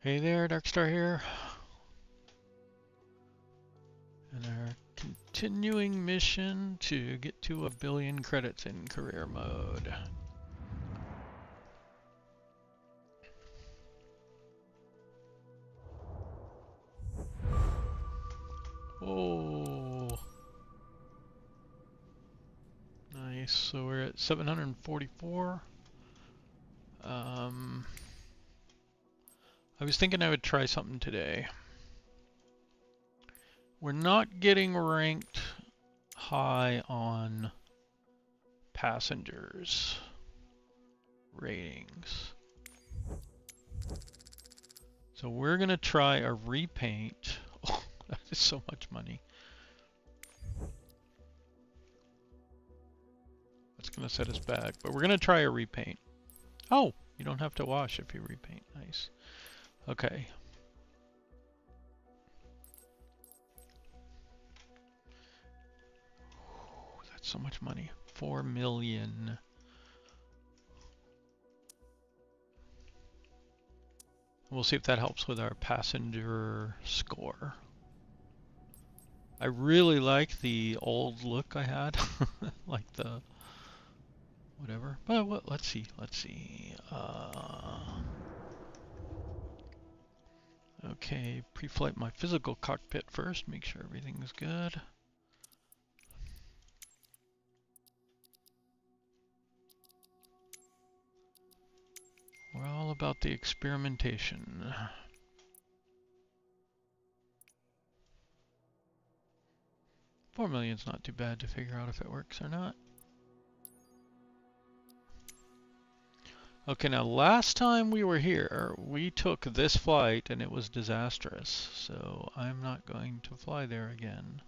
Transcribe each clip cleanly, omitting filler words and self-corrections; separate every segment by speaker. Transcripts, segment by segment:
Speaker 1: Hey there, Darkstar here. And our continuing mission to get to 1 billion credits in career mode. Oh, nice. So we're at 744. I was thinking I would try something today. We're not getting ranked high on passengers ratings. So we're gonna try a repaint. Oh, that is so much money. That's gonna set us back, but we're gonna try a repaint. Oh, you don't have to wash if you repaint. Nice. Okay. Ooh, that's so much money. 4 million. We'll see if that helps with our passenger score. I really like the old look I had, like the whatever. But what? Let's see. Okay, pre-flight my physical cockpit first. Make sure everything's good. We're all about the experimentation. $4 million's not too bad to figure out if it works or not. Okay, now last time we were here, we took this flight and it was disastrous, so I'm not going to fly there again.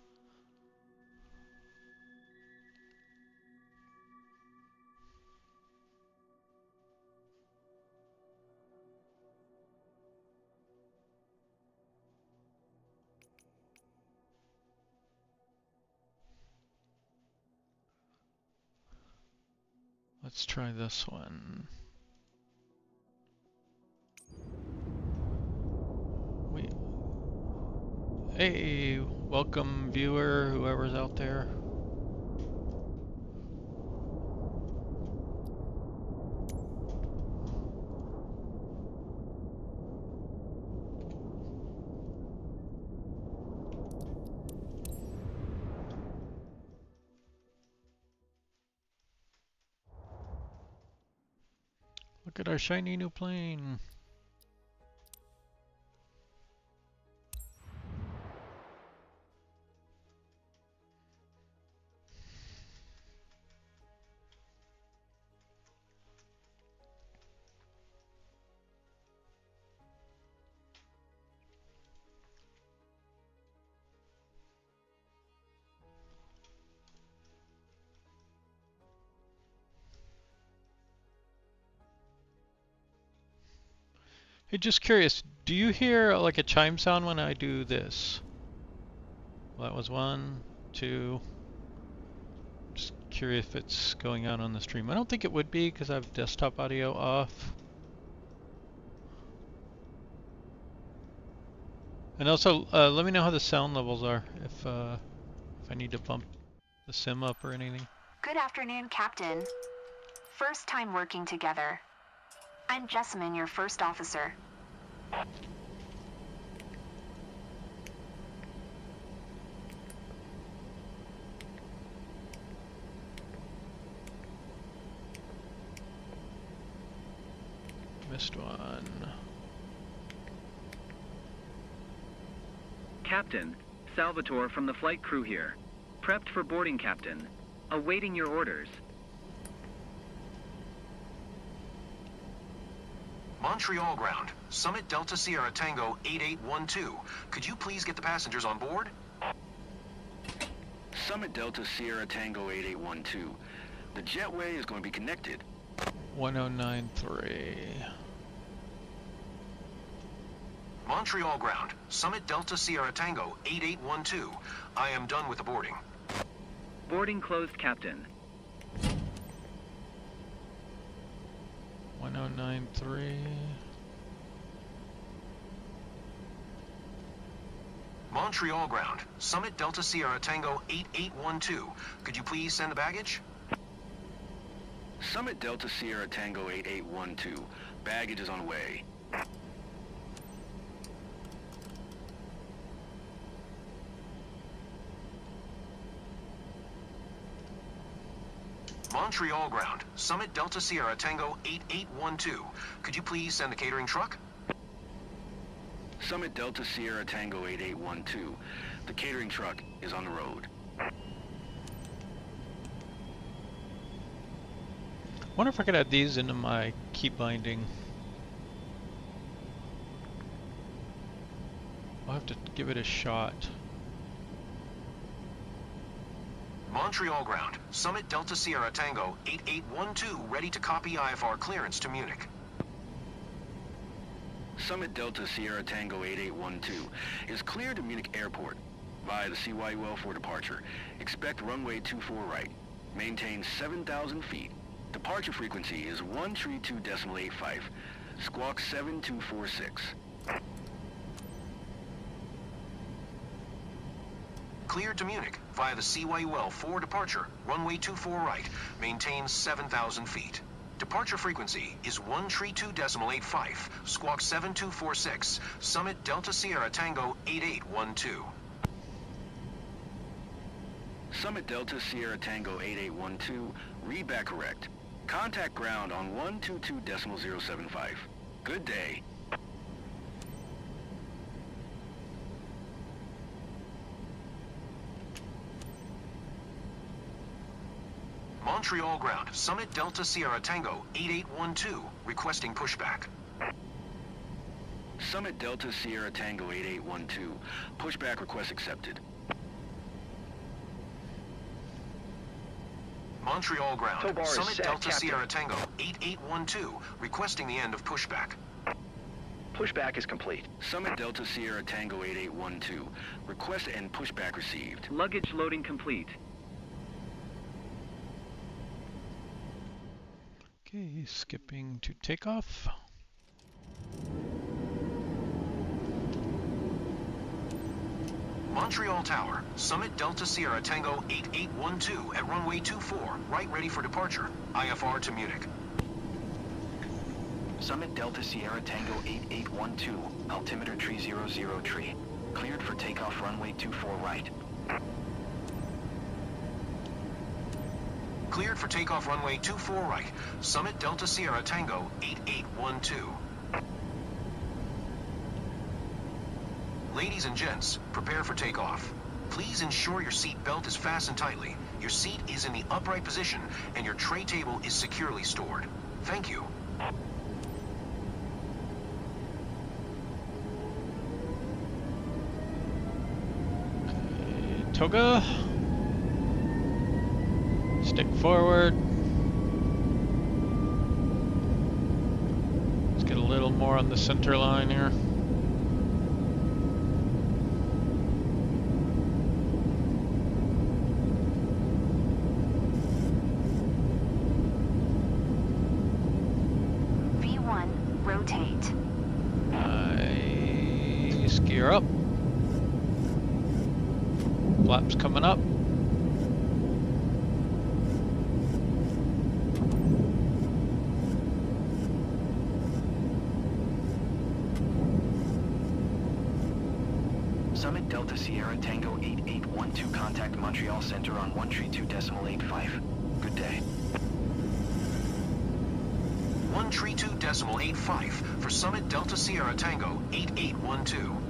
Speaker 1: Let's try this one. Hey, welcome viewer, whoever's out there. Look at our shiny new plane. Hey, just curious, do you hear like a chime sound when I do this? Well, that was 1, 2. Just curious if it's going out on the stream. I don't think it would be because I have desktop audio off. And also, let me know how the sound levels are if I need to bump the sim up or anything.
Speaker 2: Good afternoon, Captain. First time working together. I'm Jessamine, your first officer.
Speaker 1: Missed one.
Speaker 3: Captain, Salvatore from the flight crew here. Prepped for boarding, Captain. Awaiting your orders.
Speaker 4: Montreal ground, Summit Delta Sierra Tango 8812. Could you please get the passengers on board?
Speaker 5: Summit Delta Sierra Tango 8812. The jetway is going to be connected.
Speaker 1: 1093.
Speaker 4: Montreal ground, Summit Delta Sierra Tango 8812. I am done with the boarding.
Speaker 3: Boarding closed, Captain.
Speaker 1: 1093.
Speaker 4: Montreal ground, Summit Delta Sierra Tango 8812. Could you please send the baggage?
Speaker 5: Summit Delta Sierra Tango 8812. Baggage is on the way.
Speaker 4: Montreal ground, Summit Delta Sierra Tango 8812. Could you please send the catering truck?
Speaker 5: Summit Delta Sierra Tango 8812. The catering truck is on the road.
Speaker 1: Wonder if I could add these into my key binding. I'll have to give it a shot.
Speaker 4: Montreal ground, Summit Delta Sierra Tango 8812, ready to copy IFR clearance to Munich.
Speaker 5: Summit Delta Sierra Tango 8812 is cleared to Munich Airport via the CYUL for departure. Expect runway 24 right. Maintain 7,000 feet. Departure frequency is 132.85. Squawk 7246.
Speaker 4: Cleared to Munich via the CYUL for departure. Runway 24 right. Maintain 7,000 feet. Departure frequency is 132.85. Squawk 7246. Summit Delta Sierra Tango 8812.
Speaker 5: Summit Delta Sierra Tango 8812. Read back correct. Contact ground on 122.075. Good day.
Speaker 4: Montreal ground, Summit Delta Sierra Tango 8812, requesting pushback.
Speaker 5: Summit Delta Sierra Tango 8812. Pushback request accepted.
Speaker 4: Montreal ground,
Speaker 6: Tobar is
Speaker 4: Summit
Speaker 6: set,
Speaker 4: Delta
Speaker 6: Captain.
Speaker 4: Sierra Tango 8812, requesting the end of pushback.
Speaker 6: Pushback is complete.
Speaker 5: Summit Delta Sierra Tango 8812. Request and pushback received.
Speaker 3: Luggage loading complete.
Speaker 1: Okay, skipping to takeoff.
Speaker 4: Montreal Tower, Summit Delta Sierra Tango 8812 at runway 24, right ready for departure. IFR to Munich.
Speaker 6: Summit Delta Sierra Tango 8812, altimeter tree 00 tree. Cleared for takeoff runway 24 right.
Speaker 4: Cleared for takeoff runway 24 right. Summit Delta Sierra Tango 8812. Ladies and gents, prepare for takeoff. Please ensure your seat belt is fastened tightly, your seat is in the upright position, and your tray table is securely stored. Thank you.
Speaker 1: Toga. Stick forward. Let's get a little more on the center line here.
Speaker 2: V1, rotate.
Speaker 1: Nice. Gear up. Flaps coming up.
Speaker 6: Summit Delta Sierra Tango 8812, contact Montreal Center on 132.85. Good day.
Speaker 4: 132.85 for Summit Delta Sierra Tango 8812.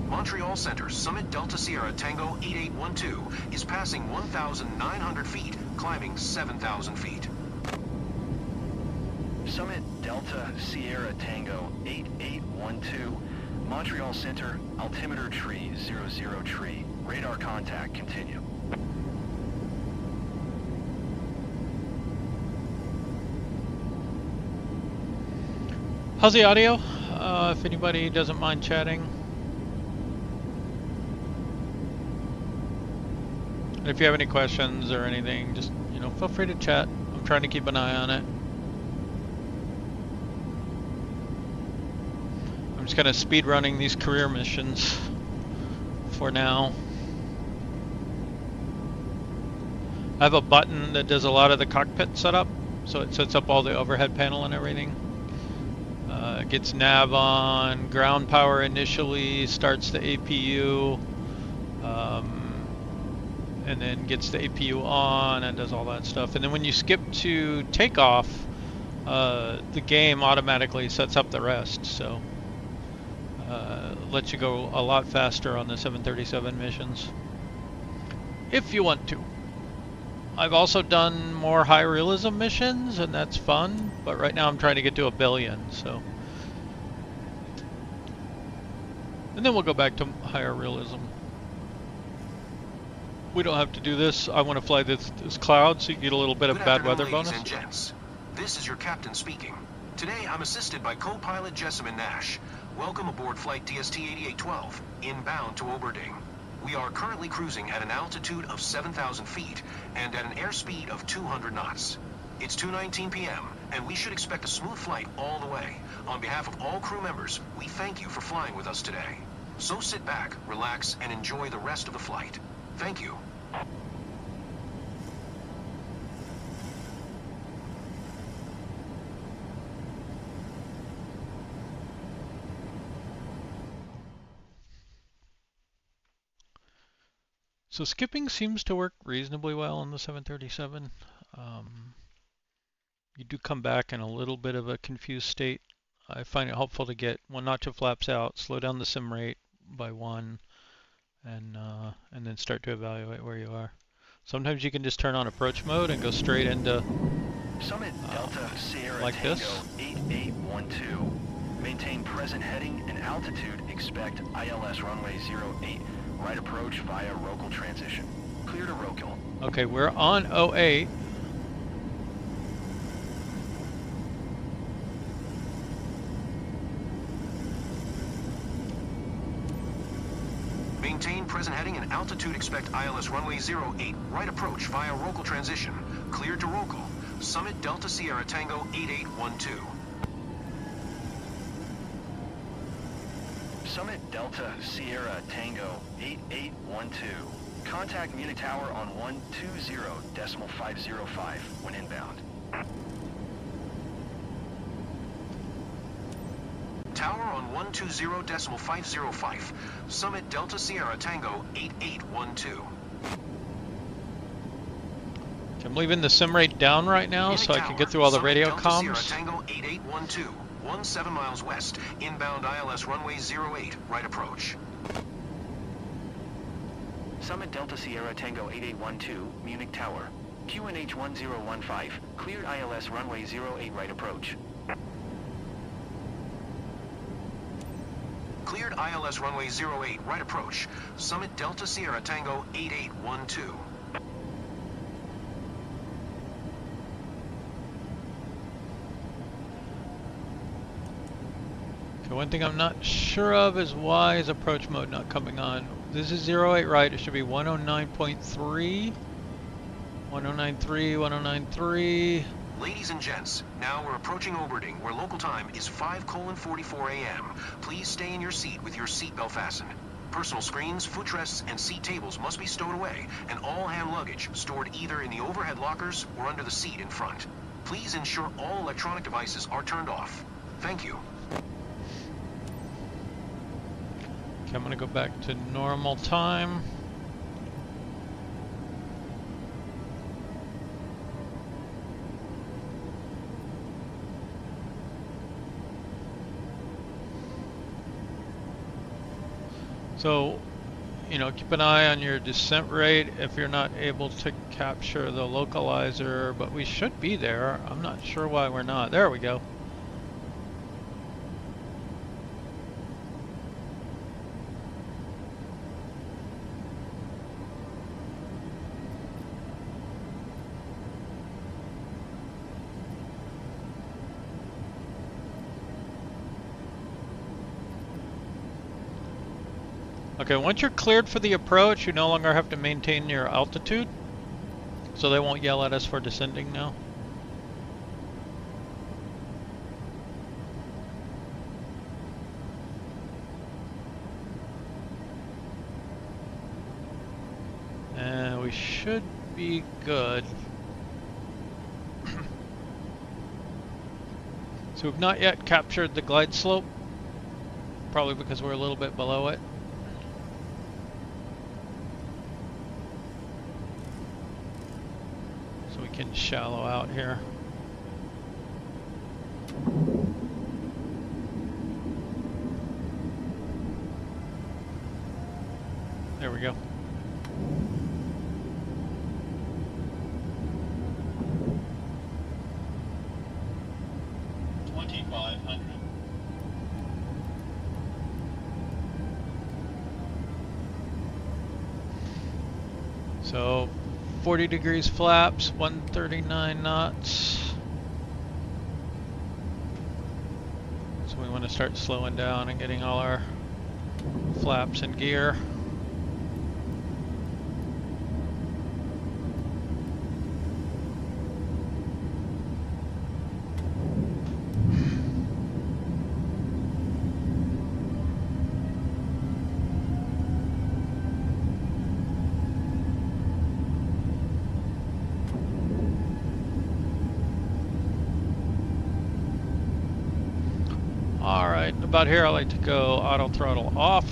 Speaker 4: Montreal Center, Summit Delta Sierra Tango 8812 is passing 1,900 feet, climbing 7,000 feet.
Speaker 6: Summit Delta Sierra Tango 8812, Montreal Center, altimeter tree 00 tree. Radar contact, continue.
Speaker 1: How's the audio? If anybody doesn't mind chatting. And if you have any questions or anything, just, feel free to chat. I'm trying to keep an eye on it. I'm just kind of speed running these career missions for now. I have a button that does a lot of the cockpit setup, so it sets up all the overhead panel and everything. Gets nav on, ground power initially, starts the APU, and then gets the APU on and does all that stuff. And then when you skip to takeoff, the game automatically sets up the rest, so lets you go a lot faster on the 737 missions if you want to. I've also done more high realism missions, and that's fun, but right now I'm trying to get to 1 billion, so. And then we'll go back to higher realism. We don't have to do this. I want to fly this cloud so you get a little bit of bad weather bonus.
Speaker 4: Ladies and gents. This is your captain speaking. Today I'm assisted by co-pilot Jessamine Nash. Welcome aboard flight DST-8812, inbound to Oberding. We are currently cruising at an altitude of 7,000 feet and at an airspeed of 200 knots. It's 2:19 p.m. and we should expect a smooth flight all the way. On behalf of all crew members, we thank you for flying with us today. So sit back, relax, and enjoy the rest of the flight. Thank you.
Speaker 1: So skipping seems to work reasonably well on the 737. You do come back in a little bit of a confused state. I find it helpful to get 1 notch of flaps out, slow down the sim rate by 1, and then start to evaluate where you are. Sometimes you can just turn on approach mode and go straight into
Speaker 6: Summit Delta Sierra
Speaker 1: like
Speaker 6: Tango
Speaker 1: this.
Speaker 6: 8812. Maintain present heading and altitude. Expect ILS runway 08. Right approach via Rocal transition. Clear to Rocal.
Speaker 1: Okay, we're on 08.
Speaker 4: Maintain present heading and altitude. Expect ILS runway 08. Right approach via Rocal transition. Cleared to Rocal. Summit Delta Sierra Tango 8812.
Speaker 6: Summit Delta Sierra Tango 8812. Contact Munich Tower on 120.505 when inbound.
Speaker 4: Tower on 120.505. Summit Delta Sierra Tango 8812.
Speaker 1: I'm leaving the sim rate down right now
Speaker 4: Munich
Speaker 1: so I
Speaker 4: Tower,
Speaker 1: can get through all the
Speaker 4: Summit
Speaker 1: radio
Speaker 4: Delta
Speaker 1: comms.
Speaker 4: Sierra Tango 8812. 17 miles west. Inbound ILS runway 08. Right approach.
Speaker 6: Summit Delta Sierra Tango 8812, Munich Tower. QNH 1015, cleared ILS runway 08 right approach.
Speaker 4: Cleared ILS runway 08 right approach. Summit Delta Sierra Tango 8812.
Speaker 1: Okay, one thing I'm not sure of is why is approach mode not coming on. This is 08 right, it should be 109.3. 1093, 1093.
Speaker 4: Ladies and gents, now we're approaching Oberding, where local time is 5:44 a.m. Please stay in your seat with your seatbelt fastened. Personal screens, footrests, and seat tables must be stowed away, and all hand luggage stored either in the overhead lockers or under the seat in front. Please ensure all electronic devices are turned off. Thank you.
Speaker 1: Okay, I'm gonna go back to normal time. So, you know, keep an eye on your descent rate if you're not able to capture the localizer, but we should be there. I'm not sure why we're not. There we go. Okay, once you're cleared for the approach, you no longer have to maintain your altitude, so they won't yell at us for descending now. So we should be good. So we've not yet captured the glide slope, probably because we're a little bit below it. So we can shallow out here. There we go. So 40 degrees flaps, 139 knots. So we want to start slowing down and getting all our flaps in gear. Alright, about here I like to go auto throttle off.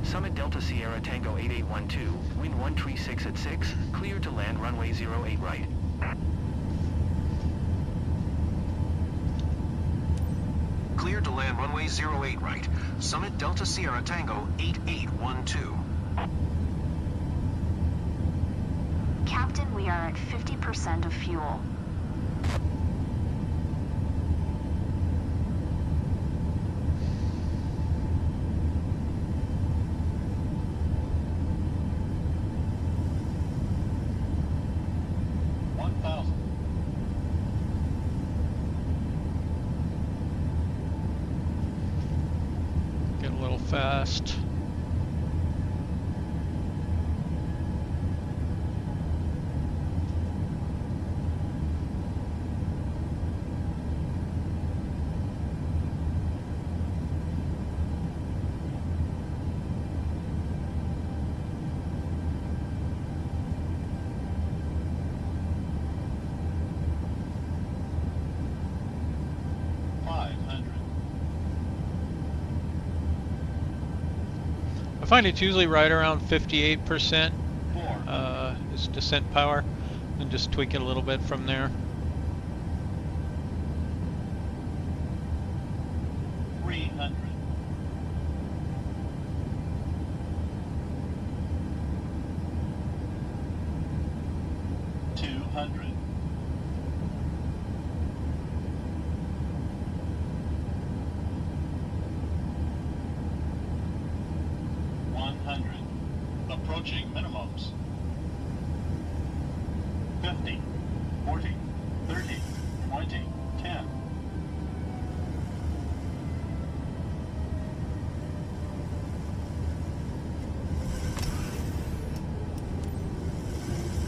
Speaker 6: Summit Delta Sierra Tango 8812, wind 136 at 6, clear to land runway 08 right.
Speaker 4: Cleared to land runway 08 right. Summit Delta Sierra Tango 8812.
Speaker 2: Captain, we are at 50% of fuel.
Speaker 1: Get a little fast. I find it's usually right around 58% is descent power, and just tweak it a little bit from there.
Speaker 7: 300. 200. 100. Approaching minimums. 50, 40, 30, 20, 10.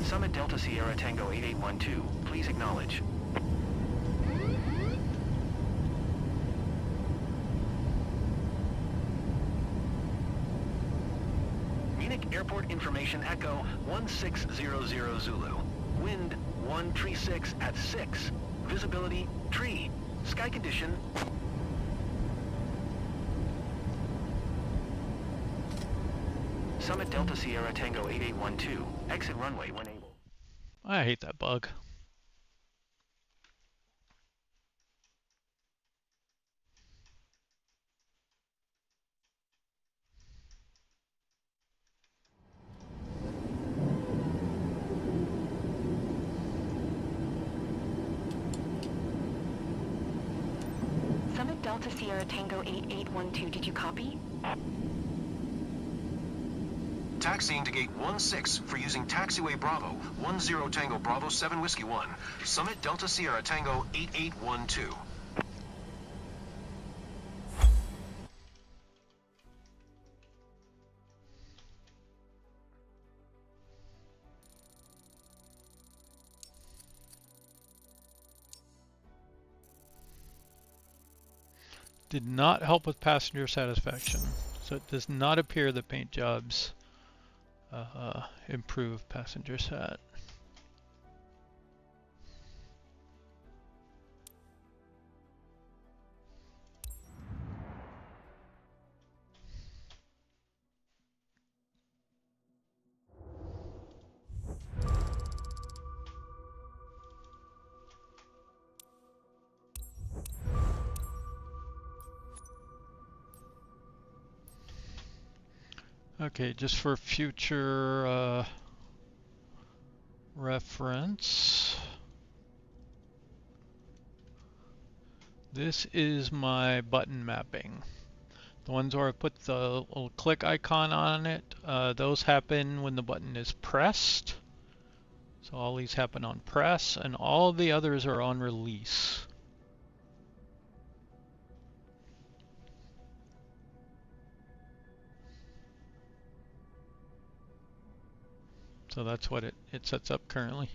Speaker 6: Summit Delta Sierra Tango 8812, please acknowledge. Munich Airport Information Echo 1600 Zulu. Wind 136 at 6. Visibility tree. Sky condition. Summit Delta Sierra Tango 8812. Exit runway when able.
Speaker 1: I hate that bug.
Speaker 2: Summit Delta Sierra Tango 8812, did you copy?
Speaker 4: Taxiing to gate 16 for using taxiway Bravo 10 Tango Bravo 7 Whiskey 1. Summit Delta Sierra Tango 8812.
Speaker 1: Did not help with passenger satisfaction. So it does not appear that paint jobs improve passenger sat. Okay, just for future reference, this is my button mapping. The ones where I put the little click icon on it, those happen when the button is pressed. So all these happen on press, and all the others are on release. So that's what it sets up currently.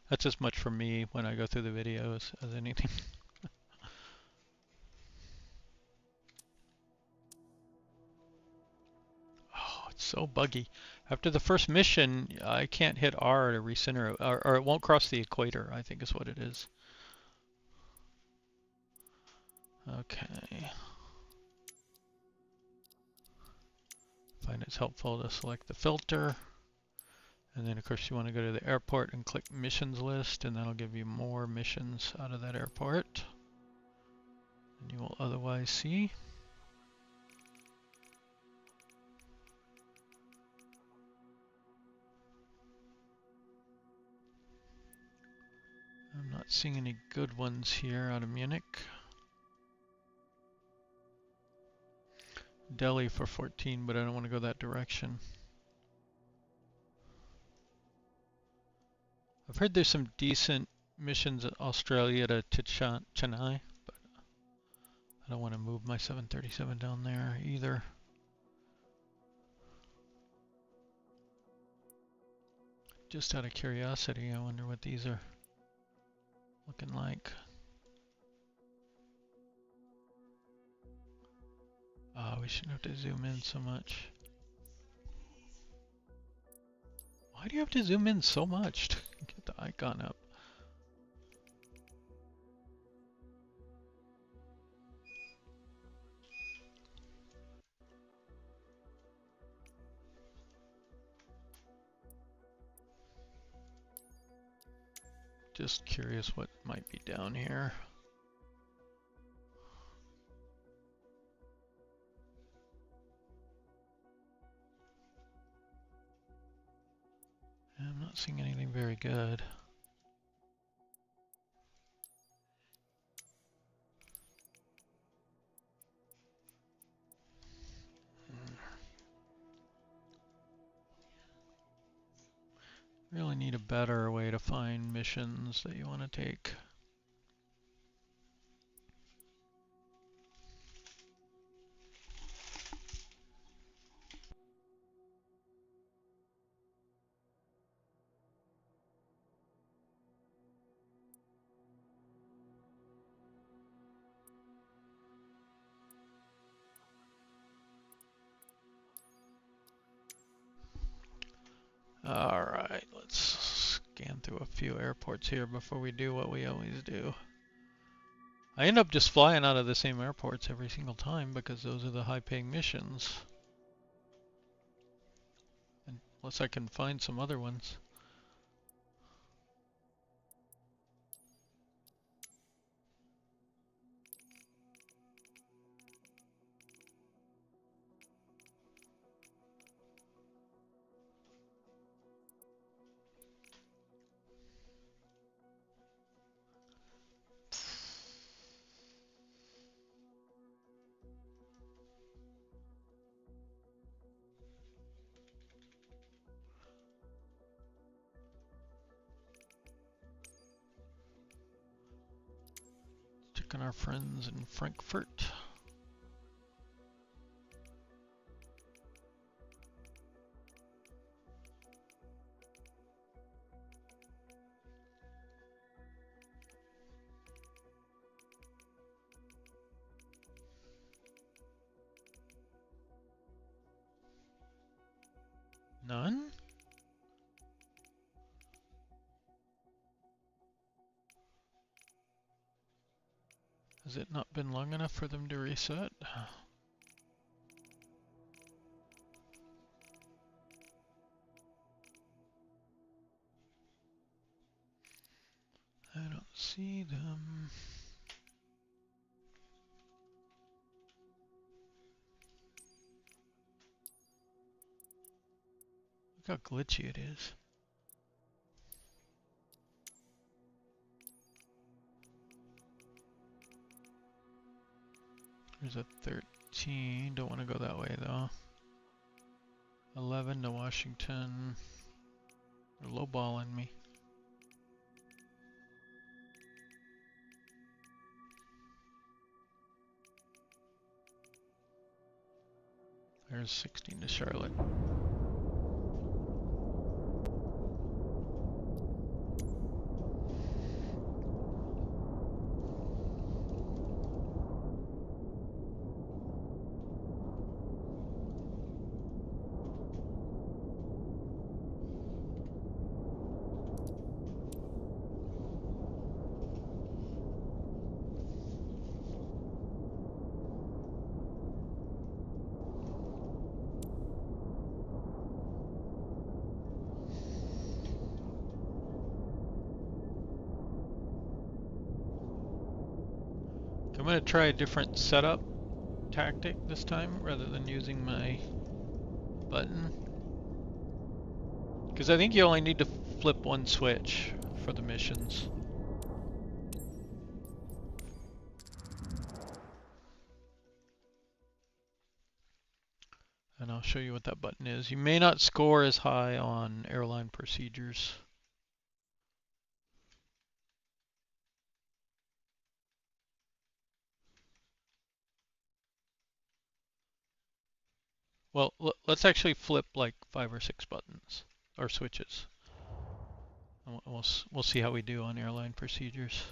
Speaker 1: That's as much for me when I go through the videos as anything. Oh, it's so buggy. After the first mission, I can't hit R to recenter it, or it won't cross the equator, I think is what it is. Okay. Find it's helpful to select the filter. And then of course you want to go to the airport and click missions list, and that'll give you more missions out of that airport than you will otherwise see. I'm not seeing any good ones here out of Munich. Delhi for 14, but I don't want to go that direction. I've heard there's some decent missions in Australia to Chennai, but I don't want to move my 737 down there either. Just out of curiosity, I wonder what these are looking like. Oh, we shouldn't have to zoom in so much. Why do you have to zoom in so much to get the icon up? Just curious what might be down here. I'm not seeing anything very good. Really need a better way to find missions that you want to take. All right, let's scan through a few airports here before we do what we always do. I end up just flying out of the same airports every single time because those are the high-paying missions. Unless I can find some other ones. Checking our friends in Frankfurt. None? Has it not been long enough for them to reset? I don't see them. Look how glitchy it is. There's a 13. Don't want to go that way though. 11 to Washington. They're lowballing me. There's 16 to Charlotte. I'm going to try a different setup tactic this time rather than using my button. Because I think you only need to flip one switch for the missions. And I'll show you what that button is. You may not score as high on airline procedures. Well, let's actually flip like 5 or 6 buttons or switches. And we'll see how we do on airline procedures.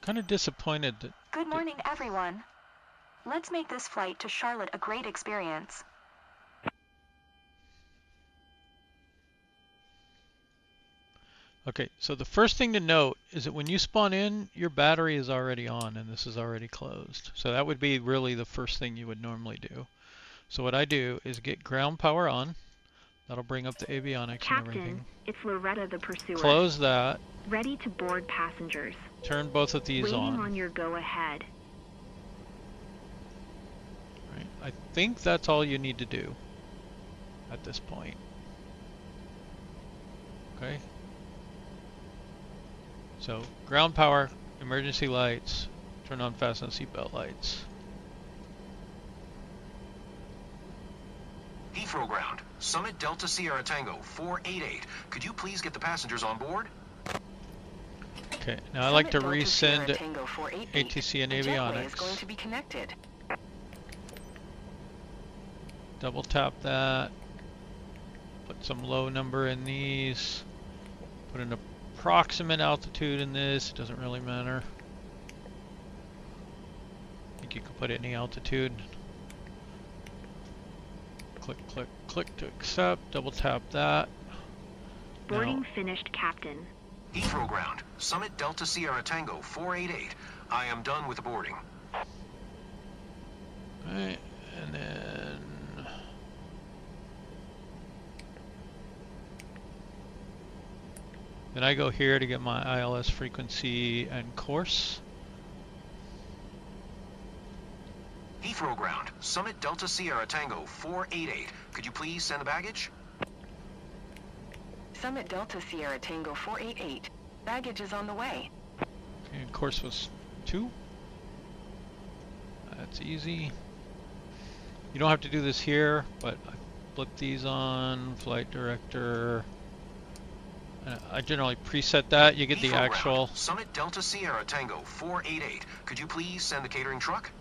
Speaker 1: Kind of disappointed that...
Speaker 2: Good morning, everyone. Let's make this flight to Charlotte a great experience.
Speaker 1: Okay, so the first thing to note is that when you spawn in, your battery is already on and this is already closed. So that would be really the first thing you would normally do. So what I do is get ground power on. That'll bring up the avionics and everything.
Speaker 2: Captain, it's Loretta the Pursuer.
Speaker 1: Close that.
Speaker 2: Ready to board passengers.
Speaker 1: Turn both of these
Speaker 2: Waiting
Speaker 1: on.
Speaker 2: on your go-ahead.
Speaker 1: Right. I think that's all you need to do at this point. Okay. So ground power, emergency lights, turn on fasten seatbelt lights.
Speaker 4: Heathrow ground, Summit Delta Sierra Tango 488. Could you please get the passengers on board?
Speaker 1: Okay, now I like to resend ATC and avionics.
Speaker 2: Is going to be connected.
Speaker 1: Double tap that. Put some low number in these. Put an approximate altitude in this. It doesn't really matter. I think you could put any altitude. Click, click, click to accept. Double tap that.
Speaker 2: Boarding
Speaker 1: Now,
Speaker 2: finished, Captain.
Speaker 4: Heathrow ground, Summit Delta Sierra Tango 488. I am done with the boarding.
Speaker 1: right, and then I go here to get my ILS frequency and course.
Speaker 4: Heathrow ground, Summit Delta Sierra Tango 488. Could you please send the baggage?
Speaker 8: Summit Delta Sierra Tango 488. Baggage is on the way.
Speaker 1: Okay, and course was 2. That's easy. You don't have to do this here, but I flip these on, flight director. I generally preset that. You get the actual.
Speaker 4: Summit Delta Sierra Tango 488. Could you please send the catering truck?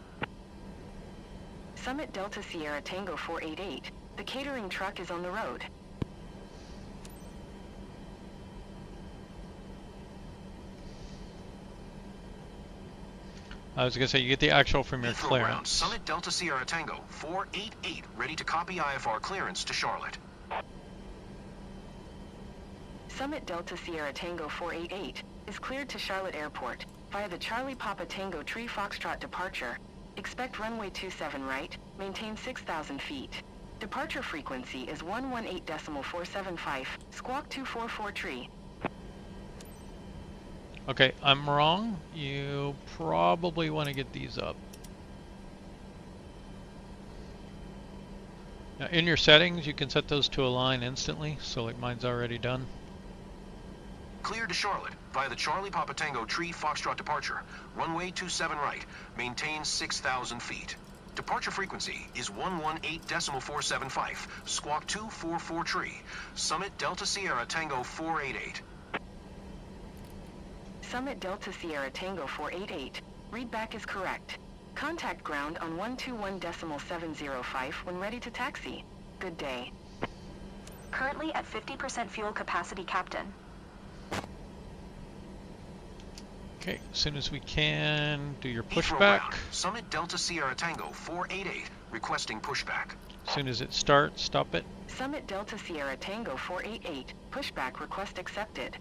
Speaker 8: Summit Delta Sierra Tango 488. The catering truck is on the road.
Speaker 1: I was going to say, you get the actual from your clearance.
Speaker 4: Summit Delta Sierra Tango 488, ready to copy IFR clearance to Charlotte.
Speaker 8: Summit Delta Sierra Tango 488 is cleared to Charlotte Airport via the Charlie Papa Tango Tree Foxtrot departure. Expect runway 27 right, maintain 6,000 feet. Departure frequency is 118.475, squawk 244 tree.
Speaker 1: Okay, I'm wrong. You probably want to get these up. Now in your settings, you can set those to align instantly, so like mine's already done.
Speaker 4: Cleared to Charlotte via the Charlie Papa Tango Tree Foxtrot departure. Runway 27 right, maintain 6,000 feet. Departure frequency is 118.475, squawk 244 tree. Summit Delta Sierra Tango 488.
Speaker 8: Summit Delta Sierra Tango 488. Readback is correct. Contact ground on 121.705 when ready to taxi. Good day.
Speaker 2: Currently at 50% fuel capacity, Captain.
Speaker 1: Okay, as soon as we can, do your
Speaker 4: Heathrow
Speaker 1: pushback.
Speaker 4: ground. Summit Delta Sierra Tango 488, requesting pushback.
Speaker 1: As soon as it starts, stop it.
Speaker 8: Summit Delta Sierra Tango 488. Pushback request accepted.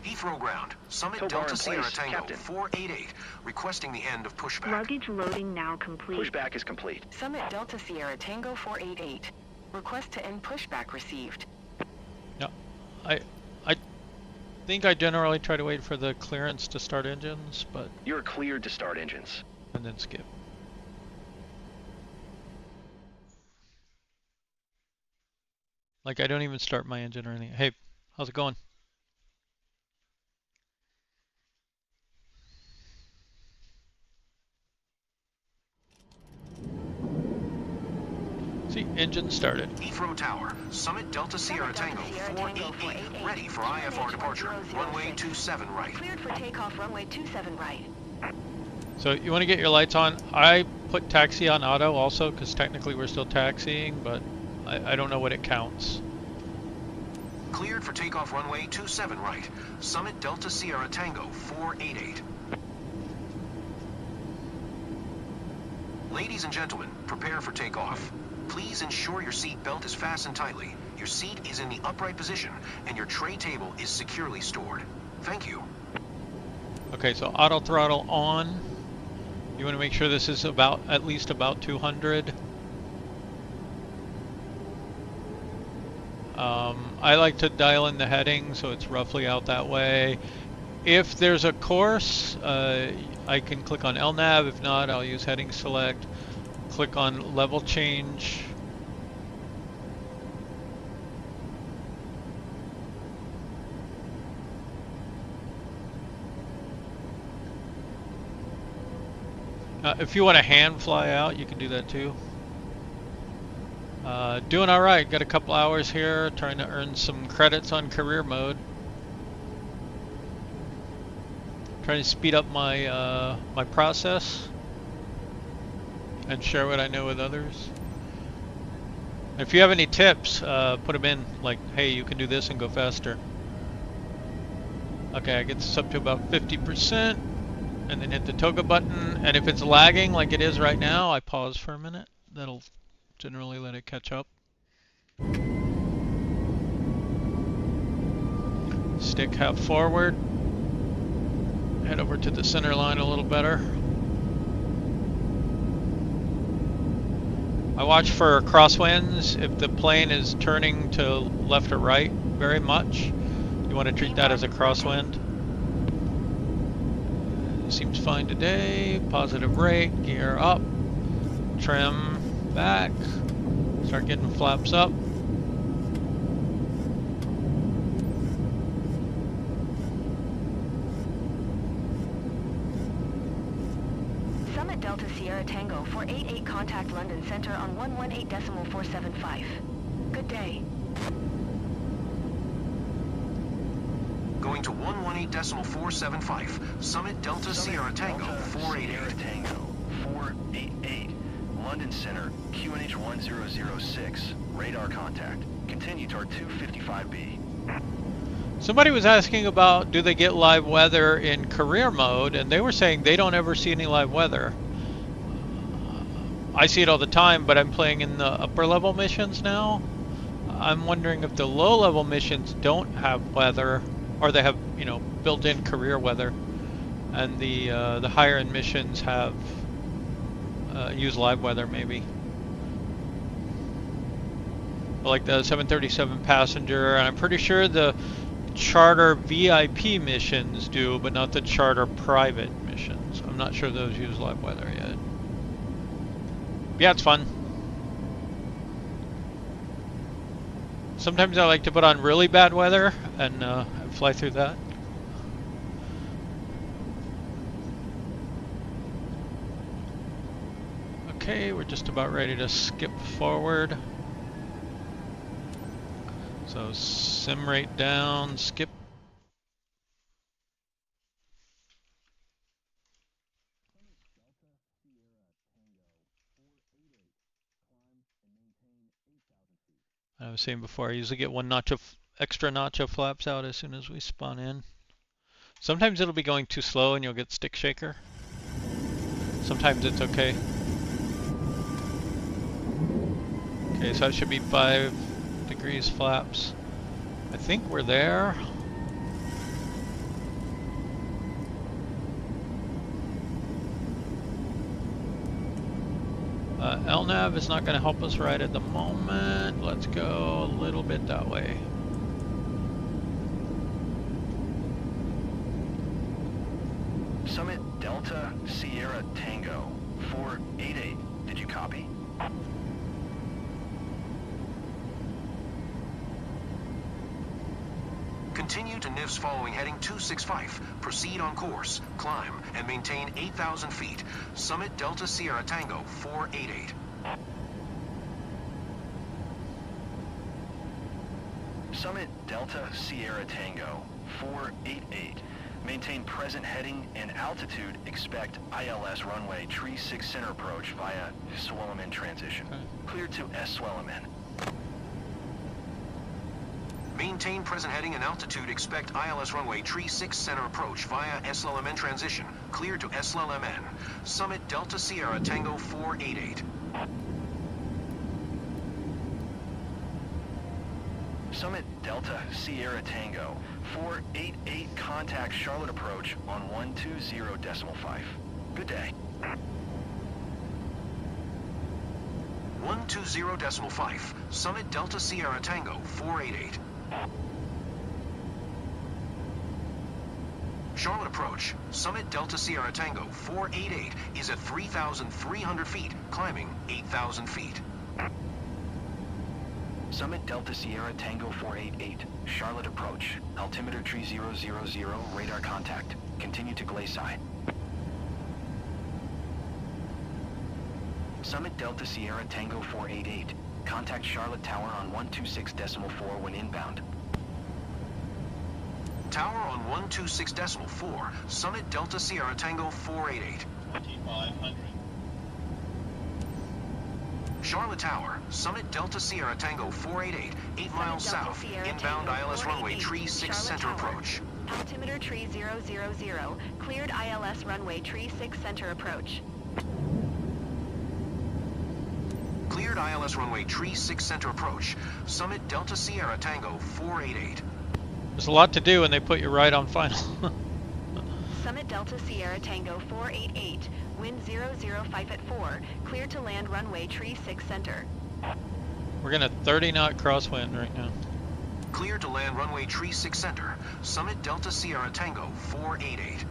Speaker 4: Heathrow ground. Summit Delta Sierra Tango 488, requesting the end of pushback.
Speaker 2: Luggage loading now complete.
Speaker 6: Pushback is complete.
Speaker 8: Summit Delta Sierra Tango 488. Request to end pushback received.
Speaker 1: No, I think I generally try to wait for the clearance to start engines, but
Speaker 6: You're cleared to start engines.
Speaker 1: and then skip. Like I don't even start my engine or anything. Hey, how's it going? See, engine started.
Speaker 4: Heathrow Tower. Summit Delta Sierra Tango 488, ready for IFR departure. Runway 27 right.
Speaker 8: Cleared for takeoff runway 27 right.
Speaker 1: So you want to get your lights on. I put taxi on auto also because technically we're still taxiing, but I don't know what it counts.
Speaker 4: Cleared for takeoff runway 27 right. Summit Delta Sierra Tango 488. Ladies and gentlemen, prepare for takeoff. Please ensure your seat belt is fastened tightly, your seat is in the upright position, and your tray table is securely stored. Thank you.
Speaker 1: Okay, so auto throttle on. You want to make sure this is at least about 200. I like to dial in the heading so it's roughly out that way. If there's a course, I can click on LNAV. If not, I'll use heading select. Click on level change. If you want to hand fly out, you can do that too. Doing all right. Got a couple hours here, trying to earn some credits on career mode. Trying to speed up my my process and share what I know with others. If you have any tips, put them in. Like, hey, you can do this and go faster. Okay, I get this up to about 50%, and then hit the toga button. And if it's lagging like it is right now, I pause for a minute. That'll generally let it catch up. Stick half forward. Head over to the center line a little better. I watch for crosswinds. If the plane is turning to left or right very much, you want to treat that as a crosswind. Seems fine today. Positive rate, gear up, trim back, start getting flaps up.
Speaker 8: Summit Delta Sierra Tango 488, contact London Center on 118.475. Good day.
Speaker 4: Going to 118.475. Summit Delta Sierra Tango 488.
Speaker 6: Sierra Tango 488. London Center, QNH 1006. Radar contact. Continue toward 255B.
Speaker 1: Somebody was asking about, do they get live weather in career mode, and they were saying they don't ever see any live weather. I see it all the time, but I'm playing in the upper level missions now. I'm wondering if the low level missions don't have weather, or they have, you know, built-in career weather, and the higher end missions have use live weather maybe. Like the 737 passenger, and I'm pretty sure the charter VIP missions do, but not the charter private missions. I'm not sure those use live weather yet. Yeah, it's fun. Sometimes I like to put on really bad weather and fly through that. Okay, we're just about ready to skip forward. So sim rate down, skip. I was saying before, I usually get one notch of extra notch of flaps out as soon as we spawn in. Sometimes it'll be going too slow and you'll get stick shaker. Sometimes it's okay. Okay, so that should be 5 degrees flaps. I think we're there. LNAV is not going to help us right at the moment. Let's go a little bit that way.
Speaker 6: Summit Delta Sierra Tango 488. Did you copy?
Speaker 4: Continue to NIVS following heading 265. Proceed on course, climb, and maintain 8,000 feet. Summit Delta Sierra Tango 488.
Speaker 6: Summit Delta Sierra Tango 488. Maintain present heading and altitude. Expect ILS runway tree 6 center approach via Swellerman transition. Clear to S Swellerman.
Speaker 4: Maintain present heading and altitude. Expect ILS runway tree 6 center approach via SLMN transition. Clear to SLMN. Summit Delta Sierra Tango 488.
Speaker 6: Summit Delta Sierra Tango 488. Contact Charlotte approach on 120.5. Good day.
Speaker 4: 120.5. Summit Delta Sierra Tango 488. Charlotte approach. Summit Delta Sierra Tango 488 is at 3,300 feet, climbing 8,000 feet.
Speaker 6: Summit Delta Sierra Tango 488. Charlotte approach. Altimeter tree 000. Radar contact. Continue to Glaci. Summit Delta Sierra Tango 488. Contact Charlotte Tower on 126.4 when inbound.
Speaker 4: Tower on 126.4. Summit Delta Sierra Tango 488.
Speaker 7: 2,500.
Speaker 4: Charlotte Tower, Summit Delta Sierra Tango 488, 8 miles south, inbound ILS runway tree 6 center approach.
Speaker 8: Altimeter tree 000. Cleared ILS runway tree 6 center approach.
Speaker 4: Cleared ILS runway tree 6 center approach. Summit Delta Sierra Tango 488.
Speaker 1: There's a lot to do and they put you right on final.
Speaker 8: Summit Delta Sierra Tango 488. Wind 005 at 4. Clear to land runway tree 6 center.
Speaker 1: We're gonna 30 knot crosswind right now.
Speaker 4: Clear to land runway tree 6 center. Summit Delta Sierra Tango 488.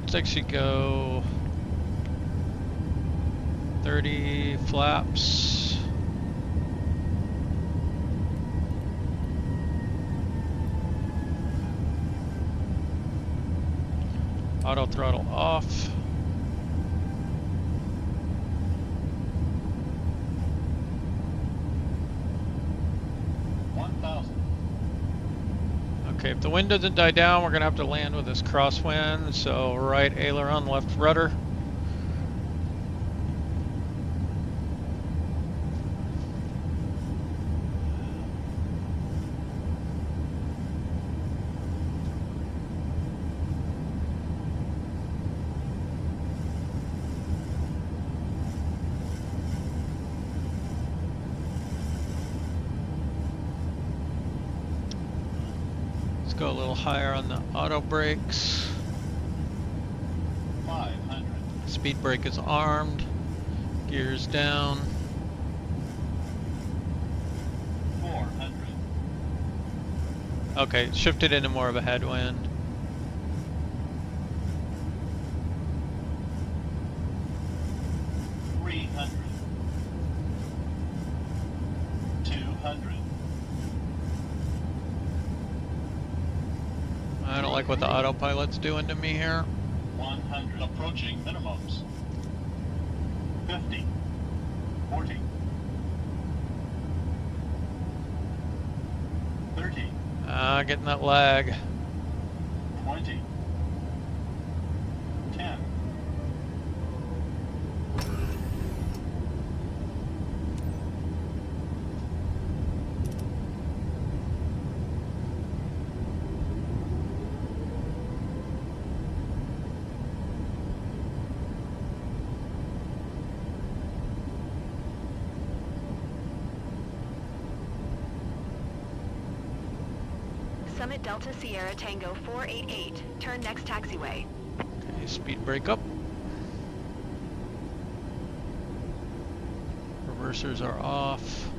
Speaker 1: Let's actually go 30 flaps. Auto throttle off. Okay, if the wind doesn't die down, we're gonna have to land with this crosswind. So right aileron, left rudder. Go a little higher on the auto brakes.
Speaker 7: 500.
Speaker 1: Speed brake is armed. Gears down.
Speaker 7: 400.
Speaker 1: Okay, shifted into more of a headwind.
Speaker 7: 300. 200.
Speaker 1: I don't like what the autopilot's doing to me here.
Speaker 7: 100. Approaching minimums. 50. 40. 30.
Speaker 1: Getting that lag.
Speaker 7: 20. 10.
Speaker 8: Summit Delta Sierra Tango 488. Turn next taxiway.
Speaker 1: Okay, speed brake up. Reversers are off.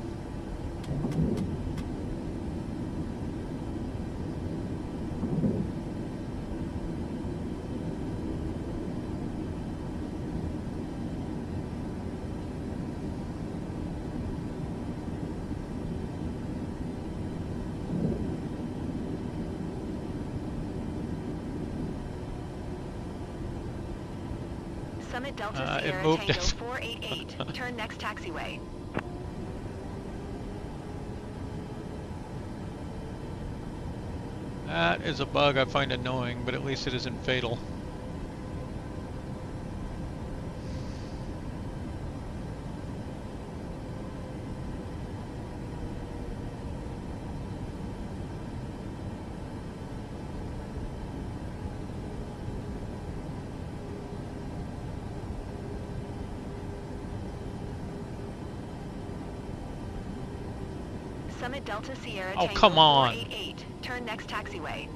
Speaker 8: Summit Delta
Speaker 1: It
Speaker 8: Sierra
Speaker 1: moved
Speaker 8: Tango
Speaker 1: it.
Speaker 8: 488. Turn next taxiway.
Speaker 1: That is a bug I find annoying, but at least it isn't fatal.
Speaker 8: Summit Delta Sierra
Speaker 1: Oh,
Speaker 8: Tango
Speaker 1: come on.
Speaker 8: 488. Turn next taxiway.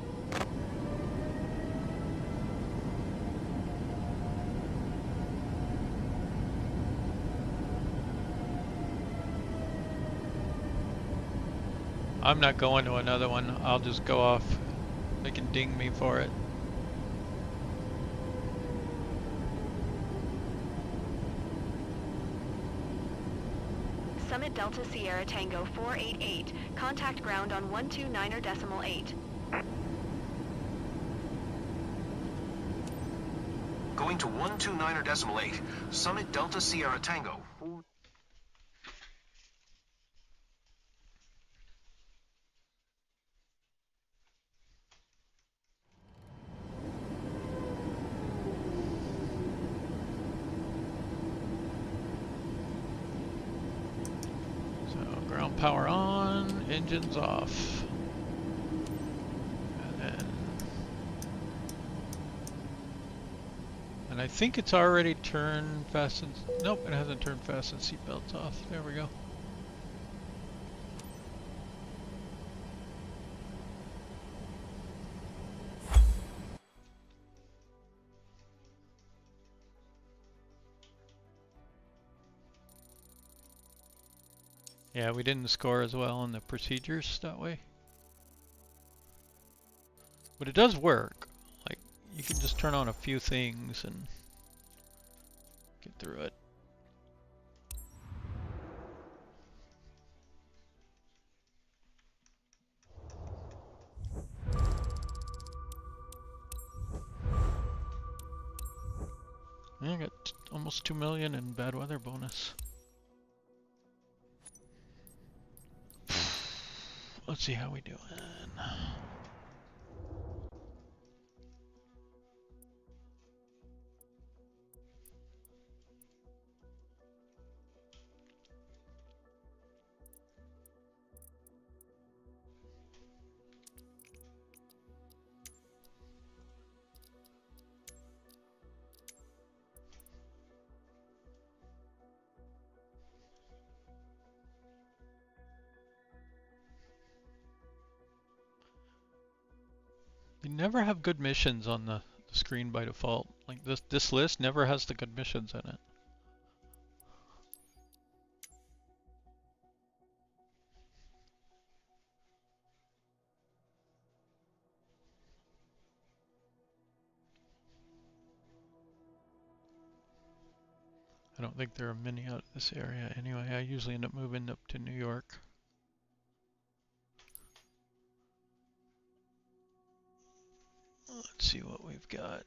Speaker 1: I'm not going to another one. I'll just go off. They can ding me for it.
Speaker 8: Summit Delta Sierra Tango 488. Contact ground on 129.8.
Speaker 4: Going to 129.8. Summit Delta Sierra Tango.
Speaker 1: Ground power on, engines off. And I think it's already turned fastened. Nope, it hasn't turned fastened seatbelts off. There we go. Yeah, we didn't score as well in the procedures that way. But it does work. Like, you can just turn on a few things and get through it. Yeah, I got almost 2 million in bad weather bonus. Let's see how we doing. You never have good missions on the screen by default. Like this list never has the good missions in it. I don't think there are many out of this area anyway. I usually end up moving up to New York. Let's see what we've got.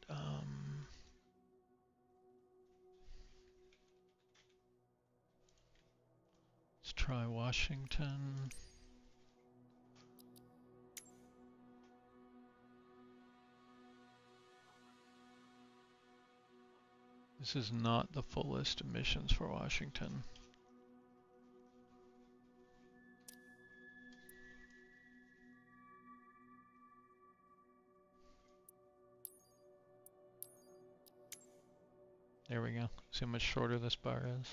Speaker 1: Let's try Washington. This is not the full list of missions for Washington. There we go. See how much shorter this bar is.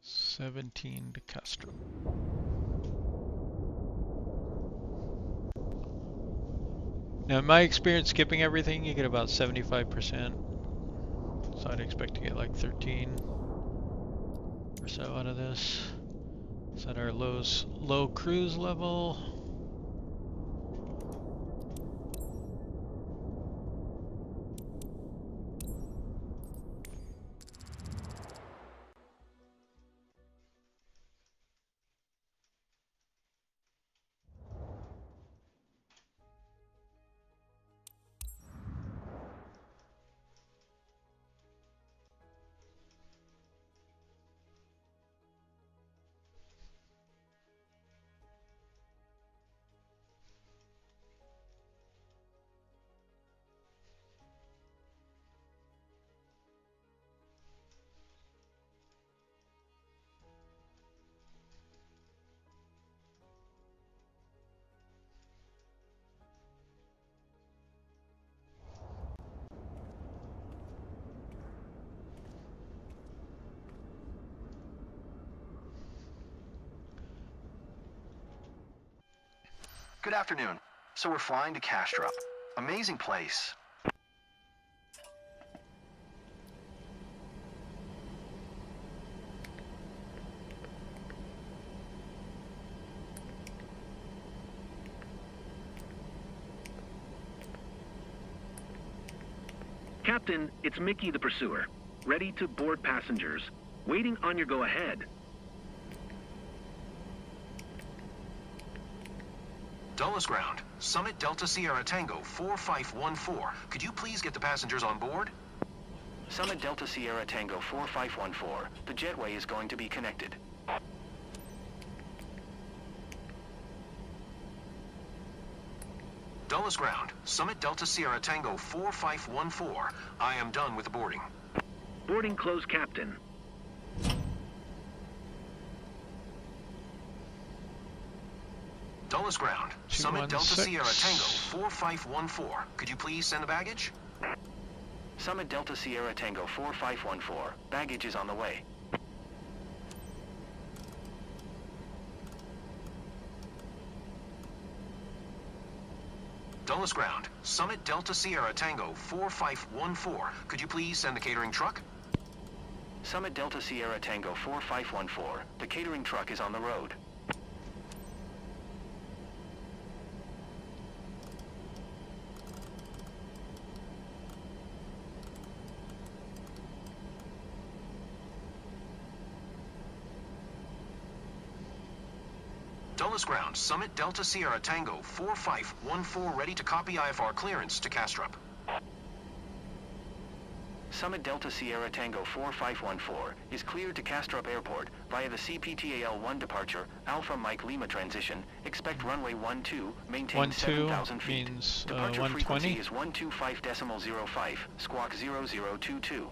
Speaker 1: $17 to Castro. Now, in my experience, skipping everything, you get about 75%. So I'd expect to get like 13 or so out of this. Set our low cruise level.
Speaker 6: Good afternoon. So we're flying to Castrop. Amazing place.
Speaker 3: Captain, it's Mickey the Pursuer. Ready to board passengers. Waiting on your go-ahead.
Speaker 4: Dulles ground, Summit Delta Sierra Tango 4514. Could you please get the passengers on board?
Speaker 6: Summit Delta Sierra Tango 4514. The jetway is going to be connected.
Speaker 4: Dulles ground, Summit Delta Sierra Tango 4514. I am done with the boarding.
Speaker 3: Boarding closed, Captain.
Speaker 4: Dulles ground, Summit Delta
Speaker 1: 216.
Speaker 4: Sierra Tango 4514. Could you please send the baggage?
Speaker 6: Summit Delta Sierra Tango 4514. Baggage is on the way.
Speaker 4: Dulles ground, Summit Delta Sierra Tango 4514. Could you please send the catering truck?
Speaker 6: Summit Delta Sierra Tango 4514. The catering truck is on the road.
Speaker 4: Dulles Ground, Summit Delta Sierra Tango 4514 ready to copy IFR clearance to Castrop.
Speaker 6: Summit Delta Sierra Tango 4514 is cleared to Castrop Airport via the CPTAL-1 departure, Alpha Mike Lima transition. Expect runway 12, maintain 7,000 feet.
Speaker 1: Means
Speaker 6: Departure
Speaker 1: 120.
Speaker 6: frequency is 125.05, squawk 0022.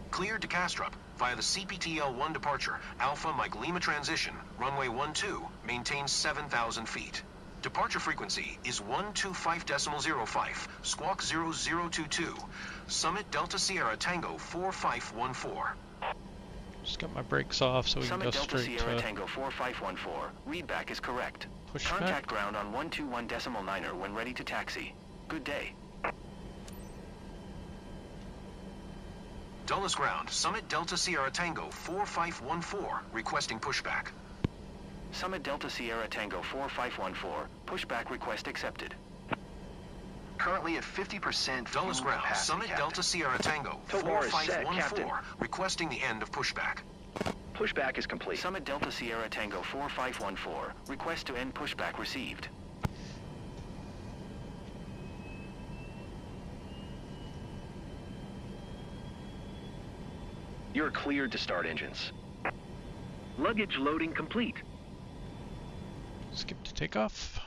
Speaker 4: Cleared to Castrop via the CPTL-1 departure, Alpha Mike Lima transition, runway 12, maintain 7,000 feet. Departure frequency is 125.05, squawk 0022. Summit Delta Sierra Tango 4514.
Speaker 1: Just got my brakes off so we can go
Speaker 6: Summit Delta
Speaker 1: straight
Speaker 6: Sierra
Speaker 1: to
Speaker 6: Tango 4514. Readback is correct.
Speaker 1: pushback.
Speaker 6: Contact ground on 121.9 when ready to taxi. Good day.
Speaker 4: Dulles Ground, Summit Delta Sierra Tango 4514, requesting pushback.
Speaker 6: Summit Delta Sierra Tango 4514. Pushback request accepted.
Speaker 9: Currently at 50% fuel
Speaker 4: Dulles Ground,
Speaker 9: capacity,
Speaker 4: Summit
Speaker 9: Captain.
Speaker 4: Delta Sierra Tango
Speaker 9: Tow bar is set,
Speaker 4: 4514, requesting the end of pushback.
Speaker 9: Pushback is complete.
Speaker 6: Summit Delta Sierra Tango 4514. Request to end pushback received.
Speaker 9: You're cleared to start engines.
Speaker 3: Luggage loading complete.
Speaker 1: Skip to takeoff.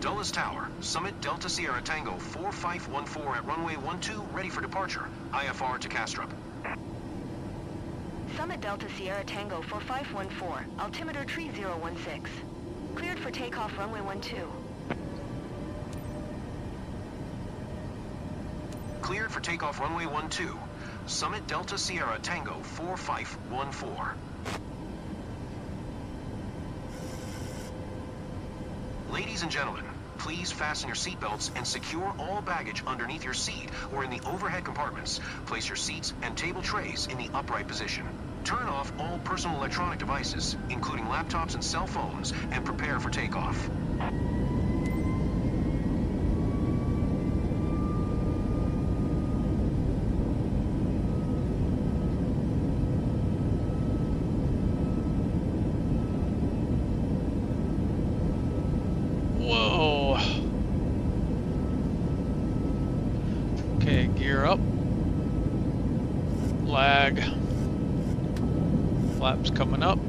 Speaker 4: Dulles Tower, Summit Delta Sierra Tango 4514 at runway 12, ready for departure. IFR to Castrop.
Speaker 8: Summit Delta Sierra Tango 4514, altimeter tree 016. Cleared for takeoff runway 12.
Speaker 4: Cleared for takeoff runway 12. Summit Delta Sierra Tango 4514. Ladies and gentlemen, please fasten your seatbelts and secure all baggage underneath your seat or in the overhead compartments. Place your seats and table trays in the upright position. Turn off all personal electronic devices, including laptops and cell phones, and prepare for takeoff.
Speaker 1: Whoa. Okay, gear up. Lag. Flaps coming up.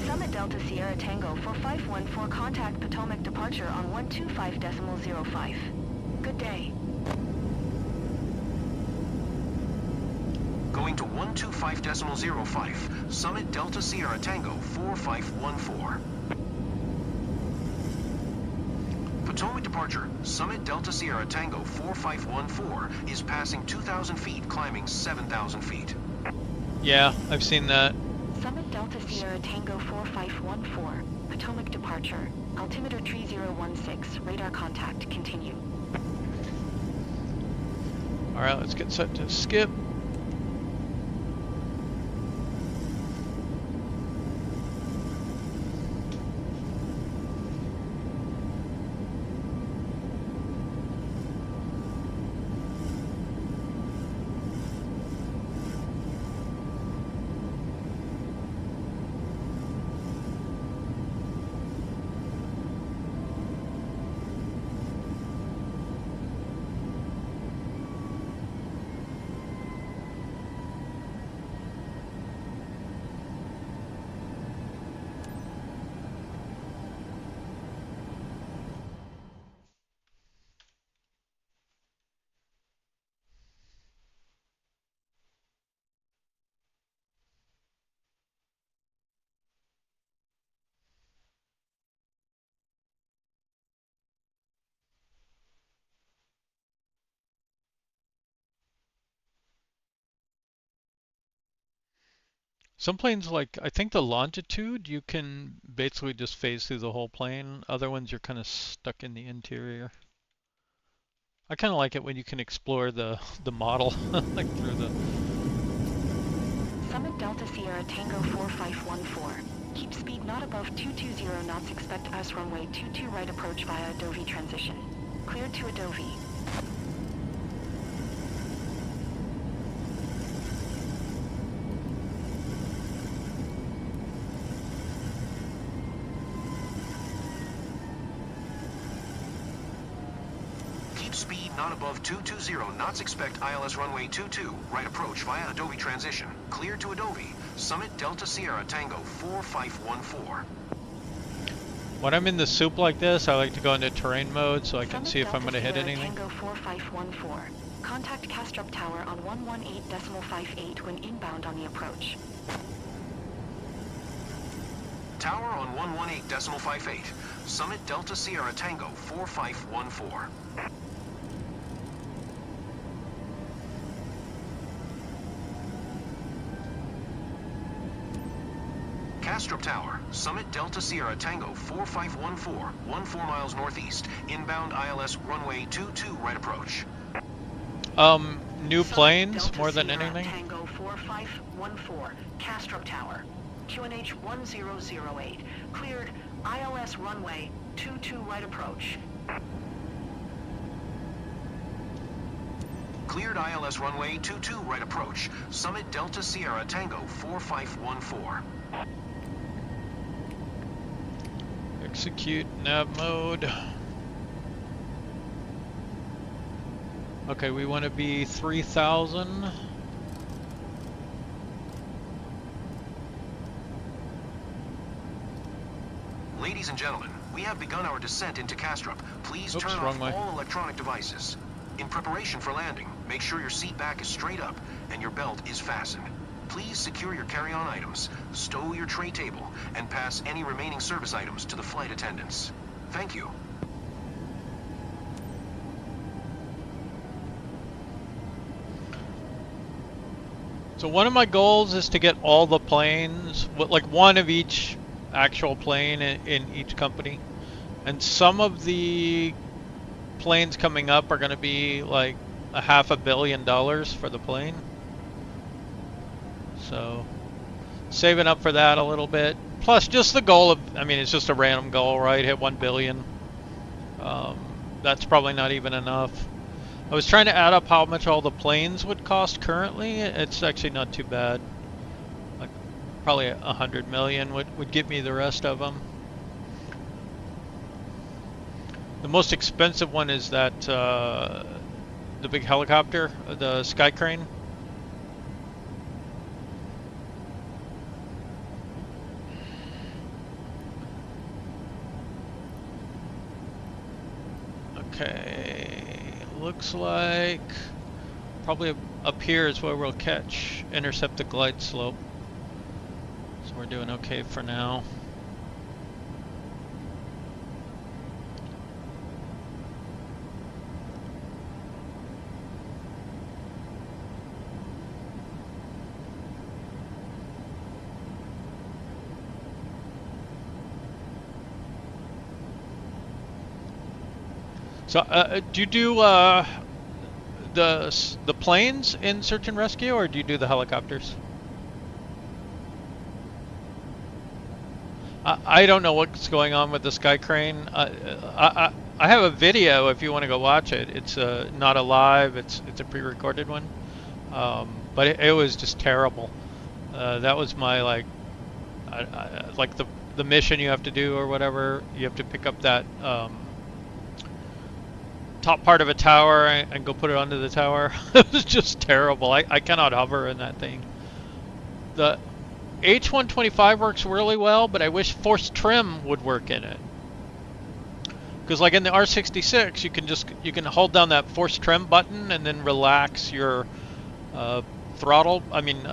Speaker 8: Summit Delta Sierra Tango 4514, contact Potomac departure on 125.05. Good day.
Speaker 4: Going to 125.05, Summit Delta Sierra Tango 4514. Potomac departure, Summit Delta Sierra Tango 4514 is passing 2,000 feet, climbing 7,000 feet.
Speaker 1: Yeah, I've seen that.
Speaker 8: Summit Delta Sierra Tango 4514, Potomac departure, altimeter tree 016, radar contact, continue.
Speaker 1: Alright, let's get set to skip. Some planes, like I think the Longitude, you can basically just phase through the whole plane. Other ones you're kind of stuck in the interior. I kind of like it when you can explore the model like through the.
Speaker 8: Summit Delta Sierra Tango 4514. Keep speed not above 220 knots. Expect US runway 22 right approach via Adobe transition. Cleared to Adobe.
Speaker 4: Speed not above 220 knots. Expect ILS runway 22, right approach via Adobe transition. Clear to Adobe. Summit Delta Sierra Tango 4514.
Speaker 1: When I'm in the soup like this, I like to go into terrain mode so I can see if I'm going to hit anything.
Speaker 8: Tango 4514. Contact Castrop Tower on 118.58 when inbound on the approach.
Speaker 4: Tower on 118.58. Summit Delta Sierra Tango 4514. Castrop Tower, Summit Delta Sierra Tango 4514, 14 miles northeast, inbound ILS runway 22 right approach.
Speaker 1: New planes
Speaker 8: Delta
Speaker 1: more than
Speaker 8: Sierra
Speaker 1: anything.
Speaker 8: Tango 4514, Castrop Tower, QNH 1008, cleared ILS runway 22 right approach.
Speaker 4: Cleared ILS runway 22 right approach, Summit Delta Sierra Tango 4514.
Speaker 1: Execute nav mode. Okay, we want to be 3,000.
Speaker 4: Ladies and gentlemen, we have begun our descent into Castrop. Please turn off all electronic devices. In preparation for landing, make sure your seat back is straight up and your belt is fastened. Please secure your carry-on items, stow your tray table, and pass any remaining service items to the flight attendants. Thank you.
Speaker 1: So one of my goals is to get all the planes, like one of each actual plane in each company. And some of the planes coming up are going to be like $500 million for the plane. So saving up for that a little bit. Plus just the goal of, I mean, it's just a random goal, right? Hit 1 billion. That's probably not even enough. I was trying to add up how much all the planes would cost currently. It's actually not too bad. Like probably 100 million would give me the rest of them. The most expensive one is that the big helicopter, the Sky Crane. Okay, looks like probably up here is where we'll intercept the glide slope. So we're doing okay for now. So, do you do the planes in search and rescue, or do you do the helicopters? I don't know what's going on with the Sky Crane. I have a video if you want to go watch it. It's not a live. It's a pre-recorded one, but it was just terrible. That was my like the mission you have to do or whatever. You have to pick up that. Top part of a tower and go put it onto the tower. It was just terrible. I cannot hover in that thing. The H125 works really well, but I wish force trim would work in it. Because like in the R66, you can hold down that force trim button and then relax your throttle. I mean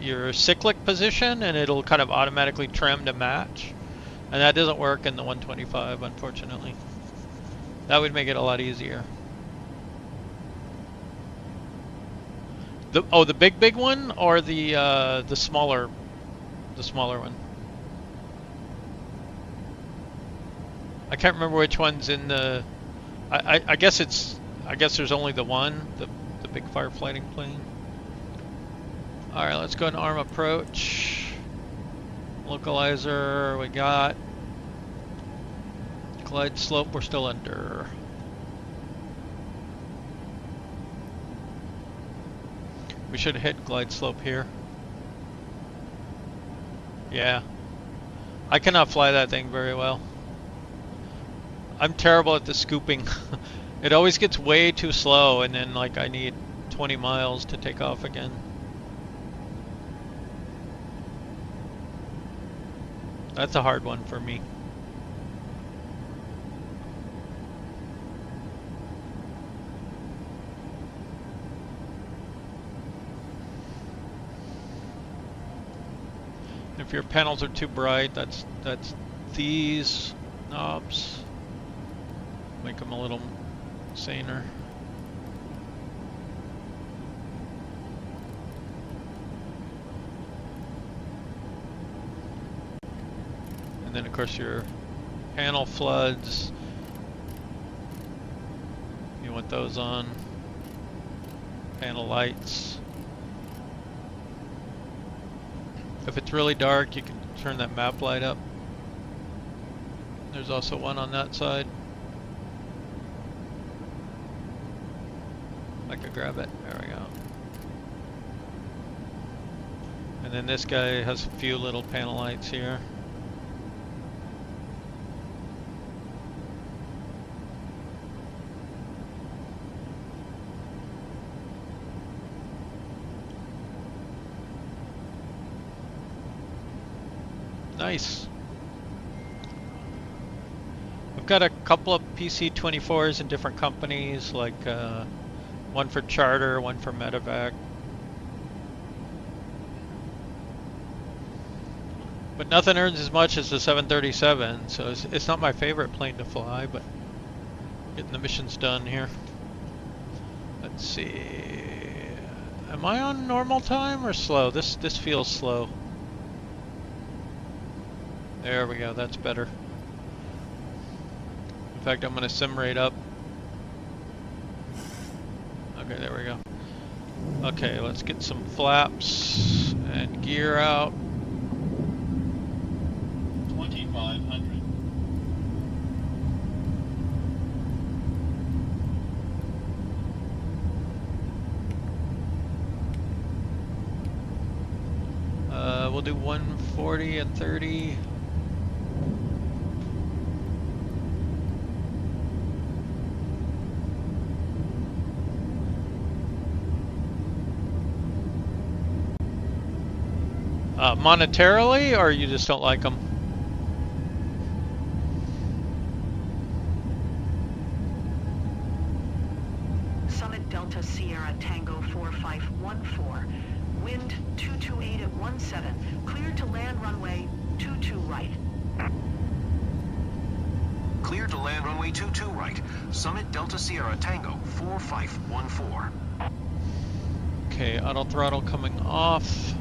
Speaker 1: your cyclic position, and it'll kind of automatically trim to match. And that doesn't work in the 125, unfortunately. That would make it a lot easier. The big one or the smaller the smaller one. I can't remember which one's in the. I guess it's. I guess there's only the one, the big firefighting plane. All right, let's go and arm approach. Localizer we got. Glide slope we're still under. We should hit glide slope here. Yeah. I cannot fly that thing very well. I'm terrible at the scooping. It always gets way too slow, and then like I need 20 miles to take off again. That's a hard one for me. If your panels are too bright, that's these knobs. Make them a little saner. And then of course your panel floods, you want those on. Panel lights. If it's really dark, you can turn that map light up. There's also one on that side. I could grab it. There we go. And then this guy has a few little panel lights here. Nice. I've got a couple of PC-24s in different companies, like one for charter, one for medevac. But nothing earns as much as the 737, so it's not my favorite plane to fly, but getting the missions done here. Let's see. Am I on normal time or slow? This feels slow. There we go, that's better. In fact, I'm going to sim rate up. Okay, there we go. Okay, let's get some flaps and gear out.
Speaker 7: 2500.
Speaker 1: We'll do 140 and 30. Monetarily, or you just don't like them?
Speaker 8: Summit Delta Sierra Tango 4514. Wind 228 at 17. Cleared to land runway 22 right.
Speaker 4: Cleared to land runway 22 right. Summit Delta Sierra Tango 4514.
Speaker 1: Okay, auto throttle coming off.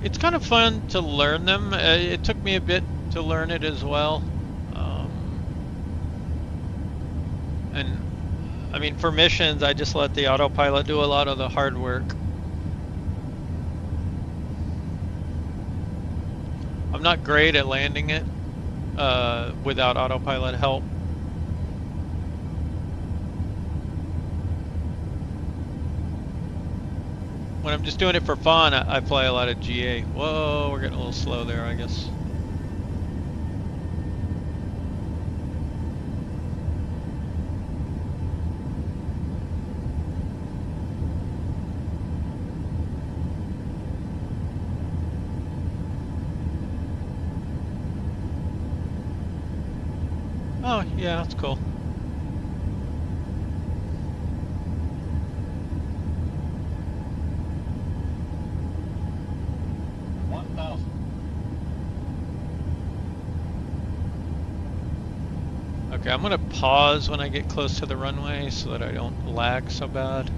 Speaker 1: It's kind of fun to learn them. It took me a bit to learn it as well. And I mean, for missions, I just let the autopilot do a lot of the hard work. I'm not great at landing it without autopilot help. When I'm just doing it for fun, I fly a lot of GA. Whoa, we're getting a little slow there, I guess. Oh, yeah, that's cool. Okay, I'm gonna pause when I get close to the runway so that I don't lag so bad.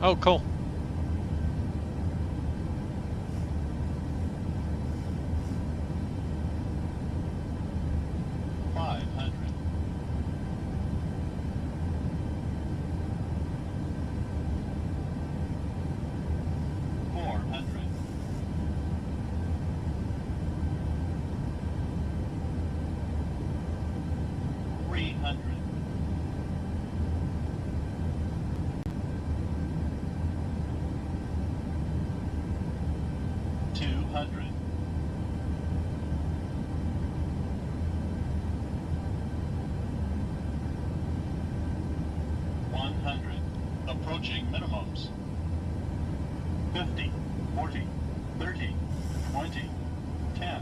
Speaker 1: Oh, cool.
Speaker 7: Approaching minimums. 50, 40, 30, 20, 10.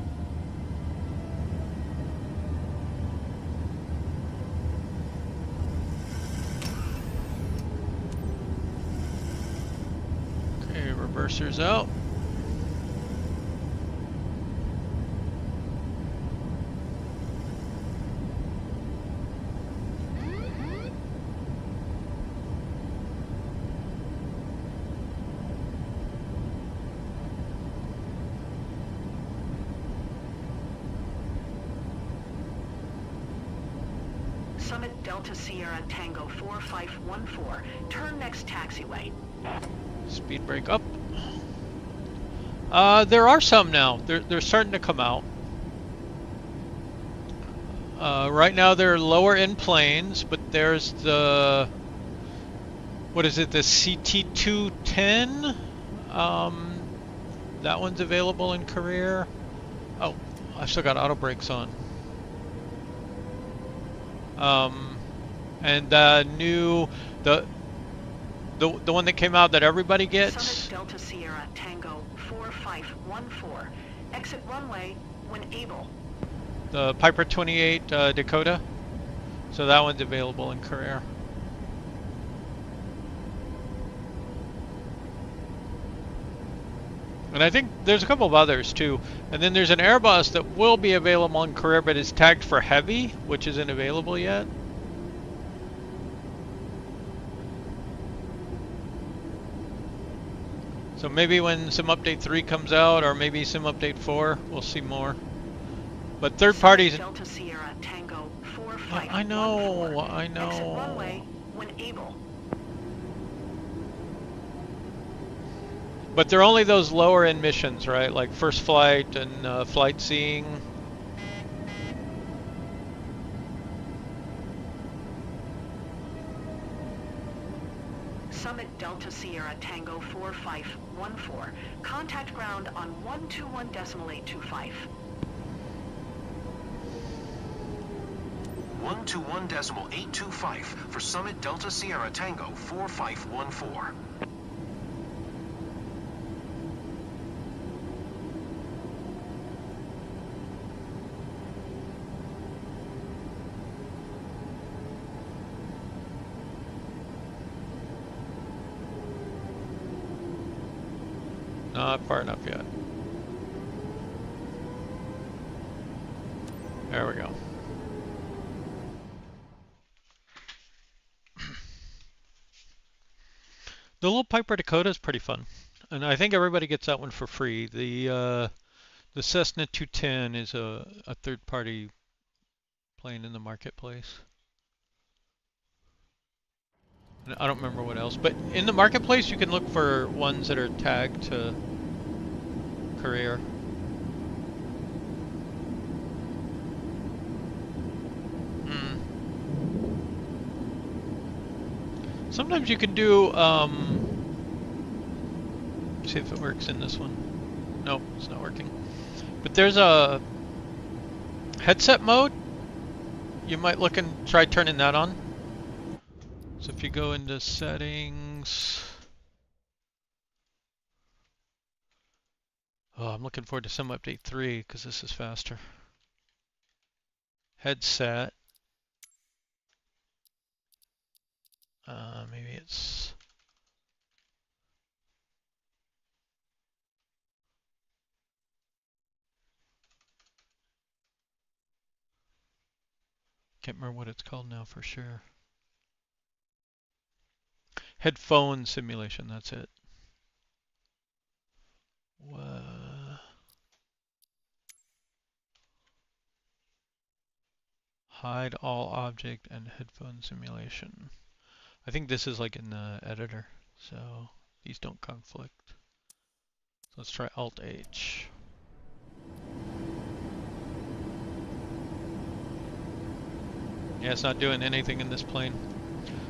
Speaker 1: Okay, reversers out.
Speaker 8: Summit Delta Sierra Tango 4514. Turn next taxiway.
Speaker 1: Speed brake up. There are some now. They're starting to come out. Right now they're lower in planes, but there's the, what is it, the CT210? That one's available in career. Oh, I still got auto brakes on. And the new, the one that came out that everybody gets.
Speaker 8: Summit Delta Sierra Tango 4514. Exit runway when able.
Speaker 1: The Piper 28 Dakota. So that one's available in career. And I think there's a couple of others too. And then there's an Airbus that will be available in career, but is tagged for heavy, which isn't available yet. So maybe when Sim Update 3 comes out, or maybe Sim Update 4, we'll see more. But third parties.
Speaker 8: Delta Sierra Tango 4514.
Speaker 1: I know.
Speaker 8: Exit runway when able.
Speaker 1: But they're only those lower end missions, right? Like first flight and flight seeing.
Speaker 8: Summit Delta Sierra Tango 4514. Contact ground on 121.825.
Speaker 4: 121.825 for Summit Delta Sierra Tango 4514.
Speaker 1: Not far enough yet. There we go. The little Piper Dakota is pretty fun, and I think everybody gets that one for free. The Cessna 210 is a third-party plane in the marketplace. And I don't remember what else, but in the marketplace you can look for ones that are tagged to career. Sometimes you can do, see if it works in this one. Nope, it's not working. But there's a headset mode. You might look and try turning that on. So if you go into settings, Oh, I'm looking forward to some update 3 because this is faster. Headset. Maybe it's... Can't remember what it's called now for sure. Headphone simulation, that's it. Hide all object and headphone simulation. I think this is like in the editor, so these don't conflict. So let's try Alt-H. Yeah, it's not doing anything in this plane.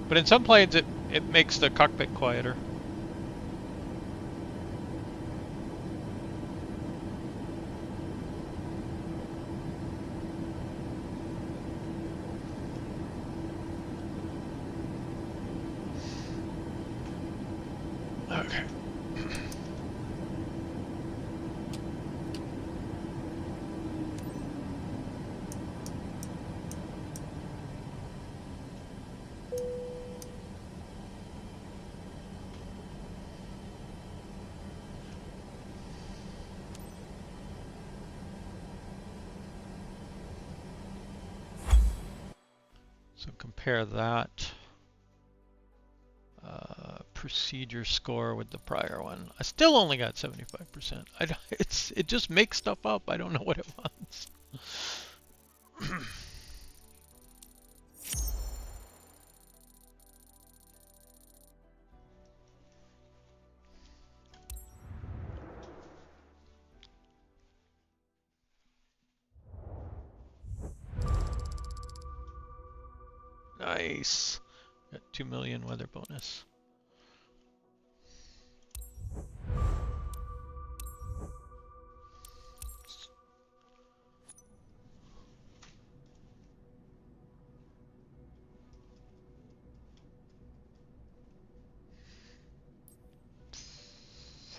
Speaker 1: But in some planes it makes the cockpit quieter. Okay. So compare that procedure score with the prior one. I still only got 75%. It just makes stuff up. I don't know what it wants. Nice. Got 2 million weather bonus.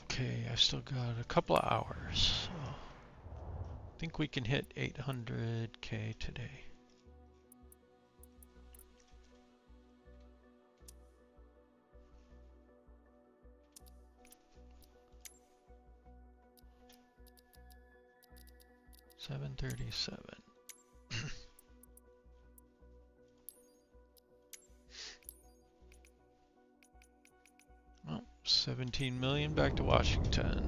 Speaker 1: Okay, I've still got a couple of hours. So I think we can hit 800K today. $737. Well, 17 million back to Washington.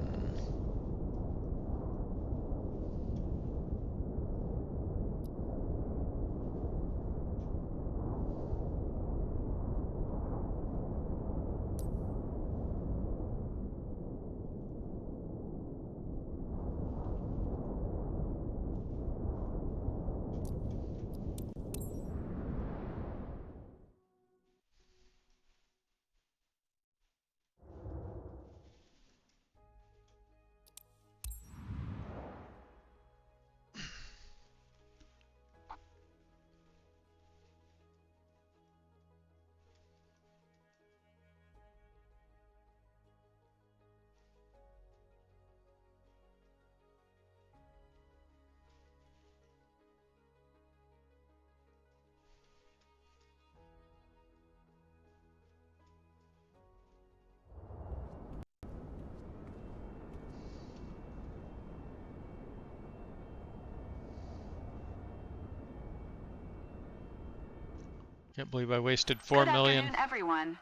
Speaker 1: Can't believe I wasted 4 million.
Speaker 10: Good afternoon, everyone.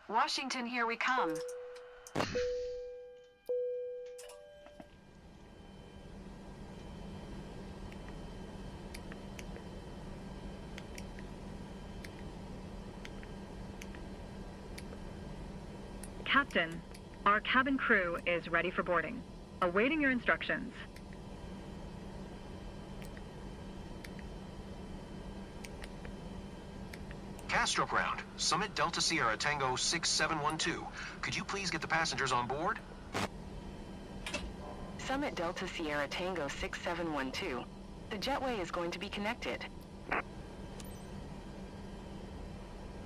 Speaker 10: Washington, here we come.
Speaker 11: Captain, our cabin crew is ready for boarding. Awaiting your instructions.
Speaker 4: Castro ground, Summit Delta Sierra Tango 6712. Could you please get the passengers on board?
Speaker 8: Summit Delta Sierra Tango 6712. The jetway is going to be connected.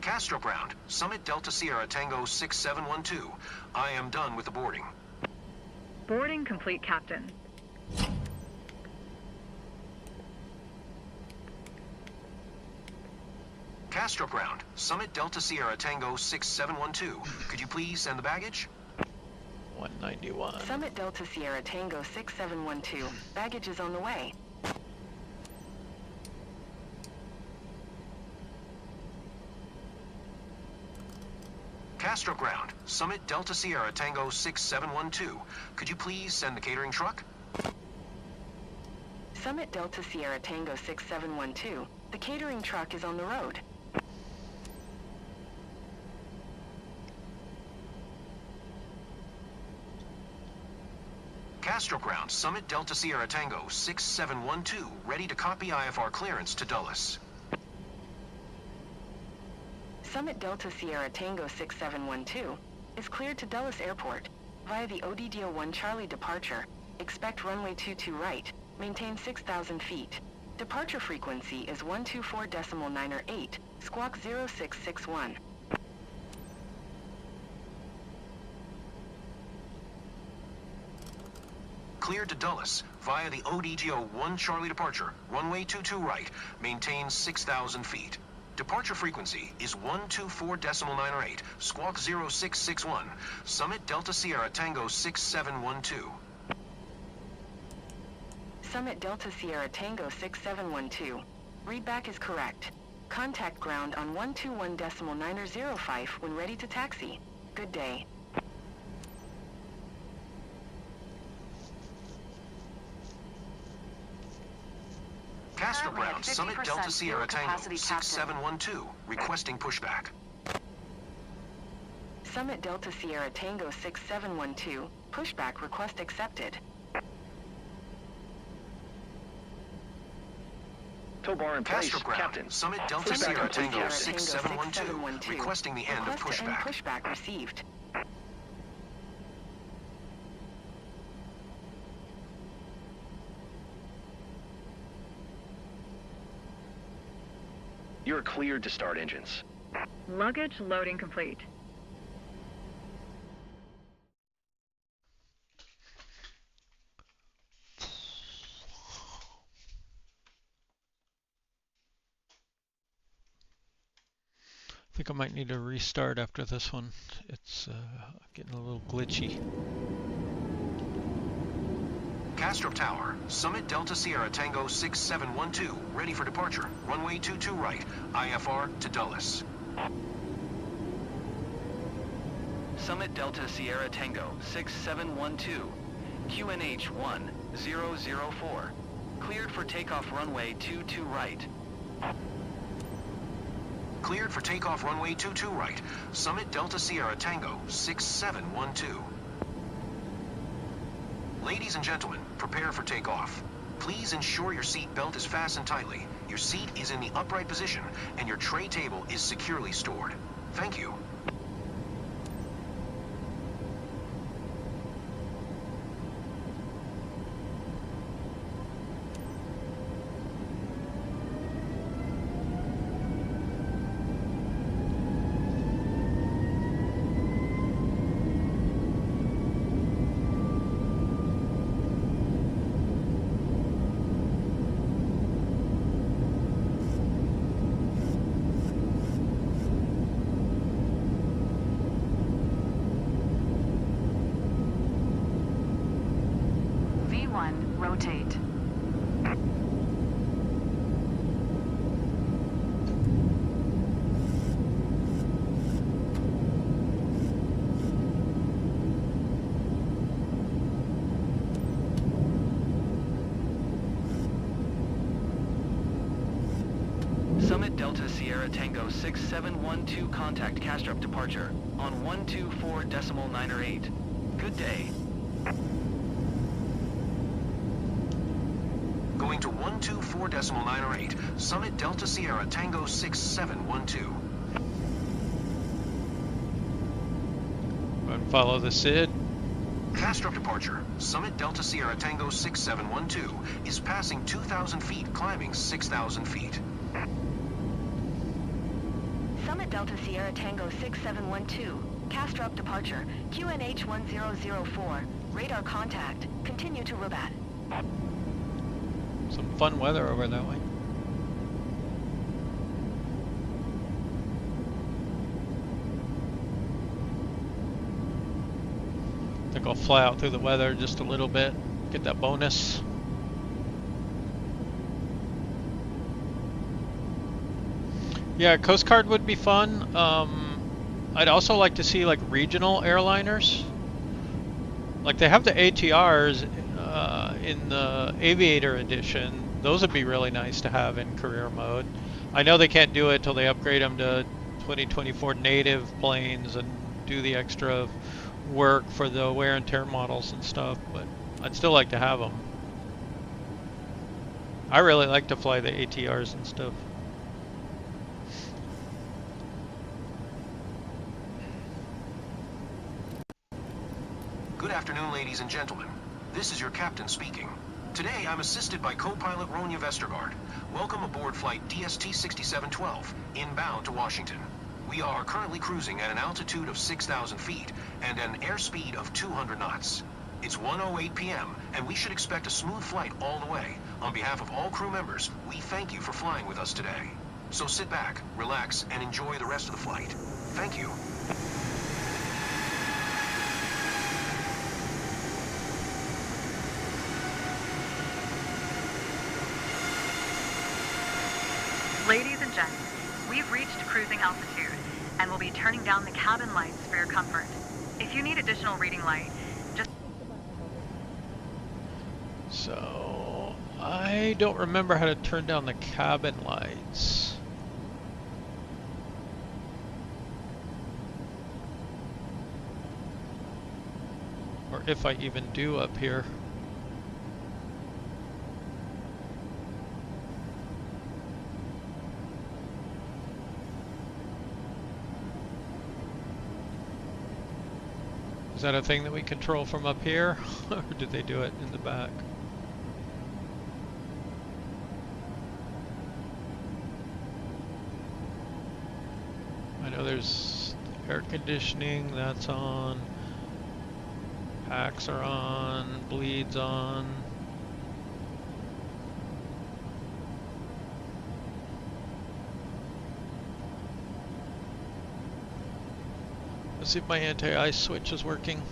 Speaker 4: Castro ground, Summit Delta Sierra Tango 6712. I am done with the boarding.
Speaker 11: Boarding complete, Captain.
Speaker 4: Castro ground, Summit Delta Sierra Tango 6712. Could you please send the baggage?
Speaker 1: 191.
Speaker 8: Summit Delta Sierra Tango 6712. Baggage is on the way.
Speaker 4: Castro ground, Summit Delta Sierra Tango 6712. Could you please send the catering truck?
Speaker 8: Summit Delta Sierra Tango 6712. The catering truck is on the road.
Speaker 4: Castro ground, Summit Delta Sierra Tango 6712. Ready to copy IFR clearance to Dulles.
Speaker 8: Summit Delta Sierra Tango 6712 is cleared to Dulles Airport via the ODDO-1 Charlie departure. Expect runway 22 right. Maintain 6,000 feet. Departure frequency is 124.908, squawk 0661.
Speaker 4: Cleared to Dulles via the ODGO-1 Charlie departure, runway 22 right, maintain 6,000 feet. Departure frequency is 124.908, squawk 0661, Summit Delta Sierra Tango 6712.
Speaker 8: Summit Delta Sierra Tango 6712. Readback is correct. Contact ground on 121.905 when ready to taxi. Good day.
Speaker 4: Castro
Speaker 10: Currently at
Speaker 4: ground, Summit
Speaker 10: 50%
Speaker 4: Delta Sierra
Speaker 10: fuel
Speaker 4: Tango
Speaker 10: capacity, Captain.
Speaker 4: 6712, requesting pushback.
Speaker 8: Summit Delta Sierra Tango 6712. Pushback request accepted.
Speaker 9: Tow bar in place,
Speaker 4: Castro ground,
Speaker 9: Captain.
Speaker 4: Summit Delta
Speaker 9: Pushback
Speaker 4: Sierra
Speaker 9: complete,
Speaker 4: Tango
Speaker 9: Captain.
Speaker 4: 6712, requesting the end of
Speaker 8: Request to end
Speaker 4: pushback.
Speaker 8: pushback received.
Speaker 9: You're cleared to start engines.
Speaker 11: Luggage loading complete.
Speaker 1: I think I might need to restart after this one. It's getting a little glitchy.
Speaker 4: Castro Tower, Summit Delta Sierra Tango 6712, ready for departure. Runway 22 right, IFR to Dulles.
Speaker 6: Summit Delta Sierra Tango 6712, QNH 1004. Cleared for takeoff runway 22 right.
Speaker 4: Cleared for takeoff runway 22 right, Summit Delta Sierra Tango 6712. Ladies and gentlemen, prepare for takeoff. Please ensure your seat belt is fastened tightly, your seat is in the upright position, and your tray table is securely stored. Thank you.
Speaker 10: V1, rotate.
Speaker 6: Summit Delta Sierra Tango 6712, contact Castrop departure on 124.908. Good day.
Speaker 4: Going to 124.908, Summit Delta Sierra Tango 6712.
Speaker 1: Go ahead and follow the SID.
Speaker 4: Castro departure, Summit Delta Sierra Tango 6712 is passing 2,000 feet, climbing 6,000 feet.
Speaker 8: Summit Delta Sierra Tango 6712. Castrop departure. QNH 1004. Radar contact. Continue to Rabat.
Speaker 1: Some fun weather over that way. I think I'll fly out through the weather just a little bit, get that bonus. Yeah, Coast Guard would be fun. I'd also like to see like regional airliners. Like they have the ATRs in the Aviator edition. Those would be really nice to have in career mode. I know they can't do it till they upgrade them to 2024 native planes and do the extra work for the wear and tear models and stuff, but I'd still like to have them. I really like to fly the ATRs and stuff.
Speaker 4: Good afternoon, ladies and gentlemen. This is your captain speaking. Today, I'm assisted by co-pilot Ronya Vestergaard. Welcome aboard flight DST-6712, inbound to Washington. We are currently cruising at an altitude of 6,000 feet and an airspeed of 200 knots. It's 1:08 p.m., and we should expect a smooth flight all the way. On behalf of all crew members, we thank you for flying with us today. So sit back, relax, and enjoy the rest of the flight. Thank you.
Speaker 11: Ladies and gents, we've reached cruising altitude and will be turning down the cabin lights for your comfort. If you need additional reading light, just...
Speaker 1: So, I don't remember how to turn down the cabin lights. Or if I even do up here. Is that a thing that we control from up here, or did they do it in the back? I know there's air conditioning, that's on. Packs are on, bleeds on. Let's see if my anti-ice switch is working.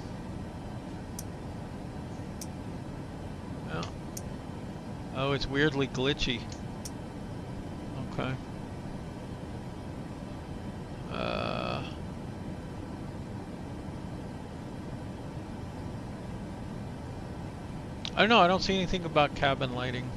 Speaker 1: Oh. Oh, it's weirdly glitchy. Okay. I don't know, I don't see anything about cabin lighting.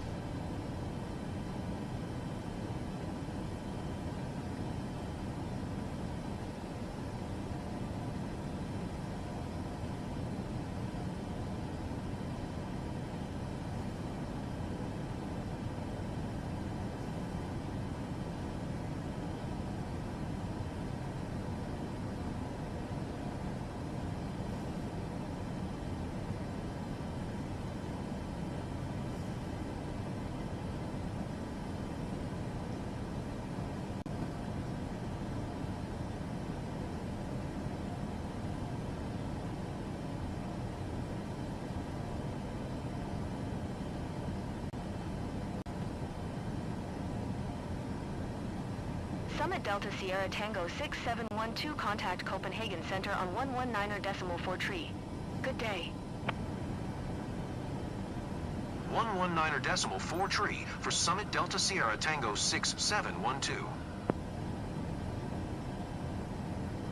Speaker 8: Summit Delta Sierra Tango 6712, contact Copenhagen Center on 119.4 tree. Good day.
Speaker 4: 119.4 tree for Summit Delta Sierra Tango 6712.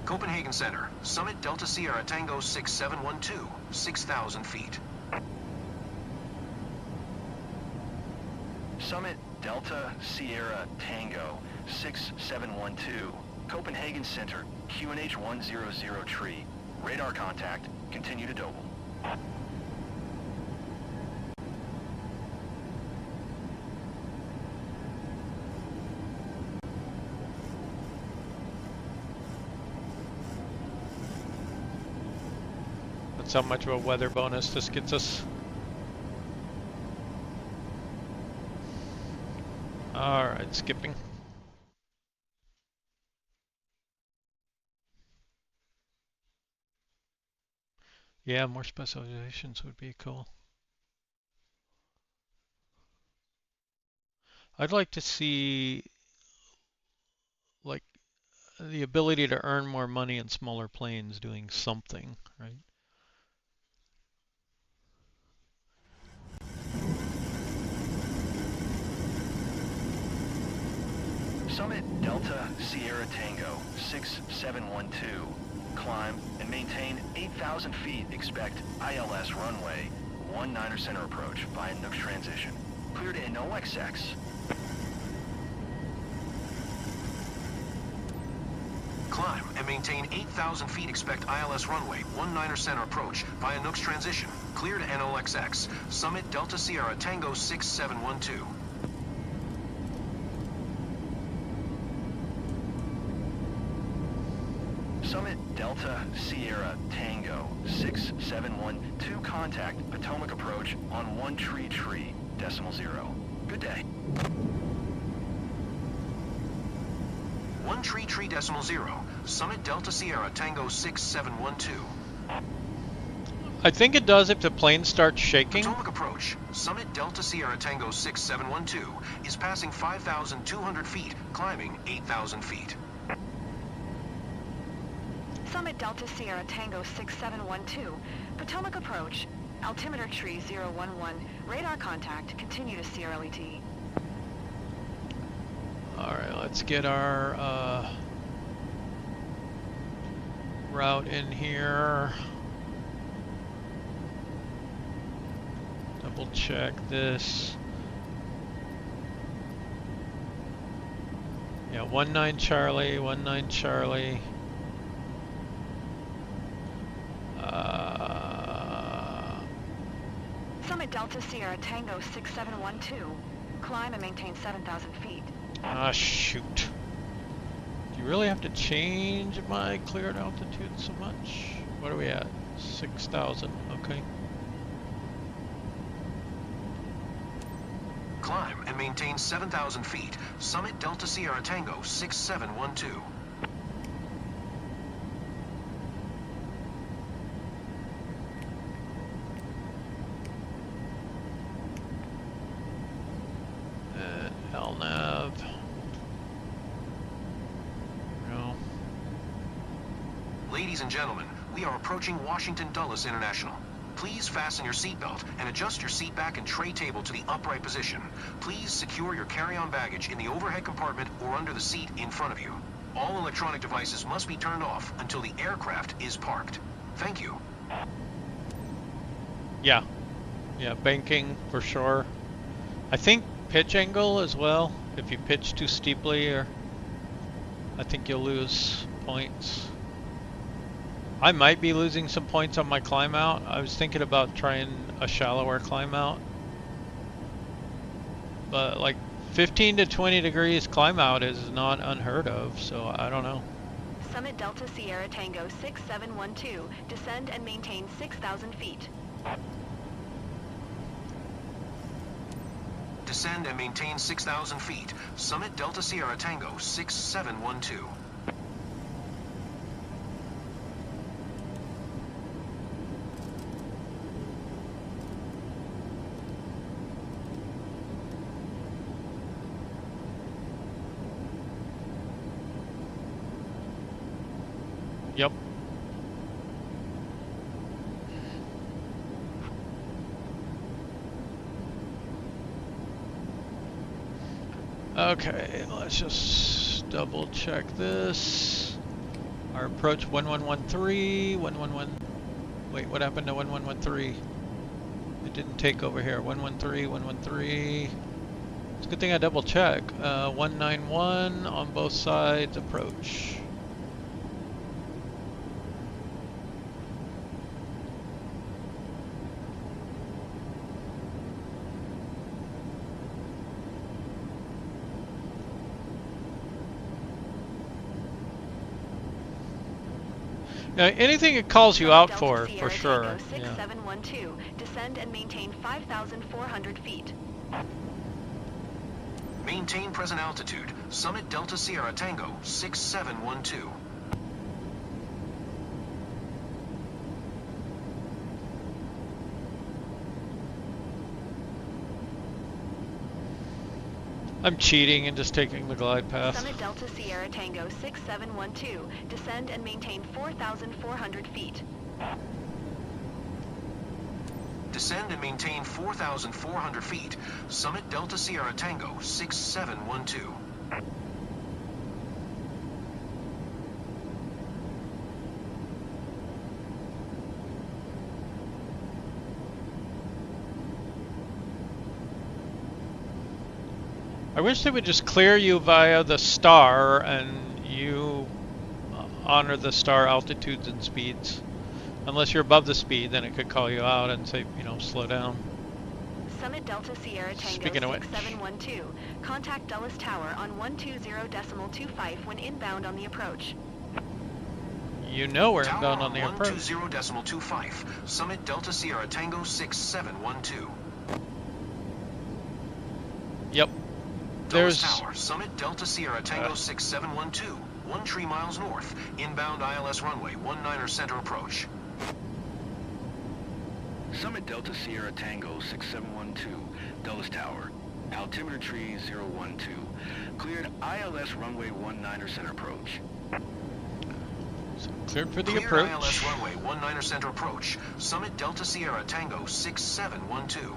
Speaker 4: Copenhagen Center, Summit Delta Sierra Tango 6712, 6,000 feet.
Speaker 6: Summit Delta Sierra Tango 6712, Copenhagen Center, QNH 100 tree. Radar contact, continue to Doble.
Speaker 1: That's how much of a weather bonus this gets us. Alright, skipping. Yeah, more specializations would be cool. I'd like to see like the ability to earn more money in smaller planes doing something, right?
Speaker 6: Summit Delta Sierra Tango 6712. Climb and maintain 8,000 feet. Expect ILS runway 19er center approach via Nooks transition. Clear to NOXX.
Speaker 4: Climb and maintain 8,000 feet. Expect ILS runway 19er center approach via Nooks transition. Clear to NOXX. Summit Delta Sierra Tango 6712.
Speaker 6: Summit Delta Sierra Tango 6712. Contact Potomac approach on 133.0. Good day.
Speaker 4: 133.0. Summit Delta Sierra Tango 6712.
Speaker 1: I think it does if the plane starts shaking.
Speaker 4: Potomac approach. Summit Delta Sierra Tango 6712 is passing 5,200 feet, climbing 8,000 feet.
Speaker 8: Summit Delta Sierra Tango 6712. Potomac approach. Altimeter tree 011. Radar contact. Continue to CRLET.
Speaker 1: Alright, let's get our route in here. Double check this. Yeah, 19 Charlie, 19 Charlie.
Speaker 8: Summit Delta Sierra Tango 6712. Climb and maintain 7,000 feet.
Speaker 1: Ah, shoot. Do you really have to change my cleared altitude so much? What are we at? 6,000, okay.
Speaker 4: Climb and maintain 7,000 feet. Summit Delta Sierra Tango 6712.
Speaker 1: LNAV. No.
Speaker 4: Ladies and gentlemen, we are approaching Washington Dulles International. Please fasten your seatbelt and adjust your seat back and tray table to the upright position. Please secure your carry-on baggage in the overhead compartment or under the seat in front of you. All electronic devices must be turned off until the aircraft is parked. Thank you.
Speaker 1: Yeah, banking for sure. I think pitch angle as well. If you pitch too steeply, or I think you'll lose points. I might be losing some points on my climb out. I was thinking about trying a shallower climb out, but like 15 to 20 degrees climb out is not unheard of, so I don't know.
Speaker 8: Summit Delta Sierra Tango 6712. Descend and maintain 6,000 feet.
Speaker 4: Descend and maintain 6,000 feet. Summit Delta Sierra Tango 6712.
Speaker 1: Yep. Okay, let's just double check this. Our approach 1113, 111. Wait, what happened to 1113? It didn't take over here. 113, 113. It's a good thing I double check. 191 on both sides, approach. Now, anything it calls you out for sure.
Speaker 8: 6712. Descend and maintain 5,400 feet.
Speaker 4: Maintain present altitude. Summit Delta Sierra Tango 6712.
Speaker 1: I'm cheating and just taking the glide path.
Speaker 8: Summit Delta Sierra Tango 6712. Descend and maintain 4,400 feet.
Speaker 4: Descend and maintain 4,400 feet. Summit Delta Sierra Tango 6712.
Speaker 1: I wish they would just clear you via the star and you honor the star altitudes and speeds. Unless you're above the speed, then it could call you out and say, you know, slow down.
Speaker 8: Summit Delta Sierra Tango 6712. Contact Dulles Tower on 120.25 when inbound on the approach.
Speaker 1: You know we're
Speaker 4: Tower
Speaker 1: inbound on the approach.
Speaker 4: 120.25. Summit Delta Sierra Tango 6712.
Speaker 1: Yep.
Speaker 4: Dulles Tower, Summit Delta Sierra Tango 6712. 13 miles north. Inbound ILS runway 19er center approach.
Speaker 5: Summit Delta Sierra Tango 6712, Dulles Tower. Altimeter tree 012. Cleared ILS runway 19er center approach.
Speaker 1: So cleared for the
Speaker 4: Cleared
Speaker 1: approach.
Speaker 4: ILS runway 19er center approach. Summit Delta Sierra Tango 6712.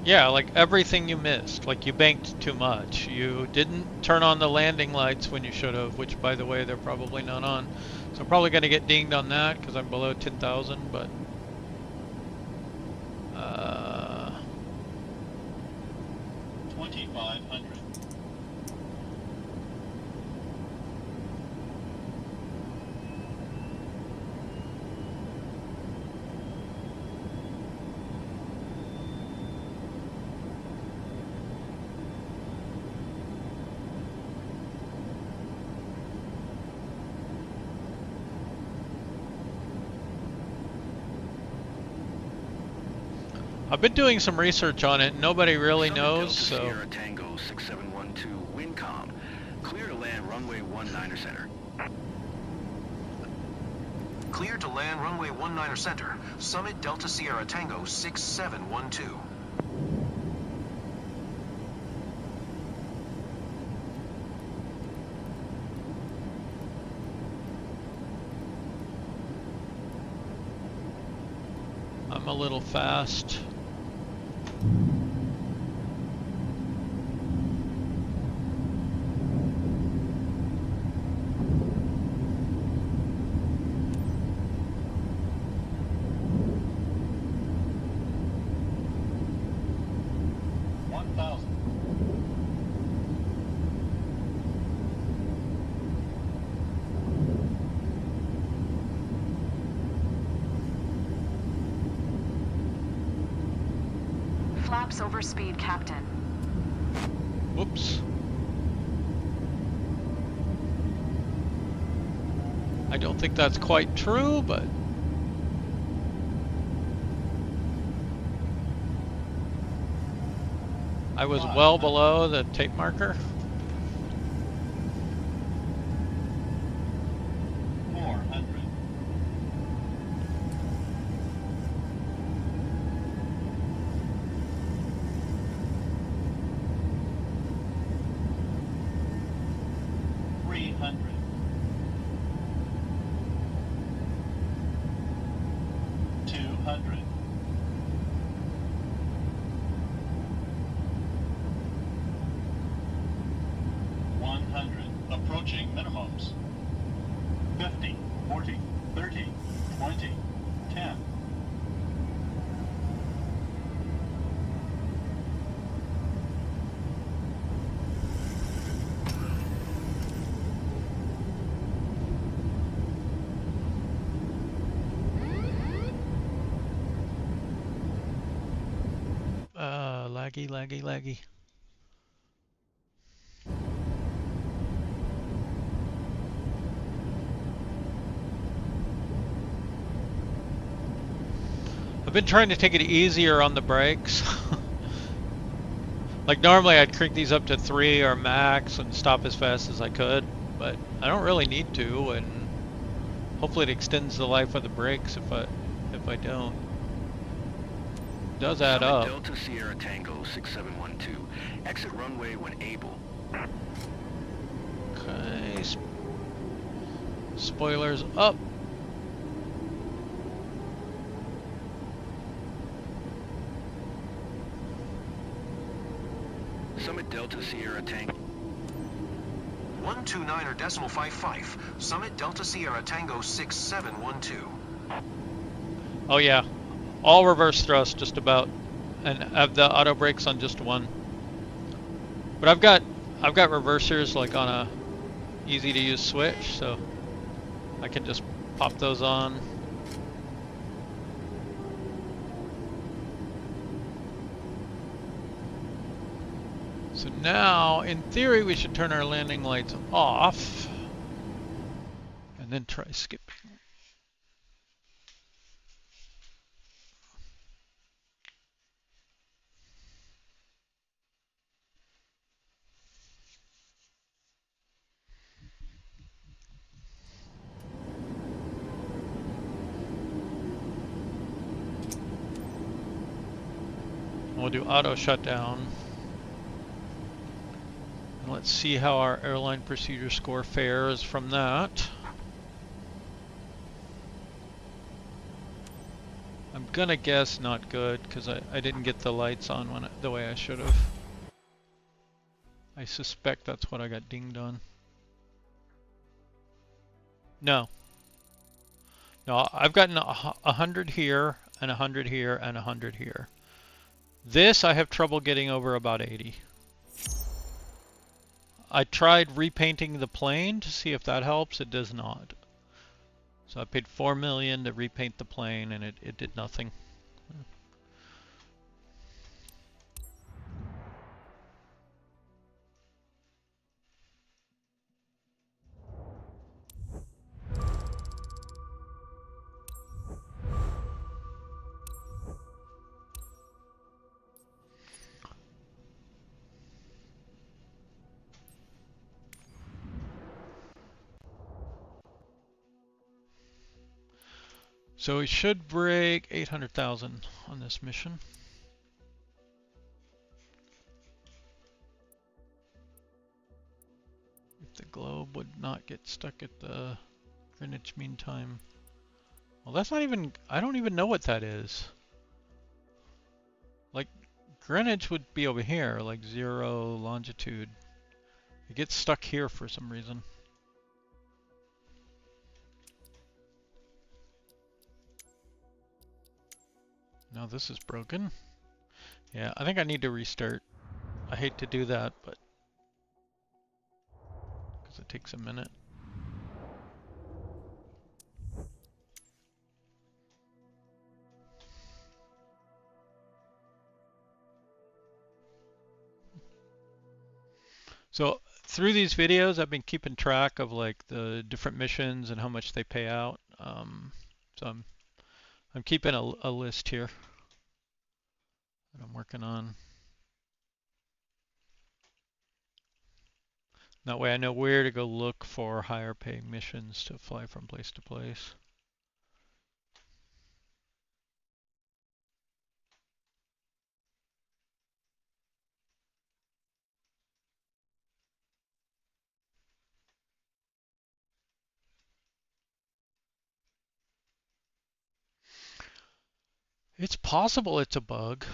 Speaker 1: Yeah, like everything you missed. Like you banked too much. You didn't turn on the landing lights when you should have, which by the way, they're probably not on. So I'm probably going to get dinged on that because I'm below 10,000, but
Speaker 7: 2,500.
Speaker 1: I've been doing some research on it. Nobody really
Speaker 5: Summit
Speaker 1: knows,
Speaker 5: Delta
Speaker 1: so
Speaker 5: Sierra Tango 6712, Windcom. Clear to land runway 19er center.
Speaker 4: Cleared to land runway 19er center. Summit Delta Sierra Tango 6712.
Speaker 1: I'm a little fast.
Speaker 10: Flaps over speed, Captain.
Speaker 1: Whoops. I don't think that's quite true, but I was well below the tape marker.
Speaker 7: 400. Approaching minimums. 50, 40, 30, 20, 10.
Speaker 1: Laggy. I've been trying to take it easier on the brakes. Like normally I'd crank these up to 3 or max and stop as fast as I could, but I don't really need to, and hopefully it extends the life of the brakes if I don't. does add
Speaker 5: Summit
Speaker 1: up.
Speaker 5: Delta Sierra Tango 6712. Exit runway when able.
Speaker 1: Okay. Spoilers up.
Speaker 5: Summit Delta Sierra Tango.
Speaker 4: 129.55. Summit Delta Sierra Tango 6712.
Speaker 1: Oh yeah, all reverse thrust just about, and have the auto brakes on just one. But I've got reversers like on a easy to use switch, so I can just pop those on. So now, in theory, we should turn our landing lights off and then try skipping. We'll do auto shutdown. And let's see how our airline procedure score fares from that. I'm gonna guess not good because I didn't get the lights on the way I should have. I suspect that's what I got dinged on. No. No, I've gotten 100 here and 100 here and 100 here. This I have trouble getting over about 80. I tried repainting the plane to see if that helps. It does not. So I paid $4 million to repaint the plane and it did nothing. So we should break 800,000 on this mission. If the globe would not get stuck at the Greenwich Mean Time. Well, that's not even, I don't even know what that is. Like, Greenwich would be over here, like 0 longitude. It gets stuck here for some reason. Now this is broken. Yeah, I think I need to restart. I hate to do that, but because it takes a minute. So through these videos, I've been keeping track of like the different missions and how much they pay out. So I'm keeping a list here that I'm working on. That way I know where to go look for higher paying missions to fly from place to place. It's possible it's a bug.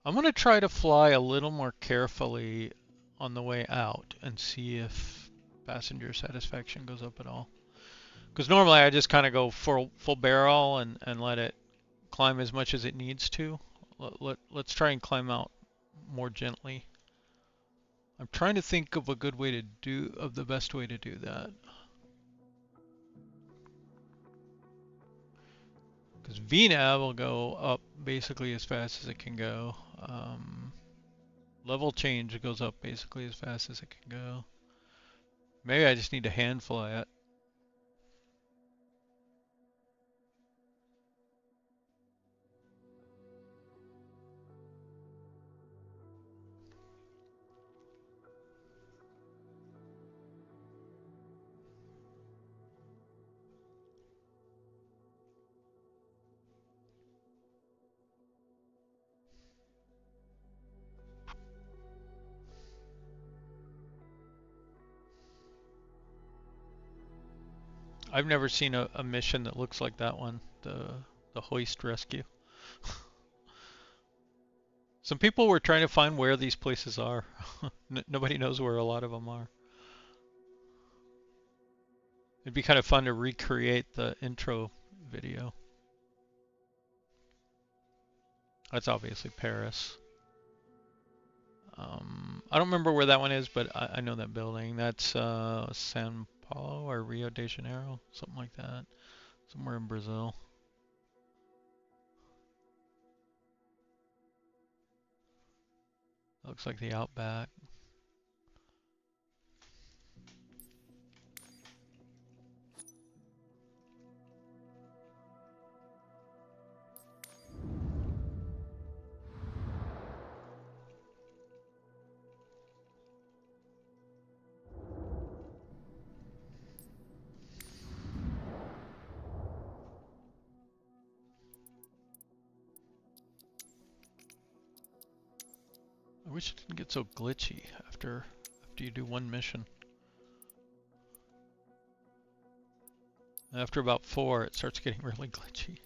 Speaker 1: I'm going to try to fly a little more carefully on the way out and see if passenger satisfaction goes up at all. Because normally I just kind of go full barrel and let it climb as much as it needs to. Let's try and climb out more gently. I'm trying to think of a good way to do, of the best way to do that. Because VNAV will go up basically as fast as it can go. Level change goes up basically as fast as it can go. Maybe I just need to hand fly it. I've never seen a mission that looks like that one, the hoist rescue. Some people were trying to find where these places are. Nobody knows where a lot of them are. It'd be kind of fun to recreate the intro video. That's obviously Paris. I don't remember where that one is, but I know that building. That's São Paulo or Rio de Janeiro, something like that. Somewhere in Brazil. Looks like the Outback. I wish it didn't get so glitchy after you do one mission. After about 4, it starts getting really glitchy.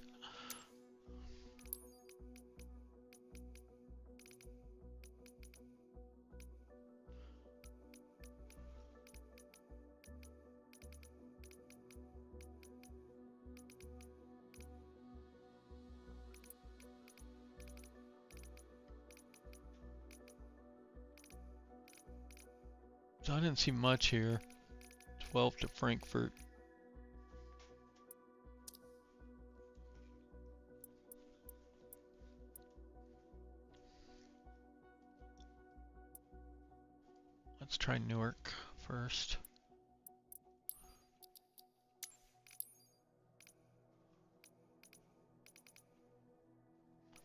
Speaker 1: So I didn't see much here. 12 to Frankfurt. Let's try Newark first.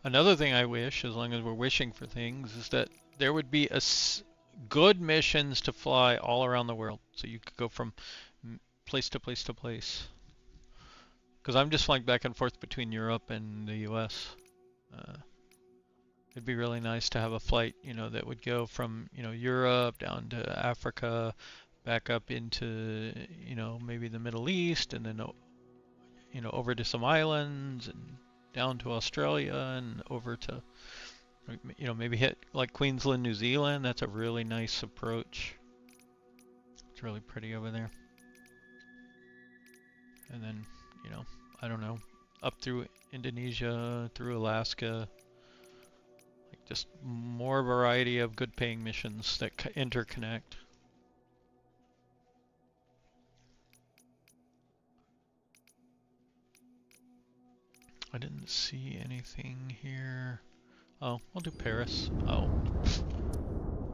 Speaker 1: Another thing I wish, as long as we're wishing for things, is that there would be good missions to fly all around the world. So you could go from place to place to place. Because I'm just flying back and forth between Europe and the US. It'd be really nice to have a flight, you know, that would go from, you know, Europe down to Africa, back up into, you know, maybe the Middle East, and then, you know, over to some islands, and down to Australia, and over to, you know, maybe hit like Queensland, New Zealand. That's a really nice approach. It's really pretty over there. And then, you know, I don't know, up through Indonesia, through Alaska. Just more variety of good paying missions that interconnect. I didn't see anything here. Oh, we'll do Paris. Oh,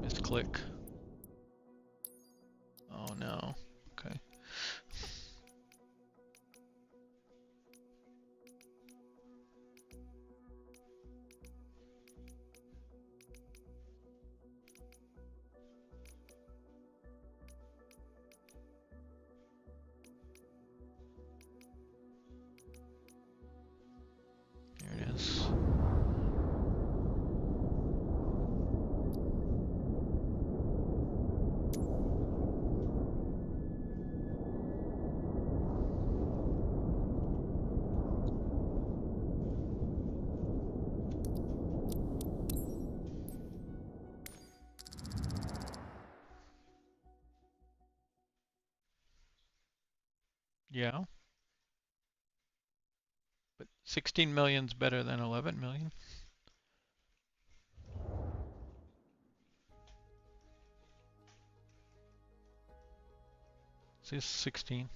Speaker 1: misclick. Oh no. Okay. There it is. Yeah. But 16 million's better than 11 million. This is 16.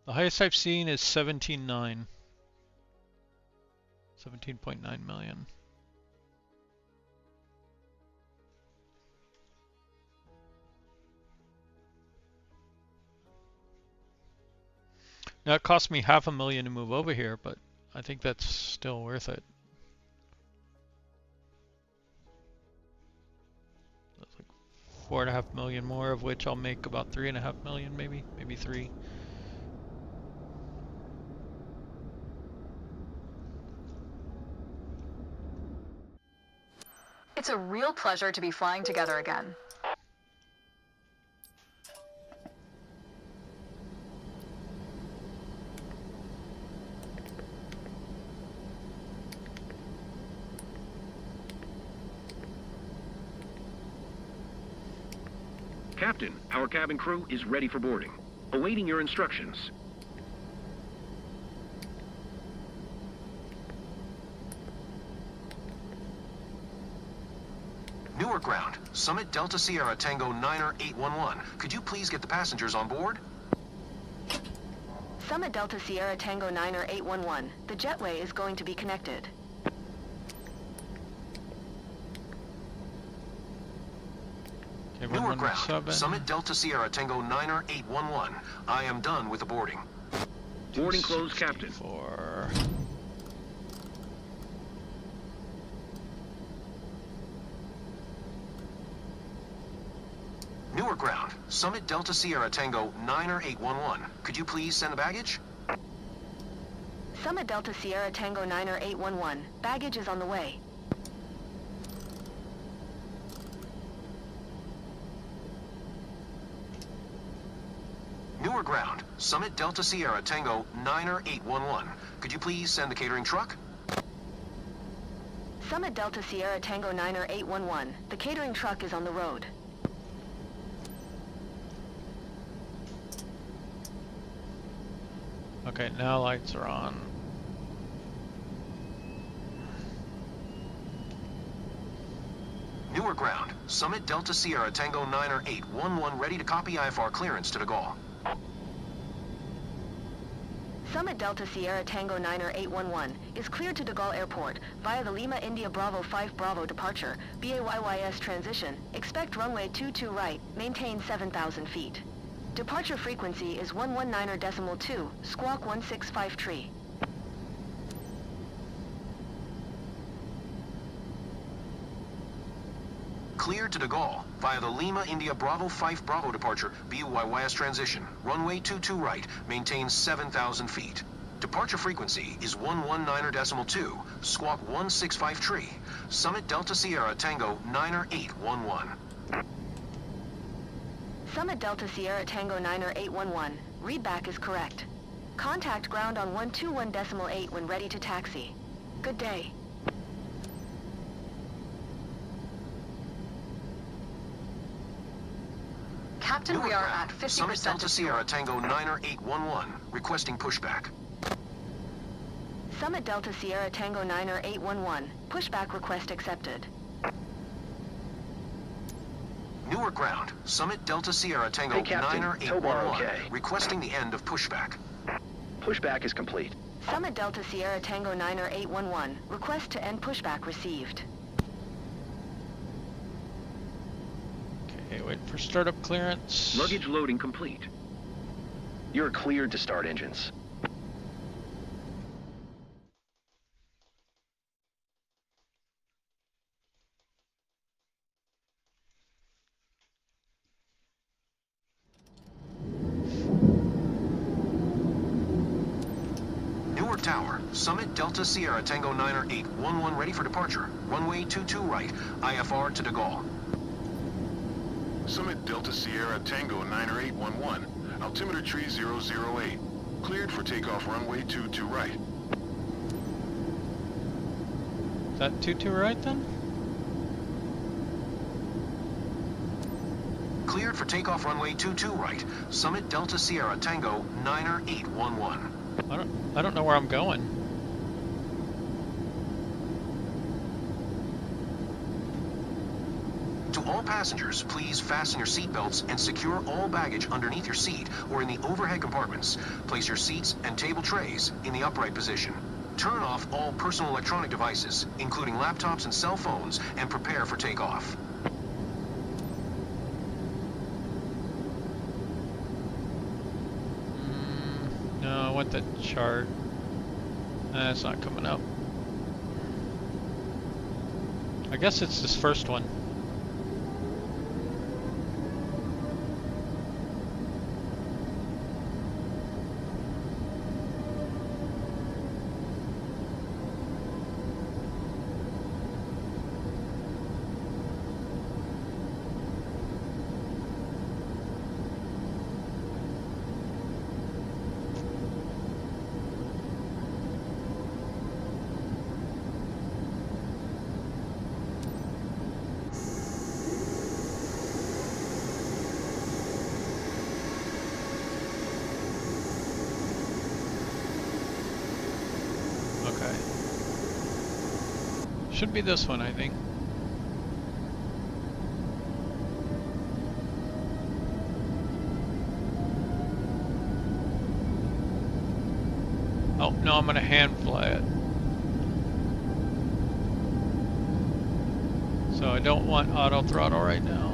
Speaker 1: The highest I've seen is 17.9. 17.9 million. Now it cost me $500,000 to move over here, but I think that's still worth it. That's like $4.5 million more, of which I'll make about $3.5 million, maybe 3.
Speaker 10: It's a real pleasure to be flying together again.
Speaker 4: Captain, our cabin crew is ready for boarding. Awaiting your instructions. Newark ground, Summit Delta Sierra Tango 9er 811. Could you please get the passengers on board?
Speaker 8: Summit Delta Sierra Tango 9er 811. The jetway is going to be connected.
Speaker 1: Okay,
Speaker 4: Newark ground,
Speaker 1: 117.
Speaker 4: Summit Delta Sierra Tango 9er 811. I am done with the boarding. Boarding closed, Captain.
Speaker 1: 4.
Speaker 4: Newark ground, Summit Delta Sierra Tango 9er 811. Could you please send the baggage?
Speaker 8: Summit Delta Sierra Tango 9er 811. Baggage is on the way.
Speaker 4: Newark ground, Summit Delta Sierra Tango 9er 811. Could you please send the catering truck?
Speaker 8: Summit Delta Sierra Tango 9er 811. The catering truck is on the road.
Speaker 1: Okay, now lights are on.
Speaker 4: Newark ground, Summit Delta Sierra Tango 9er 811 ready to copy IFR clearance to de Gaulle.
Speaker 8: Summit Delta Sierra Tango 9er 811 is cleared to de Gaulle Airport via the Lima India Bravo 5 Bravo departure, BAYYS transition. Expect runway 22 right, maintain 7,000 feet. Departure frequency is 119.2, squawk 165 tree.
Speaker 4: Cleared to de Gaulle via the Lima India Bravo 5 Bravo departure, BAYYS transition. Runway 22 right, maintain 7,000 feet. Departure frequency is 119.2, squawk 165 tree. Summit Delta Sierra Tango 9er 811.
Speaker 8: Summit Delta Sierra Tango 9er 811. Readback is correct. Contact ground on 121.8 when ready to taxi. Good day.
Speaker 10: Captain, we are at 50%
Speaker 4: Summit Delta
Speaker 10: of
Speaker 4: Sierra Tango 9er 811, requesting pushback.
Speaker 8: Summit Delta Sierra Tango 9er 811. Pushback request accepted.
Speaker 4: Newark ground, Summit Delta Sierra Tango
Speaker 9: Hey, Captain,
Speaker 4: 9er
Speaker 9: tow bar
Speaker 4: 811,
Speaker 9: okay.
Speaker 4: requesting the end of pushback.
Speaker 9: Pushback is complete.
Speaker 8: Summit Delta Sierra Tango 9er 811. Request to end pushback received.
Speaker 1: Okay, wait for startup clearance.
Speaker 4: Luggage loading complete.
Speaker 9: You're cleared to start engines.
Speaker 4: Newark Tower, Summit Delta Sierra Tango 9er 811 ready for departure. Runway 22 right, IFR to de Gaulle.
Speaker 12: Summit Delta Sierra Tango 9er 811, altimeter tree 008. Cleared for takeoff runway 22 right.
Speaker 1: Is that 22 right then?
Speaker 4: Cleared for takeoff runway 22 right, Summit Delta Sierra Tango 9er 811.
Speaker 1: I don't know where I'm going.
Speaker 4: To all passengers, please fasten your seatbelts and secure all baggage underneath your seat or in the overhead compartments. Place your seats and table trays in the upright position. Turn off all personal electronic devices, including laptops and cell phones, and prepare for takeoff.
Speaker 1: No, I want the chart. It's not coming up. I guess it's this first one. Should be this one, I think. Oh, no, I'm gonna hand fly it. So I don't want auto throttle right now.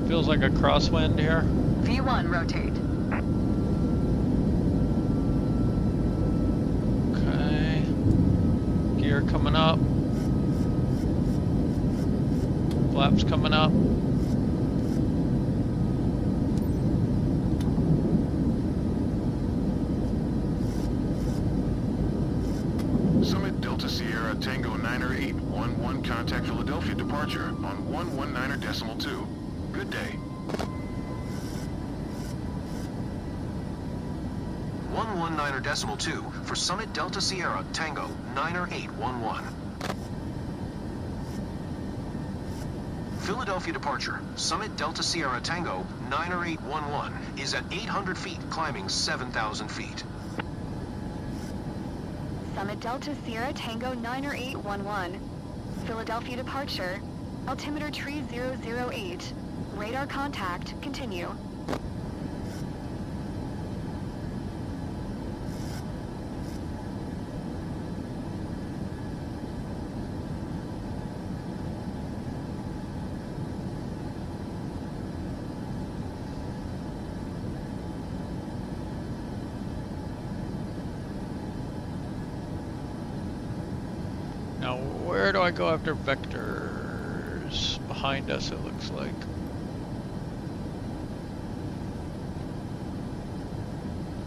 Speaker 1: Feels like a crosswind here.
Speaker 10: V1 rotate.
Speaker 1: Okay. Gear coming up. Flaps coming up.
Speaker 12: Summit Delta Sierra Tango 90811, contact Philadelphia departure on 119.2. Good day.
Speaker 4: 119.2 for Summit Delta Sierra Tango 90811. Philadelphia departure, Summit Delta Sierra Tango 90811 is at 800 feet, climbing 7,000 feet.
Speaker 2: Summit Delta Sierra Tango 90811. Philadelphia departure. Altimeter tree 008. Radar contact. Continue.
Speaker 1: Now, where do I go after vectors? Behind us, it looks like.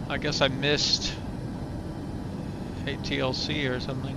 Speaker 1: I guess I missed a TLC or something.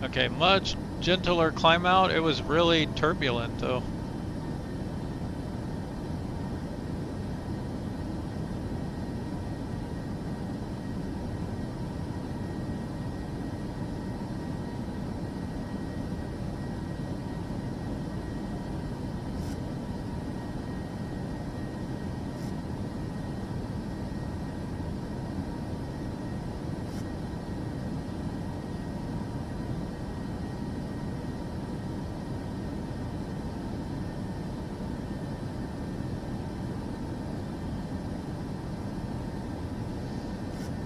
Speaker 1: Okay, much gentler climb out. It was really turbulent though.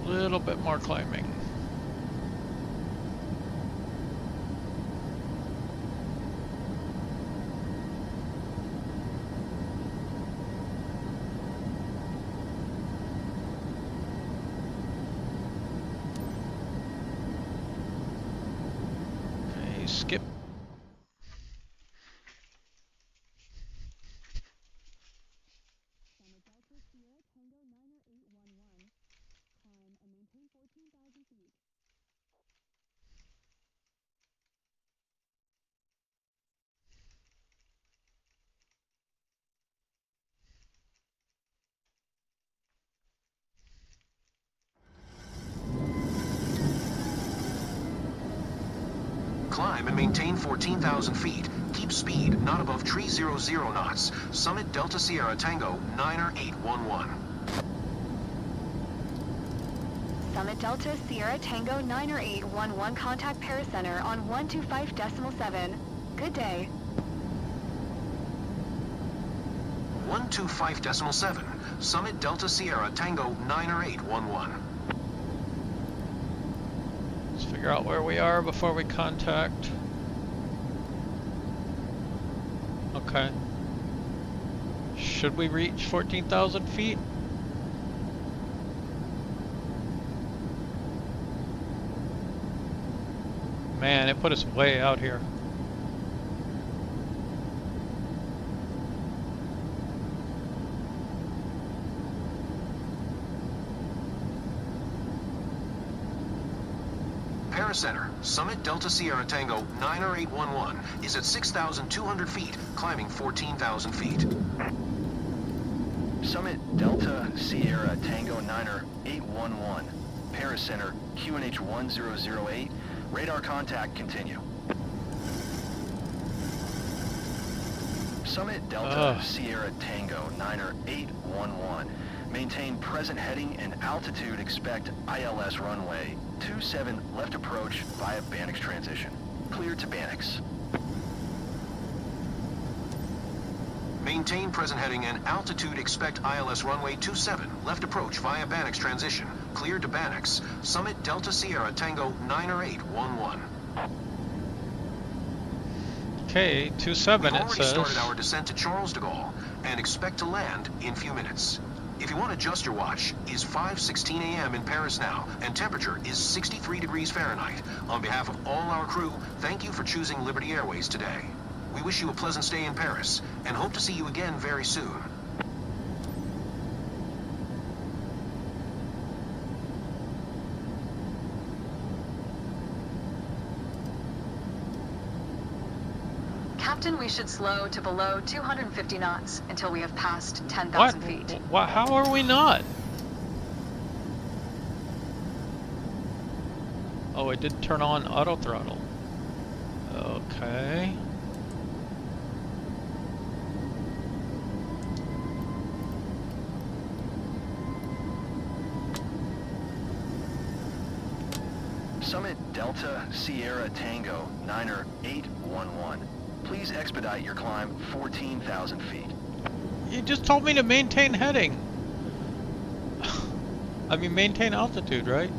Speaker 1: Little bit more climbing. skip.
Speaker 4: Climb and maintain 14,000 feet. Keep speed not above 300 knots. Summit Delta Sierra Tango 90811.
Speaker 2: Summit Delta Sierra Tango 90811, contact Paris Center on 125.7. Good day.
Speaker 4: 125.7. Summit Delta Sierra Tango 90811.
Speaker 1: Let's figure out where we are before we contact. Okay. Should we reach 14,000 feet? Man, it put us way out here.
Speaker 4: Paris Center, Summit Delta Sierra Tango 90811 is at 6,200 feet, climbing 14,000 feet.
Speaker 6: Summit Delta Sierra Tango 90811, Paris Center, QNH 1008, radar contact continue. Summit Delta Sierra Tango 90811, maintain present heading and altitude, expect ILS runway 27 left approach via Bannax transition. Clear to Bannax.
Speaker 4: Maintain present heading and altitude, expect ILS runway 27 left approach via Bannax transition. Clear to Bannax. Summit Delta Sierra Tango 90811.
Speaker 1: Okay, 27
Speaker 4: We've
Speaker 1: it
Speaker 4: already
Speaker 1: says.
Speaker 4: started our descent to Charles de Gaulle and expect to land in a few minutes. If you want to adjust your watch, it's 5:16 a.m. in Paris now, and temperature is 63 degrees Fahrenheit. On behalf of all our crew, thank you for choosing Liberty Airways today. We wish you a pleasant stay in Paris, and hope to see you again very soon.
Speaker 10: Captain, we should slow to below 250 knots until we have passed 10,000 feet.
Speaker 1: What? How are we not? Oh, it did turn on auto throttle. Okay.
Speaker 6: Summit Delta Sierra Tango 90811. Please expedite your climb 14,000 feet.
Speaker 1: You just told me to maintain heading. I mean, maintain altitude, right?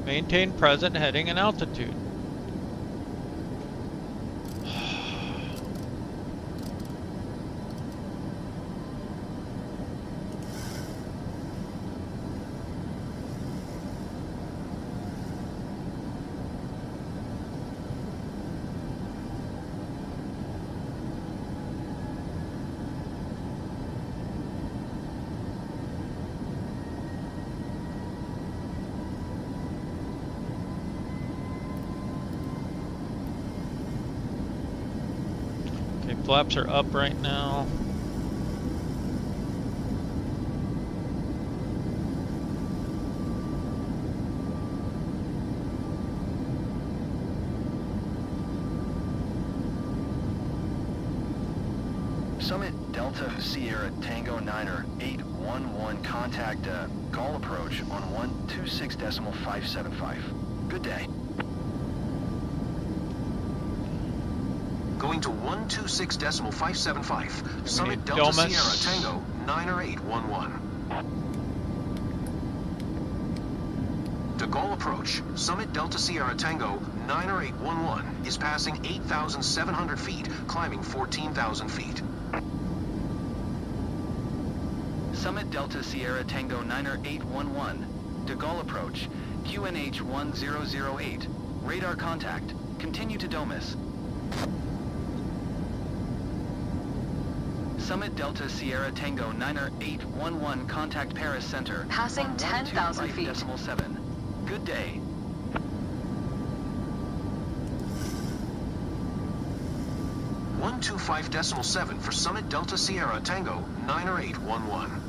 Speaker 1: Maintain present heading and altitude. Flaps are up right now.
Speaker 6: Summit Delta Sierra Tango 90811, contact call approach on 126.575. Good day.
Speaker 4: Going to 126.575. Summit Delta Sierra Tango 90811. De Gaulle approach. Summit Delta Sierra Tango 90811 is passing 8,700 feet, climbing 14,000 feet.
Speaker 3: Summit Delta Sierra Tango 90811, De Gaulle approach, QNH 1008,
Speaker 6: Radar contact. Continue to Domus. Summit Delta Sierra Tango 9er 811, contact Paris Center.
Speaker 10: Passing
Speaker 6: on
Speaker 10: 10,000 feet.
Speaker 6: 125.7. Good day.
Speaker 4: .7 for Summit Delta Sierra Tango 9er 811.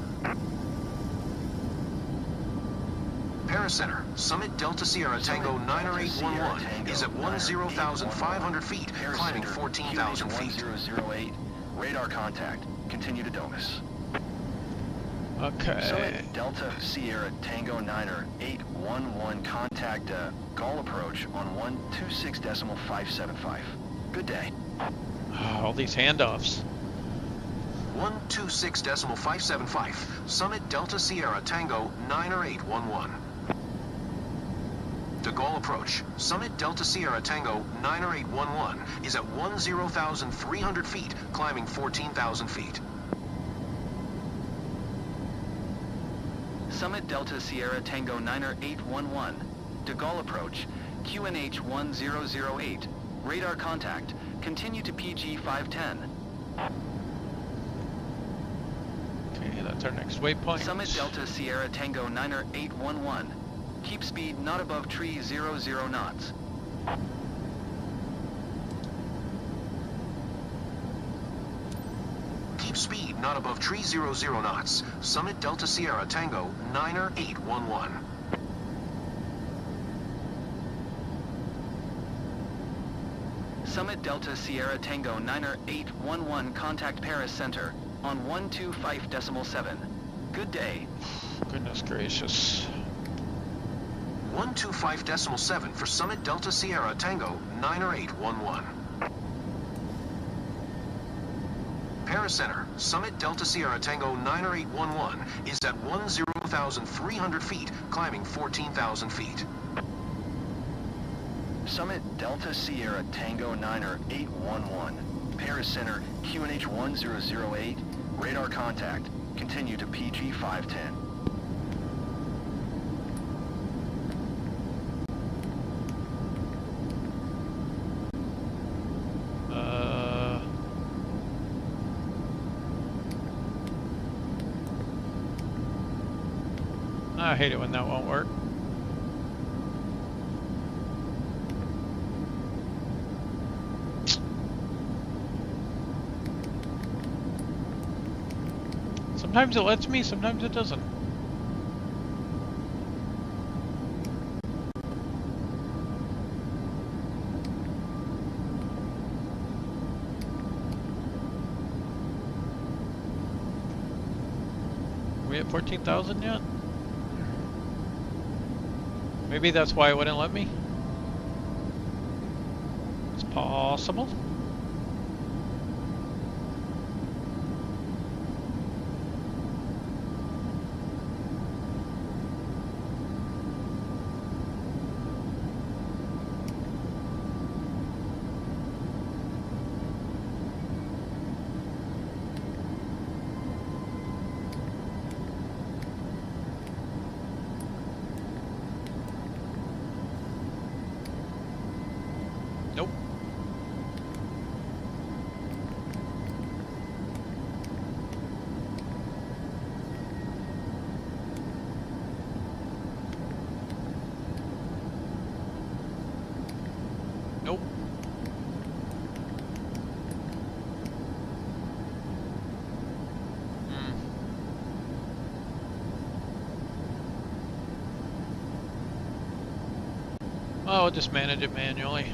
Speaker 4: Paris Center, Summit Delta Sierra Tango 9er 811 is at 10,500 feet, climbing 14,000 feet.
Speaker 6: 1008. Radar contact. Continue to Domus.
Speaker 1: Okay.
Speaker 6: Summit Delta Sierra Tango 9er 811, contact Gaull approach on 126.575. Good day.
Speaker 1: All these handoffs.
Speaker 4: 126.575, Summit Delta Sierra Tango 9er 811. De Gaulle approach, Summit Delta Sierra Tango 9er 811 is at 10,300 feet, climbing 14,000 feet.
Speaker 6: Summit Delta Sierra Tango 9er 811, De Gaulle approach, QNH 1008, radar contact, continue to PG 510.
Speaker 1: Okay, that's our next waypoint.
Speaker 6: Summit Delta Sierra Tango 9er 811, keep speed not above tree 00 knots.
Speaker 4: Keep speed not above tree 00 knots. Summit Delta Sierra Tango 9er 811.
Speaker 6: Summit Delta Sierra Tango 9er 811, contact Paris Center on 125.7. Good day.
Speaker 1: Goodness gracious.
Speaker 4: 125.7 for Summit Delta Sierra Tango 9er 811. Paris Center, Summit Delta Sierra Tango 9er 811 is at 10,300 feet, climbing 14,000 feet.
Speaker 6: Summit Delta Sierra Tango 9er 811, Paris Center, QNH 1008, radar contact, continue to PG 510.
Speaker 1: I hate it when that won't work. Sometimes it lets me, sometimes it doesn't. Are we at 14,000 yet? Maybe that's why it wouldn't let me. It's possible. Nope. Nope. Oh, I'll just manage it manually.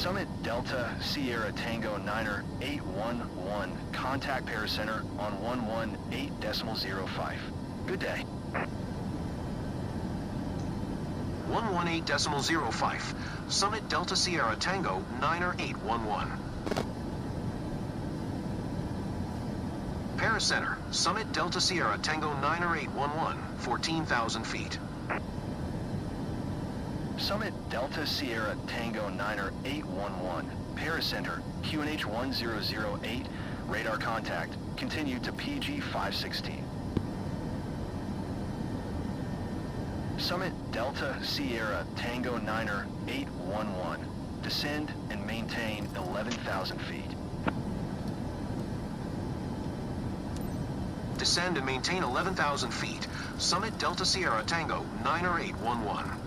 Speaker 6: Summit Delta Sierra Tango 9er 811. Contact Paris Center on 118.05. Good day.
Speaker 4: 118.05. Summit Delta Sierra Tango 9er 811. Paris Center, Summit Delta Sierra Tango 9er 811, 14,000 feet.
Speaker 6: Summit Delta Sierra Tango 9er 811. Paris Center, QNH 1008. Radar contact. Continue to PG 516. Summit Delta Sierra Tango 9er 811. Descend and maintain 11,000 feet.
Speaker 4: Descend and maintain 11,000 feet. Summit Delta Sierra Tango 9er 811.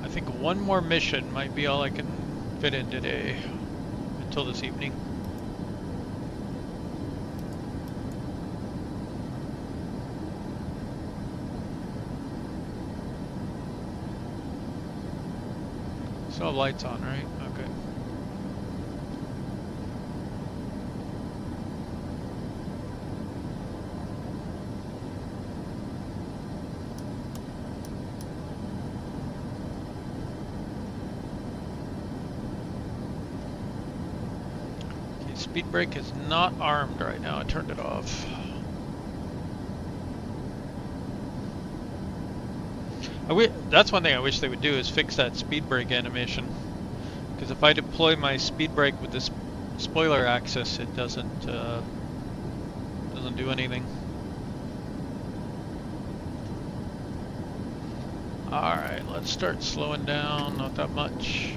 Speaker 1: I think one more mission might be all I can fit in today, until this evening. Still have lights on, right? Okay. Speed brake is not armed right now. I turned it off. That's one thing I wish they would do, is fix that speed brake animation. Because if I deploy my speed brake with this spoiler axis, it doesn't do anything. All right, let's start slowing down. Not that much.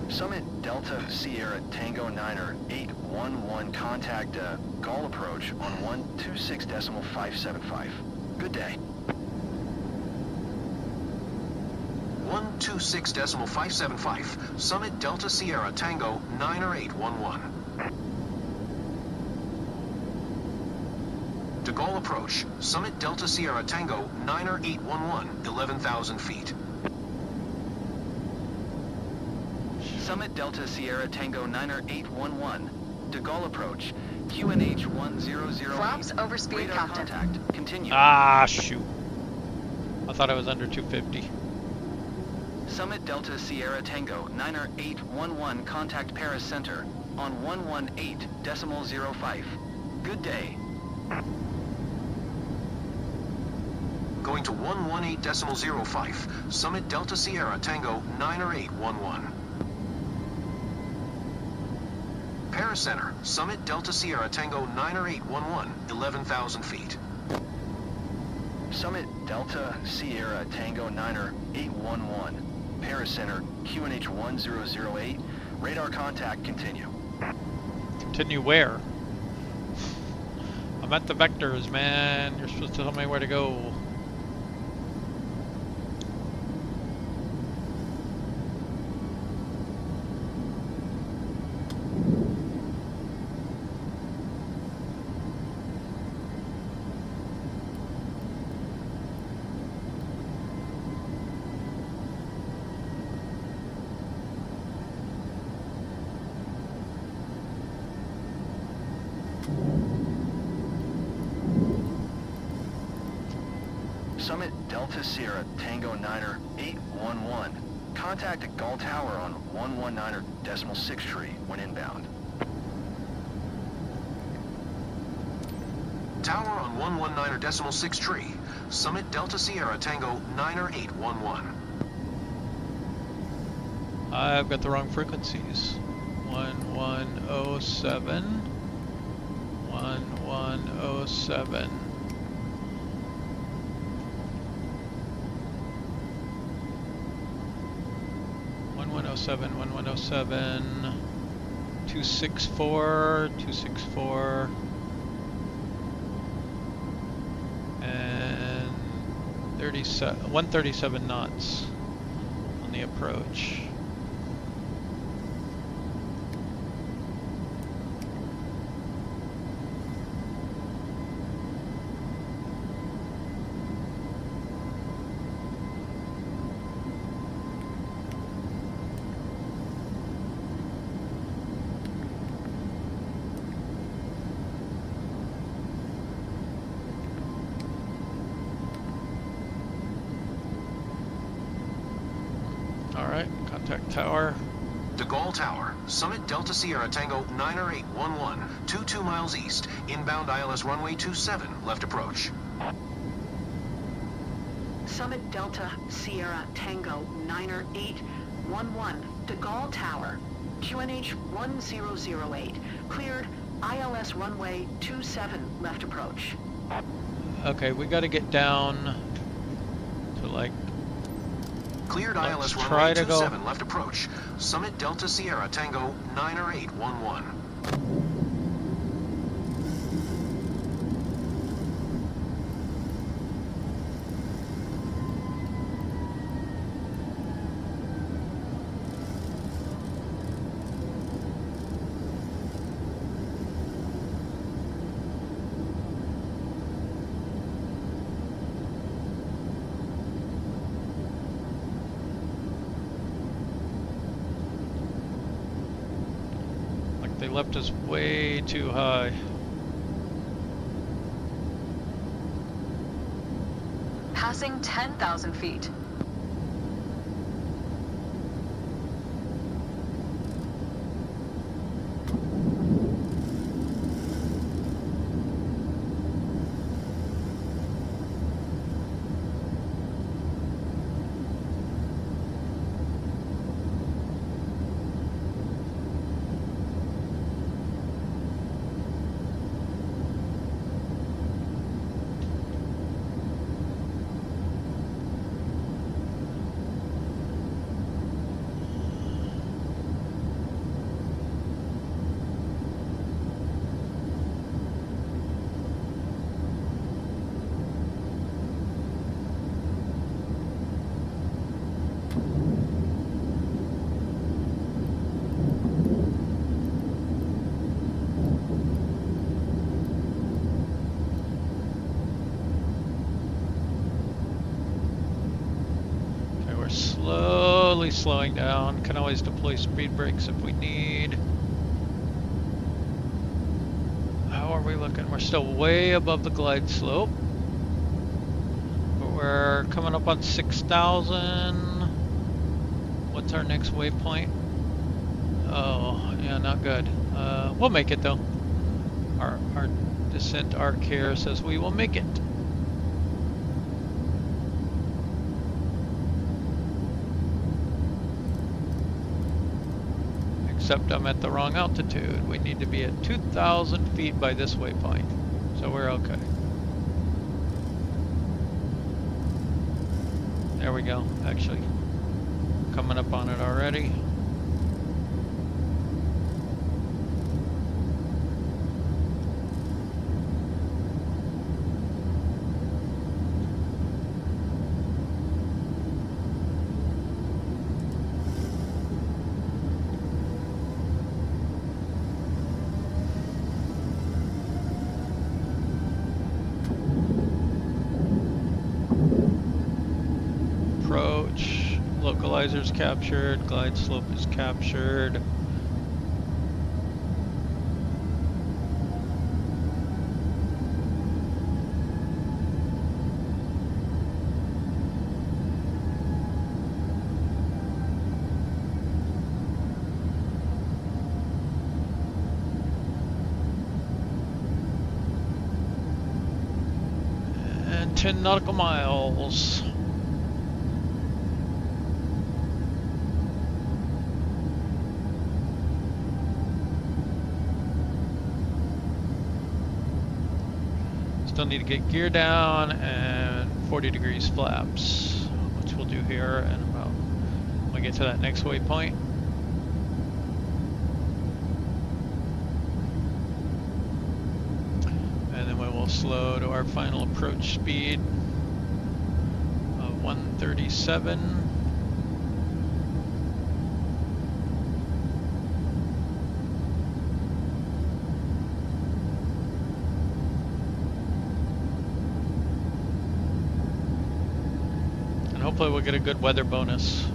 Speaker 6: Summit Delta Sierra Tango 9er 811. Contact GOL approach on 126.575. Good day.
Speaker 4: 126.575. Summit Delta Sierra Tango 9er 811. De Gaulle approach. Summit Delta Sierra Tango 9er 811, 11,000 feet.
Speaker 6: Summit Delta Sierra Tango 9er 811. De Gaulle approach. QNH 1008.
Speaker 10: Flaps over speed,
Speaker 6: Radar
Speaker 10: Captain.
Speaker 6: contact. Continue.
Speaker 1: Ah, shoot. I thought I was under 250.
Speaker 6: Summit Delta Sierra Tango 9er 811. Contact Paris Center on 118.05. Good day.
Speaker 4: Going to 118.05. Summit Delta Sierra Tango 9er 811. Paris Center, Summit Delta Sierra Tango 9er 811, 11,000 feet.
Speaker 6: Summit Delta Sierra Tango 9er 811. Paris Center, QNH 1008. Radar contact, continue.
Speaker 1: Continue where? I'm at the vectors, man. You're supposed to tell me where to go.
Speaker 6: Summit Delta Sierra Tango 9er 811. Contact at GOL Tower on 119.6 tree when inbound.
Speaker 4: Tower on 119.6 tree. Summit Delta Sierra Tango 9er 811.
Speaker 1: I've got the wrong frequencies. 1107. 1107. 1107, 1107, 264, 264, and 137 knots on the approach. Alright, contact tower.
Speaker 4: De Gaulle Tower, Summit Delta Sierra Tango 90811, 22 miles east, inbound ILS runway 27, left approach.
Speaker 8: Summit Delta Sierra Tango 90811, De Gaulle Tower, QNH 1008, cleared ILS runway 27, left approach.
Speaker 1: Okay, we gotta get down to like...
Speaker 4: Cleared ILS runway 27, left approach. Summit Delta Sierra Tango 90811.
Speaker 1: They left us way too high.
Speaker 10: Passing 10,000 feet.
Speaker 1: Slowly slowing down. Can always deploy speed brakes if we need. How are we looking? We're still way above the glide slope. But we're coming up on 6,000. What's our next waypoint? Oh, yeah, not good. We'll make it though. Our descent arc here says we will make it. Except I'm at the wrong altitude. We need to be at 2,000 feet by this waypoint. So we're okay. There we go. Actually, coming up on it already. Localizer's captured, glide slope is captured. And 10 nautical miles. Still need to get gear down and 40 degrees flaps, which we'll do here in about we get to that next waypoint. And then we will slow to our final approach speed of 137. Hopefully we'll get a good weather bonus.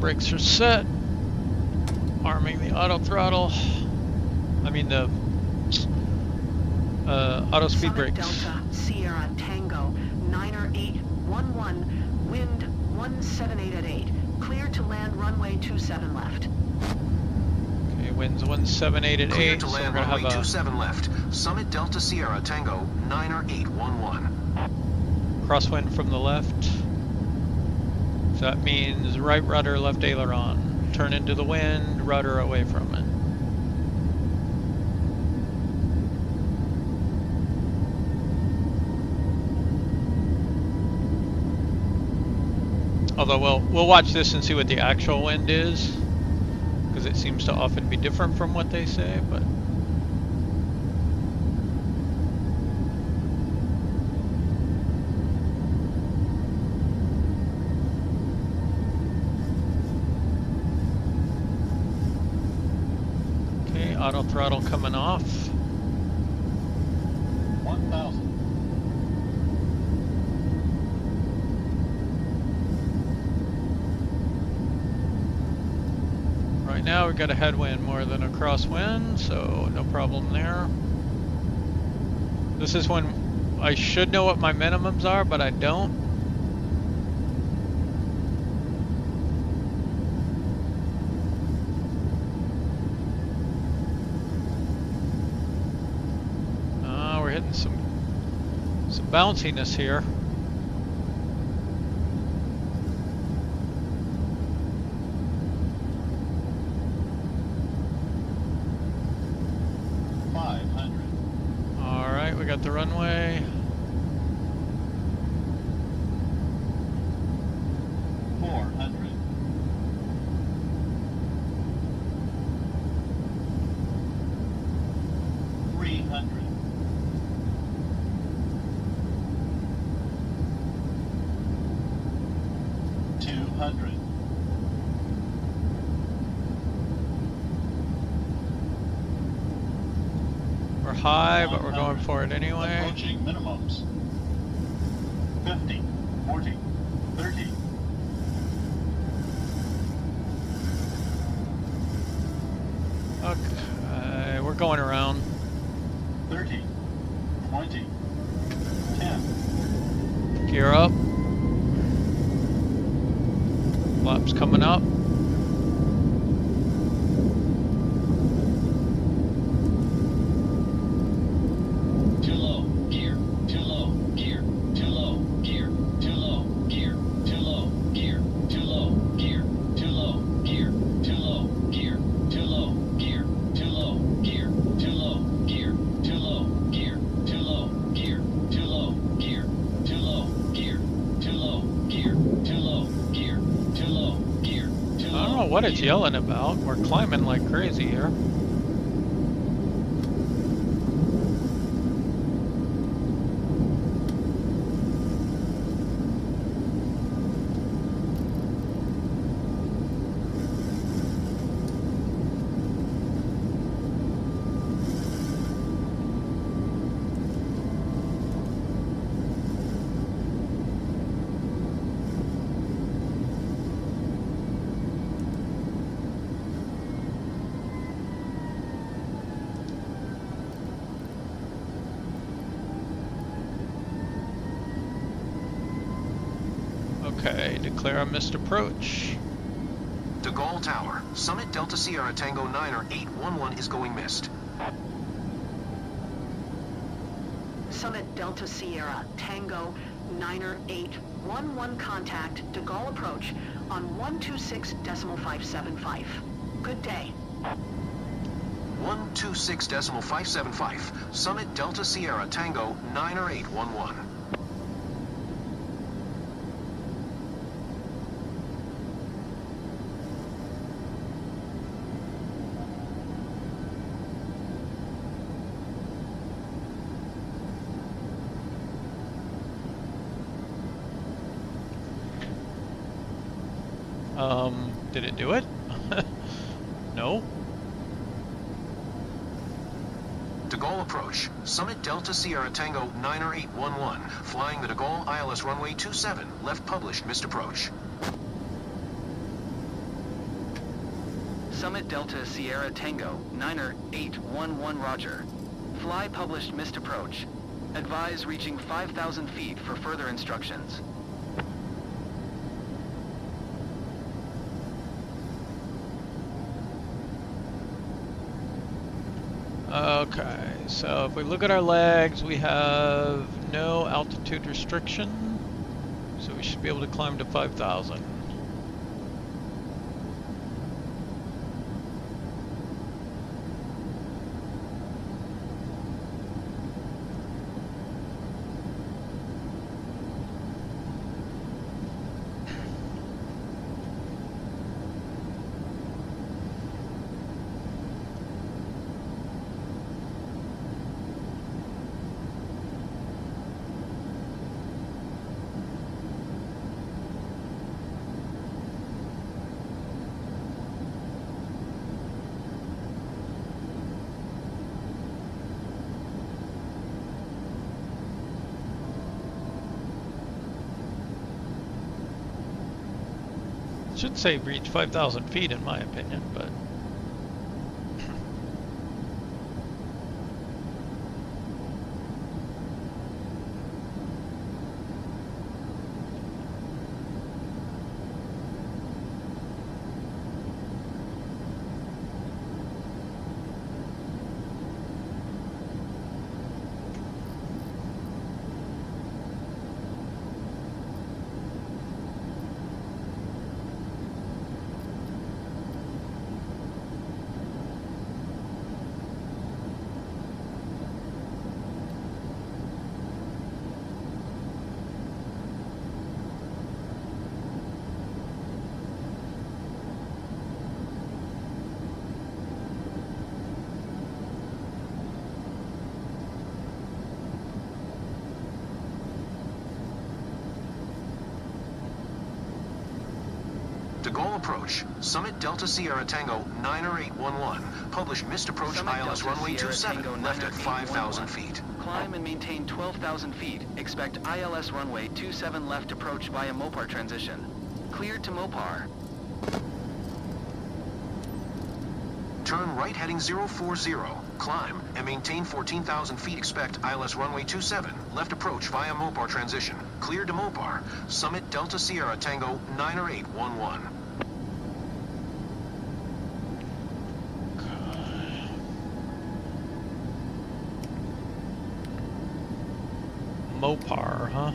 Speaker 1: Brakes are set. Arming the auto throttle. I mean the auto speed
Speaker 8: Summit
Speaker 1: brakes.
Speaker 8: Delta Sierra Tango 90811, wind 178 at 8. Clear to land runway 27 left.
Speaker 1: Okay, winds 178 at 8.
Speaker 4: Clear to
Speaker 1: So
Speaker 4: land
Speaker 1: we're gonna
Speaker 4: runway
Speaker 1: have
Speaker 4: 27 left. Summit Delta Sierra Tango 90811.
Speaker 1: a crosswind from the left. So that means right rudder, left aileron. Turn into the wind, rudder away from it. Although we'll watch this and see what the actual wind is, because it seems to often be different from what they say, but auto throttle coming off.
Speaker 7: 1,000.
Speaker 1: Right now we've got a headwind more than a crosswind, so no problem there. This is when I should know what my minimums are, but I don't. Hitting some bounciness here. All right, we got the runway.
Speaker 7: 400. 300. 200.
Speaker 1: We're high, but we're going for it anyway.
Speaker 7: Approaching minimums. 50, 40, 30.
Speaker 1: Okay, we're going around.
Speaker 7: 30, 20, 10.
Speaker 1: Gear up. Flaps coming up.
Speaker 7: Too low, gear, too low, gear, too low, gear, too low, gear, too low, gear, too low, gear, too low, gear, too low, gear, too low, gear, too low, gear, too low, gear, too low, gear, too low, gear, too low, gear, too low, gear, too low, gear, too low, gear, too low, gear, too low.
Speaker 1: I don't know what it's yelling about. We're climbing like crazy here. Okay, declare a missed approach.
Speaker 4: De Gaulle Tower, Summit Delta Sierra Tango 9er 811 is going missed.
Speaker 8: Summit Delta Sierra Tango 9er 811 contact De Gaulle approach on 126.575. Good day.
Speaker 4: 126.575, Summit Delta Sierra Tango 9er 811.
Speaker 1: Did it do it? No.
Speaker 4: De Gaulle approach, Summit Delta Sierra Tango 9er 811, flying the De Gaulle ILS runway 27, left published missed approach.
Speaker 6: Summit Delta Sierra Tango 9er 811 Roger. Fly published missed approach. Advise reaching 5,000 feet for further instructions.
Speaker 1: Okay, so if we look at our legs, we have no altitude restriction, so we should be able to climb to 5,000. Should say reach 5,000 feet in my opinion, but
Speaker 4: De Gaulle approach, Summit Delta Sierra Tango 9er 811, published missed approach
Speaker 6: Summit
Speaker 4: ILS
Speaker 6: Delta
Speaker 4: runway
Speaker 6: Sierra
Speaker 4: 27,
Speaker 6: Tango
Speaker 4: left at
Speaker 6: 9er
Speaker 4: 5,000
Speaker 6: 811.
Speaker 4: feet.
Speaker 6: Climb and maintain 12,000 feet. Expect ILS runway 27 left approach via Mopar transition. Cleared to Mopar.
Speaker 4: Turn right heading 040, climb and maintain 14,000 feet. Expect ILS runway 27, left approach via Mopar transition. Cleared to Mopar, Summit Delta Sierra Tango 9er 811.
Speaker 1: Mopar, huh?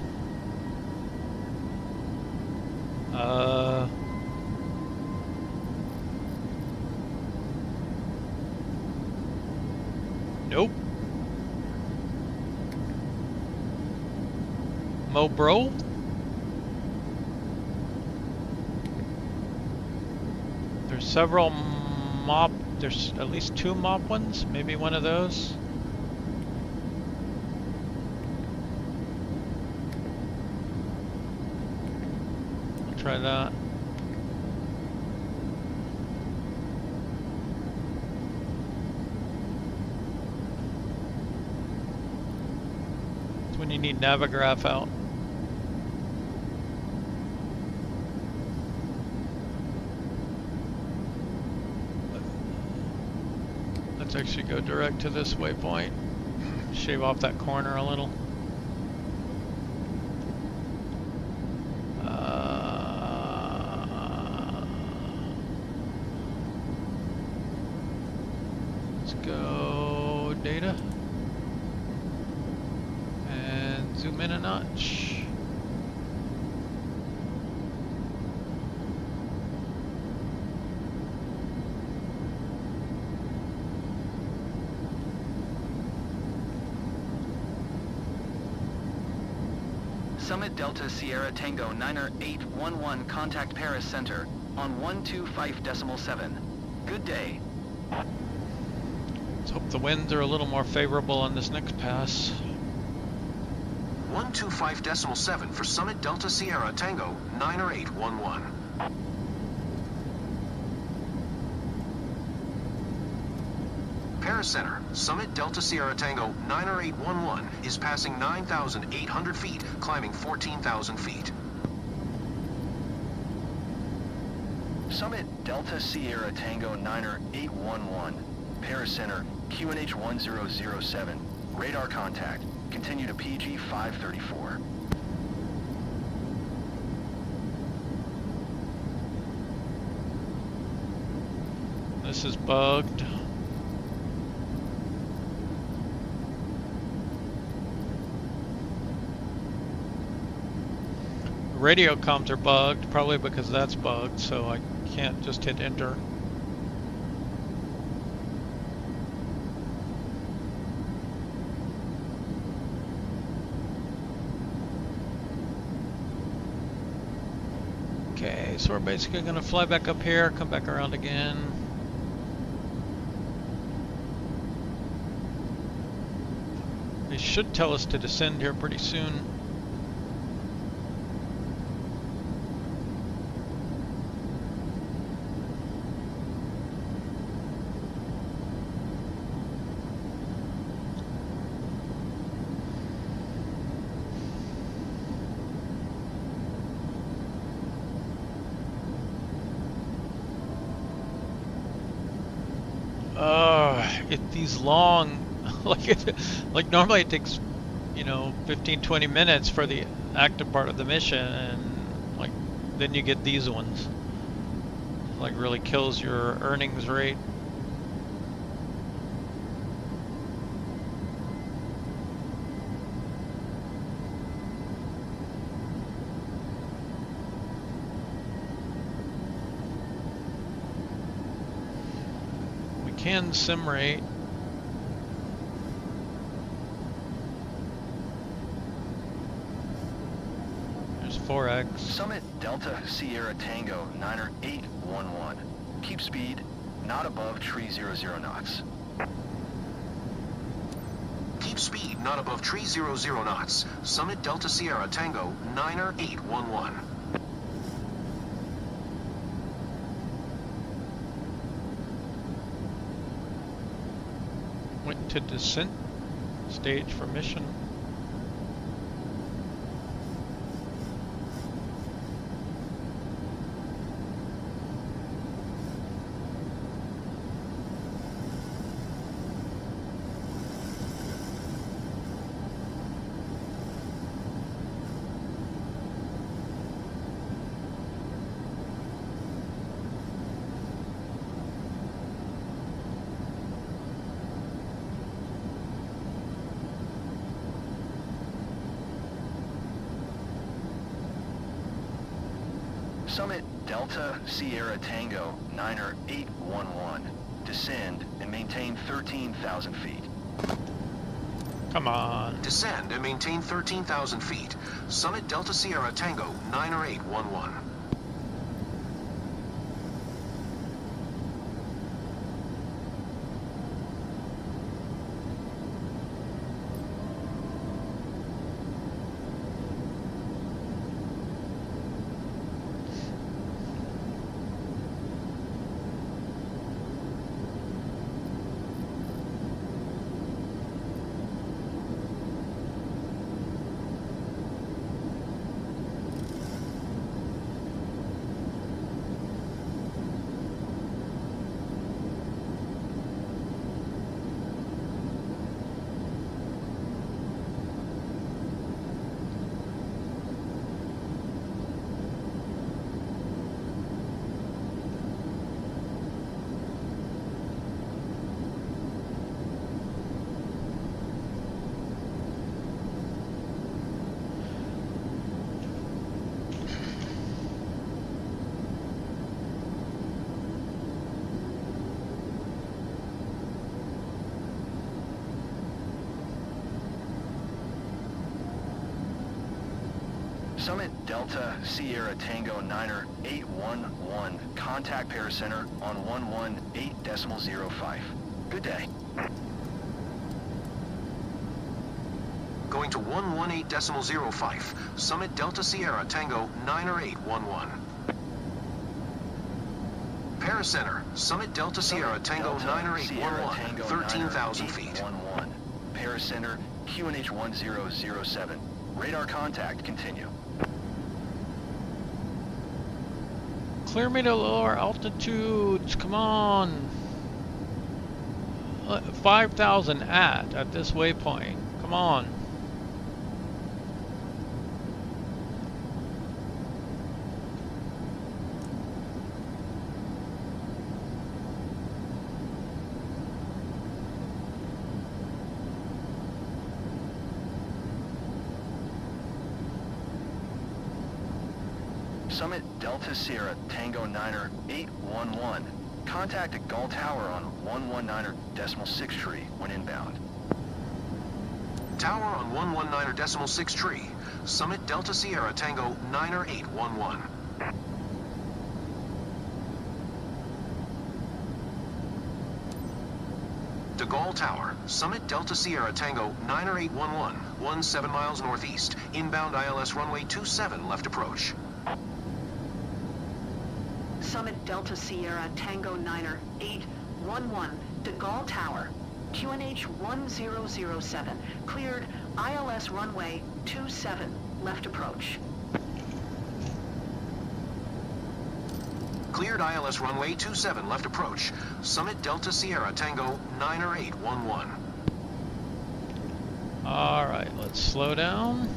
Speaker 1: Nope. Mobro? There's several mop, there's at least 2 mop ones, maybe one of those. Try that. It's when you need Navigraph out. Let's actually go direct to this waypoint. Shave off that corner a little. Zoom in a notch.
Speaker 6: Summit Delta Sierra Tango 90811 contact Paris Center on 125.7. Good day.
Speaker 1: Let's hope the winds are a little more favorable on this next pass.
Speaker 4: 125.7 for Summit Delta Sierra Tango 90811. Paris Center, Summit Delta Sierra Tango 90811 is passing 9,800 feet, climbing 14,000 feet.
Speaker 6: Summit Delta Sierra Tango 90811, Paris Center, QNH 1007, radar contact, continue to PG 534.
Speaker 1: This is bugged. Radio comms are bugged, probably because that's bugged, so I can't just hit enter. Okay, so we're basically going to fly back up here, come back around again. They should tell us to descend here pretty soon. These long, like normally it takes, you know, 15-20 minutes for the active part of the mission, and like then you get these ones. Like really kills your earnings rate. We can sim rate. There's 4x.
Speaker 6: Summit Delta Sierra Tango 90811. Keep speed not above tree 00 knots.
Speaker 4: Keep speed not above tree 00 knots. Summit Delta Sierra Tango 90811.
Speaker 1: Went to descent stage for mission.
Speaker 6: Summit Delta Sierra Tango 90811. Descend and maintain 13,000 feet.
Speaker 1: Come on.
Speaker 4: Descend and maintain 13,000 feet. Summit Delta Sierra Tango 90811.
Speaker 6: Summit Delta Sierra Tango 9er 811. Contact Paris Center on 118.05. Good day.
Speaker 4: Going to 118.05. Summit Delta Sierra Tango 9er 811. Paris Center, Summit Delta Sierra Tango 9er 811, 13,000 feet.
Speaker 6: Paris Center, QNH 1007. Radar contact, continue.
Speaker 1: Clear me to lower altitudes, come on. 5,000 at this waypoint, come on.
Speaker 6: Summit Delta Sierra Tango 9er 811. Contact at Gull Tower on 119.6 tree when inbound.
Speaker 4: Tower on 119.6 tree. Summit Delta Sierra Tango 9er 811. De Gaulle Tower, Summit Delta Sierra Tango 9er 811, 17 miles northeast. Inbound ILS runway 27 left approach.
Speaker 8: Summit Delta Sierra Tango 9er 811, De Gaulle Tower, QNH 1007, cleared ILS runway 27, left approach.
Speaker 4: Cleared ILS runway 27 left approach. Summit Delta Sierra Tango 9er 811.
Speaker 1: All right, let's slow down.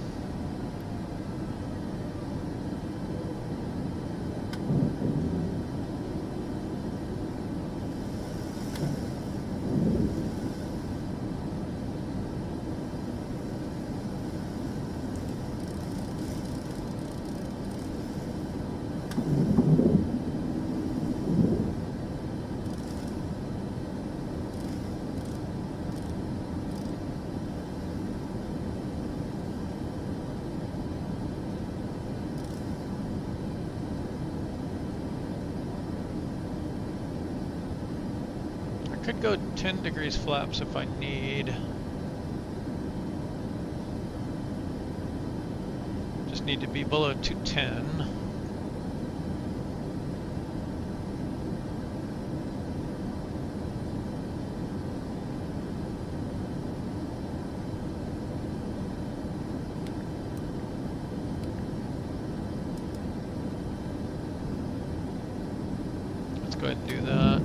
Speaker 1: Could go 10 degrees flaps if I need. Just need to be below 210. Let's go ahead and do that.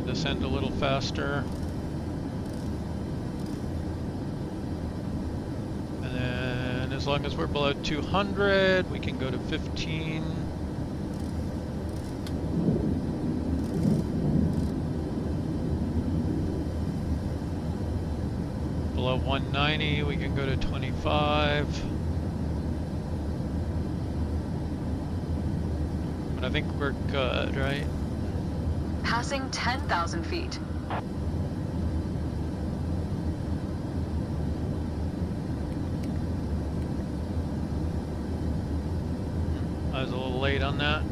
Speaker 1: Descend a little faster. And then as long as we're below 200, we can go to 15. Below 190, we can go to 25. But I think we're good, right?
Speaker 10: Passing 10,000 feet.
Speaker 1: I was a little late on that.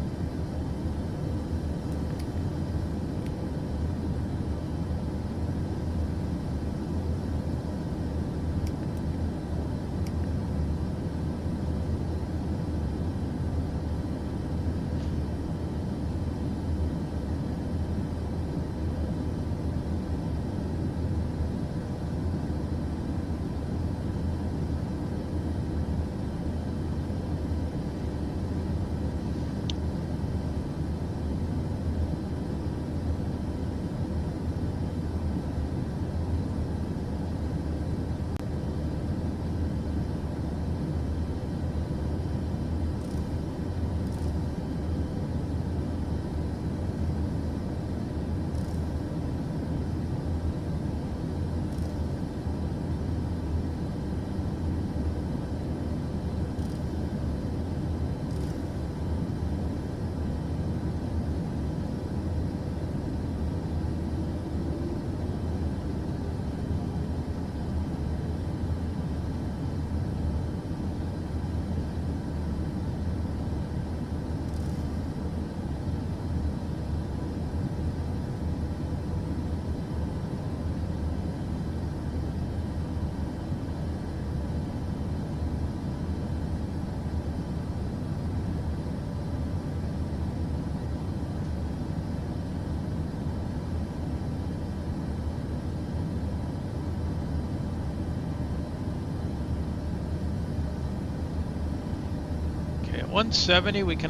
Speaker 1: 170 we can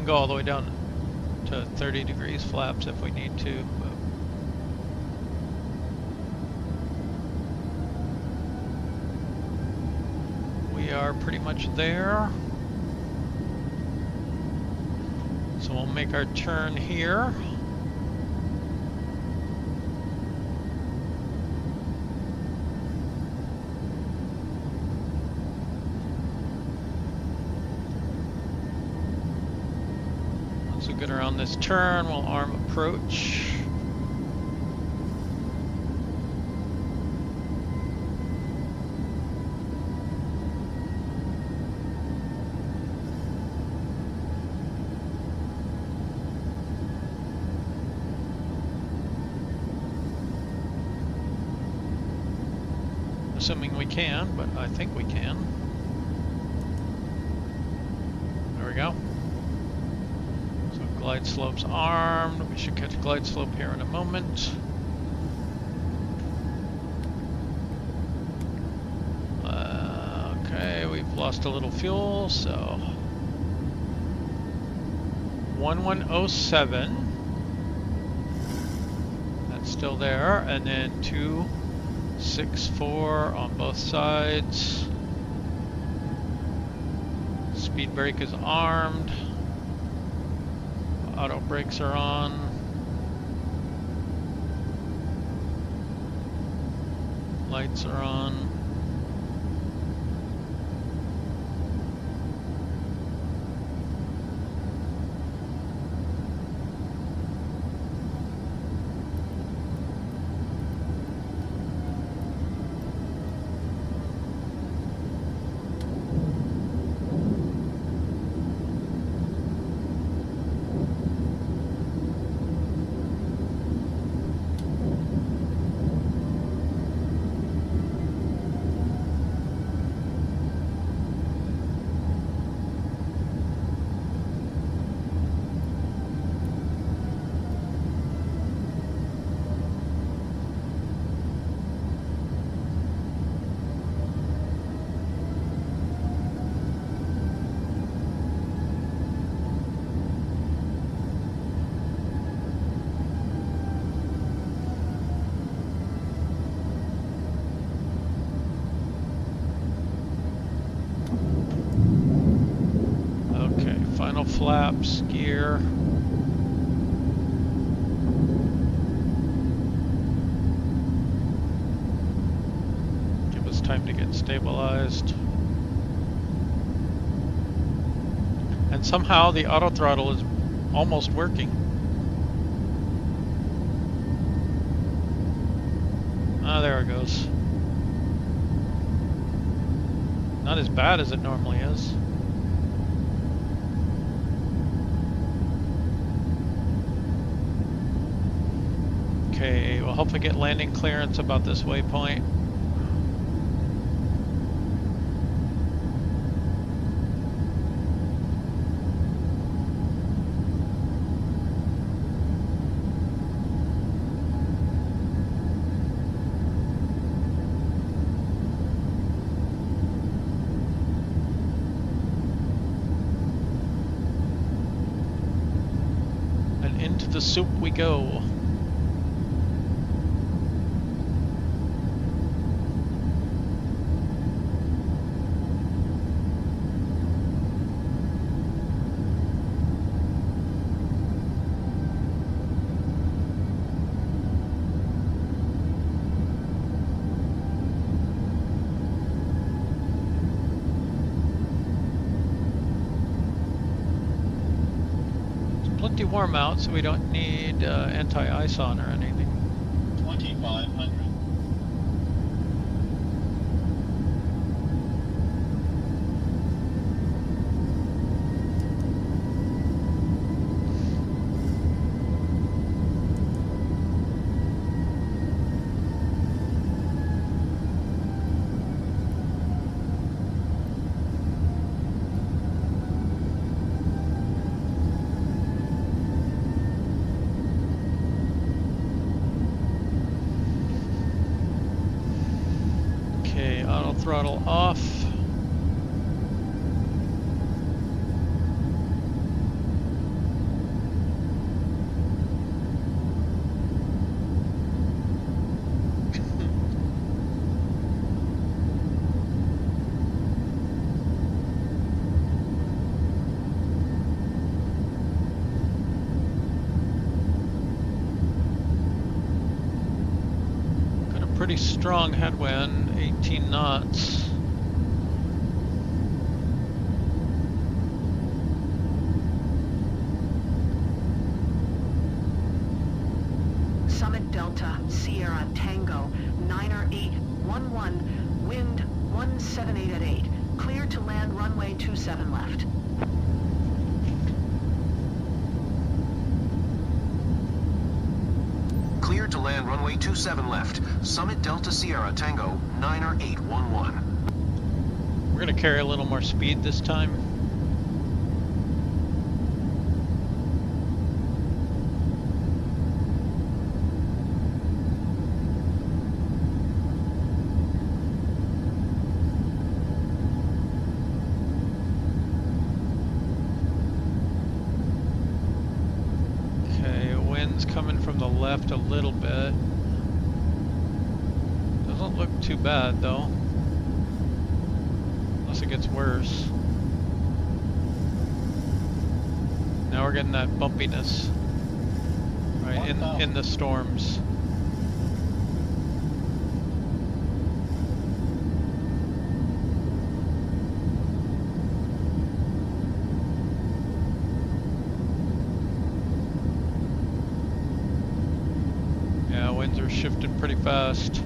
Speaker 1: go all the way down to 30 degrees flaps if we need to. But we are pretty much there. So we'll make our turn here. Once we get around this turn, we'll arm approach. Assuming we can, but I think we can. There we go. So glide slope's armed. We should catch glide slope here in a moment. Okay, we've lost a little fuel, so 1107. That's still there, and then 264 on both sides. Speed brake is armed. Auto brakes are on. Lights are on. Flaps, gear. Give us time to get stabilized. And somehow the auto throttle is almost working. Ah, there it goes. Not as bad as it normally is. Okay, we'll hopefully get landing clearance about this waypoint. And into the soup we go. Plenty warm out, so we don't need anti-ice on or anything.
Speaker 7: 2500.
Speaker 1: Throttle off. pretty strong headwind, 18 knots.
Speaker 8: Summit Delta, Sierra Tango, 90811, wind 178 at 8. Cleared to land runway 27 left.
Speaker 4: Cleared to land runway 27 left. Summit Delta Sierra Tango 90811.
Speaker 1: We're gonna carry a little more speed this time. Coming from the left a little bit. Doesn't look too bad though, unless it gets worse. Now we're getting that bumpiness, right, in the storms. Winds are shifting pretty fast.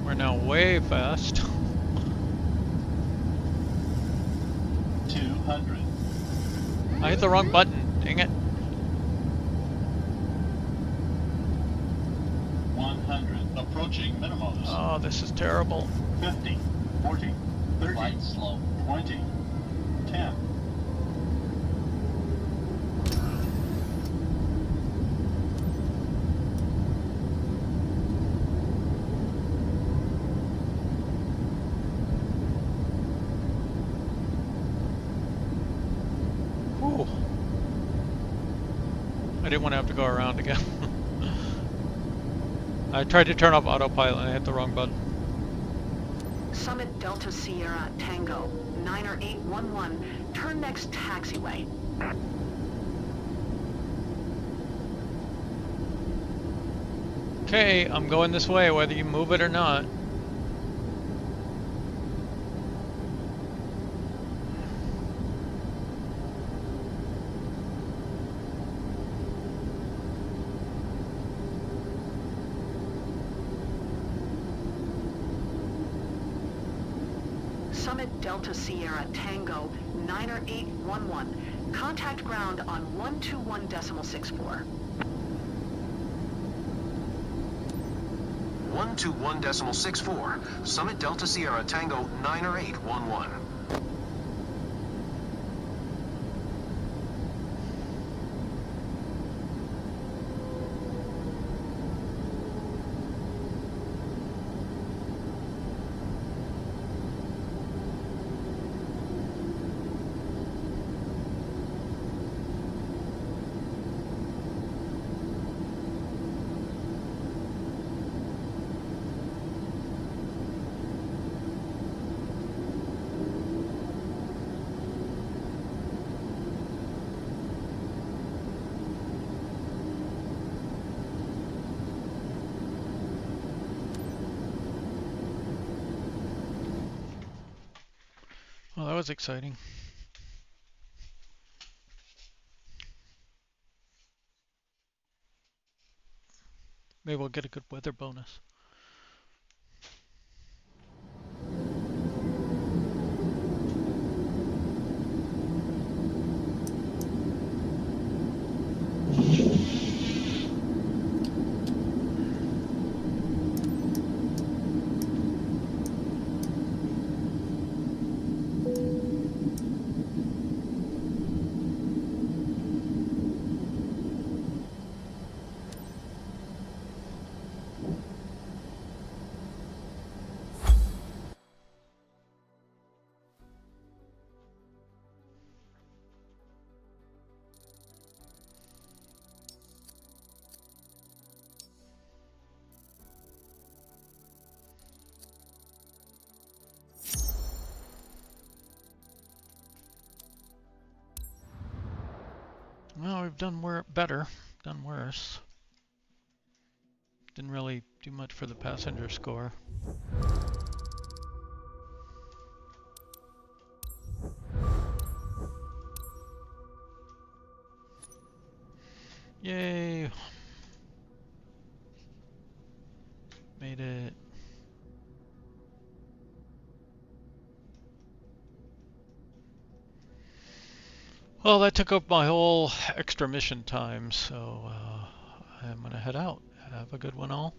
Speaker 1: We're now way fast.
Speaker 7: 200.
Speaker 1: I hit the wrong button. Dang it.
Speaker 7: 100. Approaching minimums.
Speaker 1: Oh, this is terrible.
Speaker 7: 50. 40. 30. Light slow. 20. 10.
Speaker 1: I didn't want to have to go around again. I tried to turn off autopilot and I hit the wrong button.
Speaker 8: Summit Delta Sierra Tango, 90811, turn next taxiway.
Speaker 1: Okay, I'm going this way whether you move it or not.
Speaker 8: Summit Delta Sierra Tango, 90811. Contact ground on 121.64.
Speaker 4: 121.64. Summit Delta Sierra Tango 90811.
Speaker 1: Well, that was exciting. Maybe we'll get a good weather bonus. Well, we've done better, done worse. Didn't really do much for the passenger score. Yay! Made it. Well, that took up my whole extra mission time, so I'm gonna head out. Have a good one all.